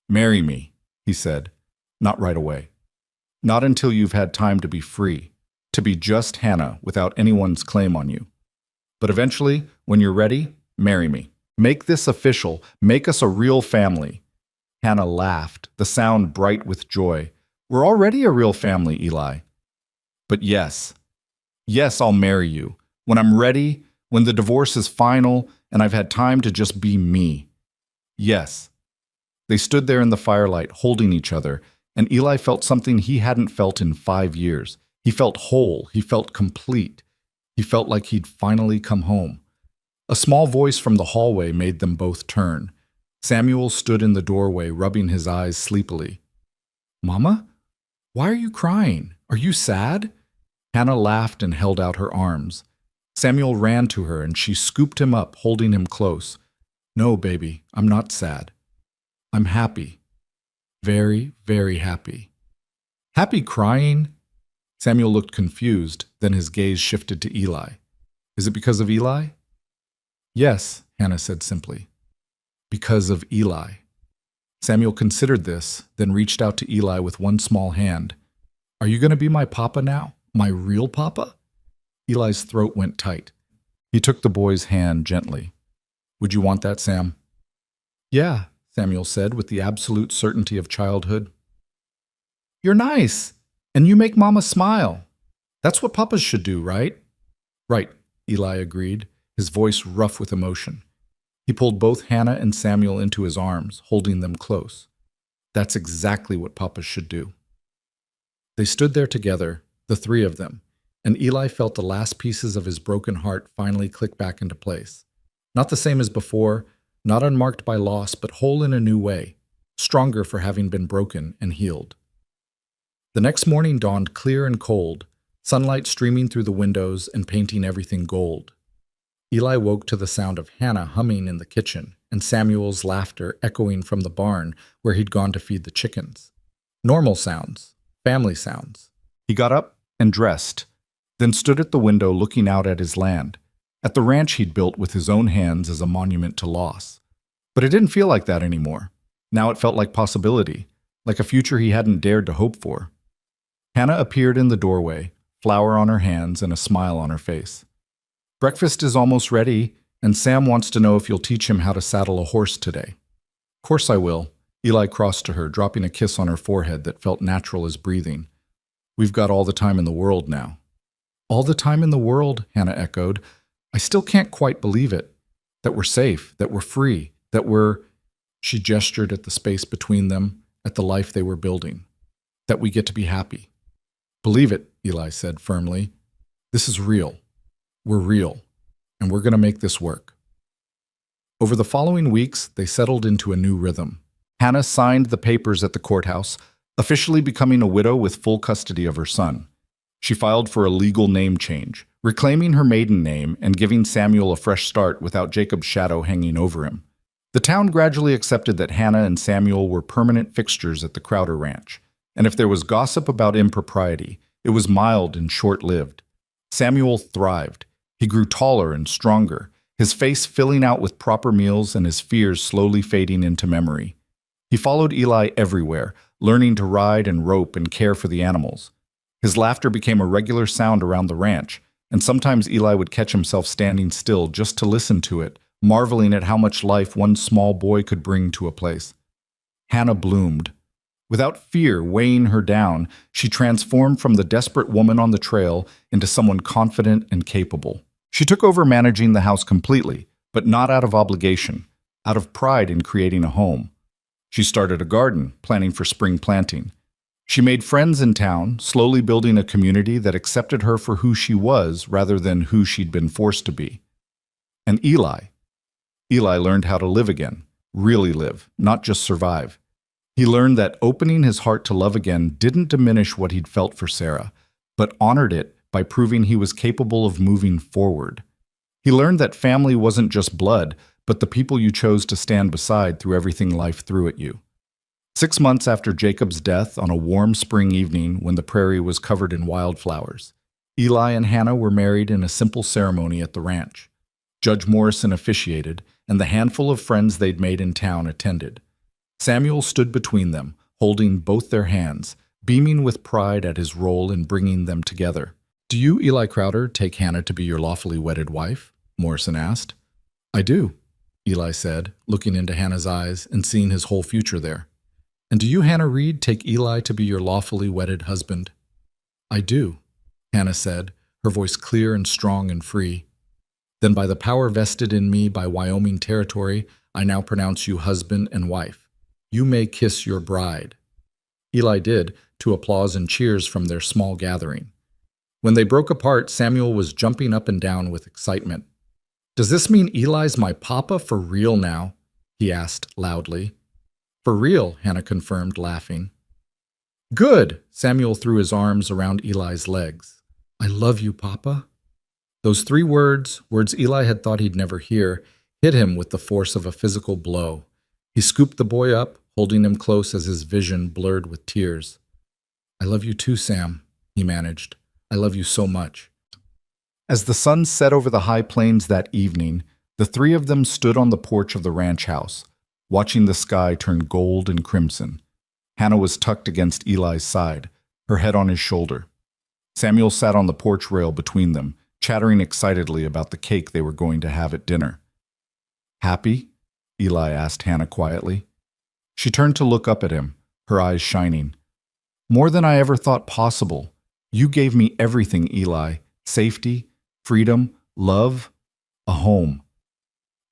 Marry me, he said, not right away. Not until you've had time to be free, to be just Hannah without anyone's claim on you. But eventually, when you're ready, marry me. Make this official. Make us a real family. Hannah laughed, the sound bright with joy. We're already a real family, Eli. But yes, I'll marry you. When I'm ready, when the divorce is final, and I've had time to just be me. Yes. They stood there in the firelight, holding each other, and Eli felt something he hadn't felt in 5 years. He felt whole. He felt complete. He felt like he'd finally come home. A small voice from the hallway made them both turn. Samuel stood in the doorway, rubbing his eyes sleepily. Mama? Why are you crying? Are you sad? Hannah laughed and held out her arms. Samuel ran to her and she scooped him up, holding him close. No, baby, I'm not sad. I'm happy. Very, very happy. Happy crying? Samuel looked confused, then his gaze shifted to Eli. Is it because of Eli? Yes, Hannah said simply. Because of Eli. Samuel considered this, then reached out to Eli with one small hand. Are you going to be my papa now? My real papa? Eli's throat went tight. He took the boy's hand gently. Would you want that, Sam? Yeah, Samuel said with the absolute certainty of childhood. You're nice, and you make Mama smile. That's what papas should do, right? Right, Eli agreed, his voice rough with emotion. He pulled both Hannah and Samuel into his arms, holding them close. That's exactly what papas should do. They stood there together, the three of them, and Eli felt the last pieces of his broken heart finally click back into place. Not the same as before, not unmarked by loss, but whole in a new way, stronger for having been broken and healed. The next morning dawned clear and cold, sunlight streaming through the windows and painting everything gold. Eli woke to the sound of Hannah humming in the kitchen and Samuel's laughter echoing from the barn where he'd gone to feed the chickens. Normal sounds, family sounds. He got up and dressed, then stood at the window looking out at his land, at the ranch he'd built with his own hands as a monument to loss. But it didn't feel like that anymore. Now it felt like possibility, like a future he hadn't dared to hope for. Hannah appeared in the doorway, flour on her hands and a smile on her face. Breakfast is almost ready, and Sam wants to know if you'll teach him how to saddle a horse today. Of course I will. Eli crossed to her, dropping a kiss on her forehead that felt natural as breathing. We've got all the time in the world now. All the time in the world, Hannah echoed. I still can't quite believe it. That we're safe, that we're free, that we're... She gestured at the space between them, at the life they were building. That we get to be happy. Believe it, Eli said firmly. This is real. We're real, and we're going to make this work. Over the following weeks, they settled into a new rhythm. Hannah signed the papers at the courthouse, officially becoming a widow with full custody of her son. She filed for a legal name change, reclaiming her maiden name and giving Samuel a fresh start without Jacob's shadow hanging over him. The town gradually accepted that Hannah and Samuel were permanent fixtures at the Crowder Ranch, and if there was gossip about impropriety, It was mild and short-lived. Samuel thrived. He grew taller and stronger, his face filling out with proper meals and his fears slowly fading into memory. He followed Eli everywhere, learning to ride and rope and care for the animals. His laughter became a regular sound around the ranch, and sometimes Eli would catch himself standing still just to listen to it, marveling at how much life one small boy could bring to a place. Hannah bloomed. Without fear weighing her down, she transformed from the desperate woman on the trail into someone confident and capable. She took over managing the house completely, but not out of obligation, out of pride in creating a home. She started a garden, planning for spring planting. She made friends in town, slowly building a community that accepted her for who she was rather than who she'd been forced to be. And Eli learned how to live again, really live, not just survive. He learned that opening his heart to love again didn't diminish what he'd felt for Sarah, but honored it by proving he was capable of moving forward. He learned that family wasn't just blood, but the people you chose to stand beside through everything life threw at you. 6 months after Jacob's death, on a warm spring evening when the prairie was covered in wildflowers, Eli and Hannah were married in a simple ceremony at the ranch. Judge Morrison officiated, and the handful of friends they'd made in town attended. Samuel stood between them, holding both their hands, beaming with pride at his role in bringing them together. "Do you, Eli Crowder, take Hannah to be your lawfully wedded wife?" Morrison asked. "I do," Eli said, looking into Hannah's eyes and seeing his whole future there. "And do you, Hannah Reed, take Eli to be your lawfully wedded husband?" "I do," Hannah said, her voice clear and strong and free. "Then by the power vested in me by Wyoming territory, I now pronounce you husband and wife. You may kiss your bride." Eli did, to applause and cheers from their small gathering. When they broke apart, Samuel was jumping up and down with excitement. "Does this mean Eli's my papa for real now?" he asked loudly. "For real," Hannah confirmed, laughing. "Good!" Samuel threw his arms around Eli's legs. "I love you, Papa." Those 3 words Eli had thought he'd never hear, hit him with the force of a physical blow. He scooped the boy up, holding him close as his vision blurred with tears. "I love you too, Sam," he managed. "I love you so much." As the sun set over the high plains that evening, the 3 of them stood on the porch of the ranch house, watching the sky turn gold and crimson. Hannah was tucked against Eli's side, her head on his shoulder. Samuel sat on the porch rail between them, chattering excitedly about the cake they were going to have at dinner. "Happy?" Eli asked Hannah quietly. She turned to look up at him, her eyes shining. "More than I ever thought possible. You gave me everything, Eli. Safety, freedom, love, a home."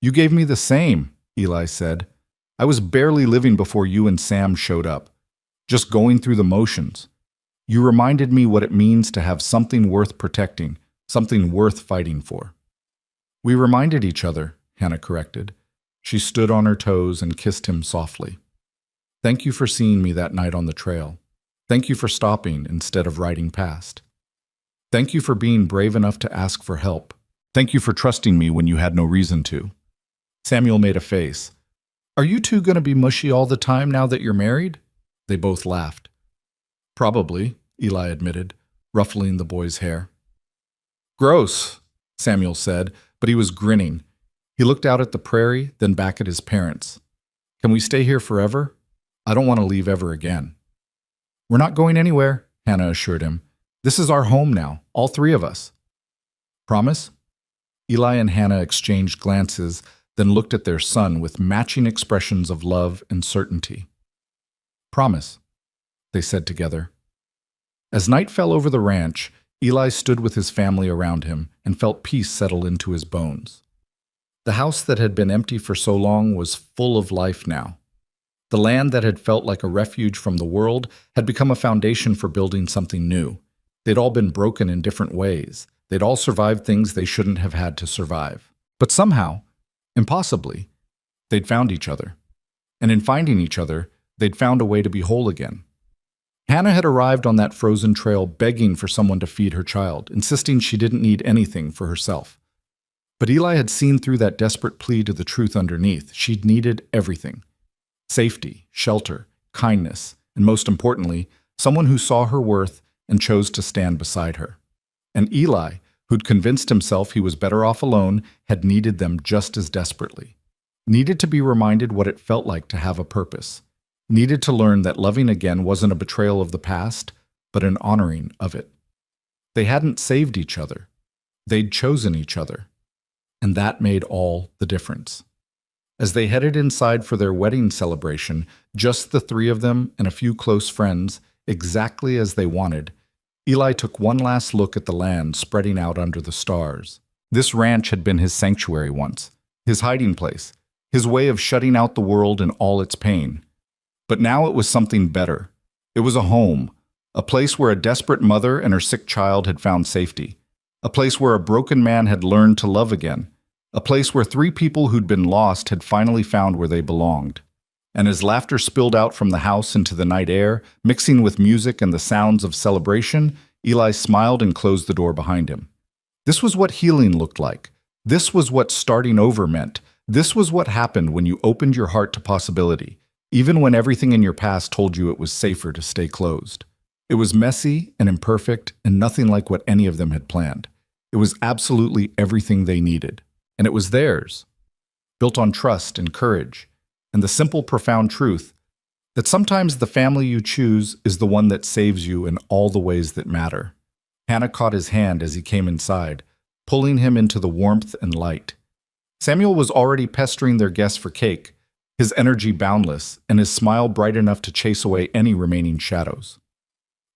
"You gave me the same," Eli said. "I was barely living before you and Sam showed up, just going through the motions. You reminded me what it means to have something worth protecting, something worth fighting for." "We reminded each other," Hannah corrected. She stood on her toes and kissed him softly. "Thank you for seeing me that night on the trail. Thank you for stopping instead of riding past. Thank you for being brave enough to ask for help. Thank you for trusting me when you had no reason to." Samuel made a face. "Are you two going to be mushy all the time now that you're married?" They both laughed. "Probably," Eli admitted, ruffling the boy's hair. "Gross," Samuel said, but he was grinning. He looked out at the prairie, then back at his parents. "Can we stay here forever? I don't want to leave ever again." "We're not going anywhere," Hannah assured him. "This is our home now, all 3 of us." "Promise?" Eli and Hannah exchanged glances, then looked at their son with matching expressions of love and certainty. "Promise," they said together. As night fell over the ranch, Eli stood with his family around him and felt peace settle into his bones. The house that had been empty for so long was full of life now. The land that had felt like a refuge from the world had become a foundation for building something new. They'd all been broken in different ways. They'd all survived things they shouldn't have had to survive. But somehow, impossibly, they'd found each other. And in finding each other, they'd found a way to be whole again. Hannah had arrived on that frozen trail begging for someone to feed her child, insisting she didn't need anything for herself. But Eli had seen through that desperate plea to the truth underneath. She'd needed everything. Safety, shelter, kindness, and most importantly, someone who saw her worth and chose to stand beside her. And Eli, who'd convinced himself he was better off alone, had needed them just as desperately. Needed to be reminded what it felt like to have a purpose. Needed to learn that loving again wasn't a betrayal of the past, but an honoring of it. They hadn't saved each other. They'd chosen each other. And that made all the difference. As they headed inside for their wedding celebration, just the three of them and a few close friends, exactly as they wanted, Eli took one last look at the land spreading out under the stars. This ranch had been his sanctuary once, his hiding place, his way of shutting out the world and all its pain. But now it was something better. It was a home, a place where a desperate mother and her sick child had found safety, a place where a broken man had learned to love again, a place where three people who'd been lost had finally found where they belonged. And as laughter spilled out from the house into the night air, mixing with music and the sounds of celebration, Eli smiled and closed the door behind him. This was what healing looked like. This was what starting over meant. This was what happened when you opened your heart to possibility, even when everything in your past told you it was safer to stay closed. It was messy and imperfect and nothing like what any of them had planned. It was absolutely everything they needed. And it was theirs, built on trust and courage, and the simple, profound truth that sometimes the family you choose is the one that saves you in all the ways that matter. Hannah caught his hand as he came inside, pulling him into the warmth and light. Samuel was already pestering their guests for cake, his energy boundless, and his smile bright enough to chase away any remaining shadows.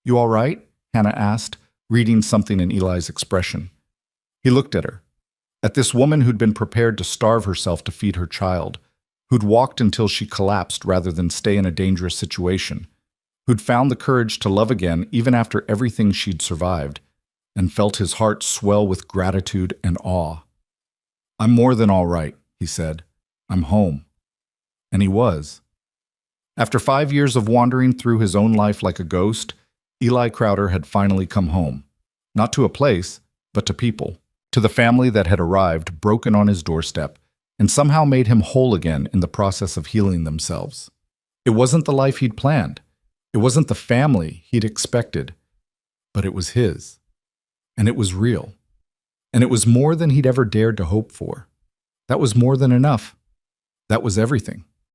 "You all right?" Hannah asked, reading something in Eli's expression. He looked at her. At this woman who'd been prepared to starve herself to feed her child, who'd walked until she collapsed rather than stay in a dangerous situation, who'd found the courage to love again even after everything she'd survived, and felt his heart swell with gratitude and awe. "I'm more than all right," he said. "I'm home." And he was. After 5 years of wandering through his own life like a ghost, Eli Crowder had finally come home. Not to a place, but to people. To the family that had arrived, broken on his doorstep, and somehow made him whole again in the process of healing themselves. It wasn't the life he'd planned. It wasn't the family he'd expected. But it was his. And it was real. And it was more than he'd ever dared to hope for. That was more than enough. That was everything.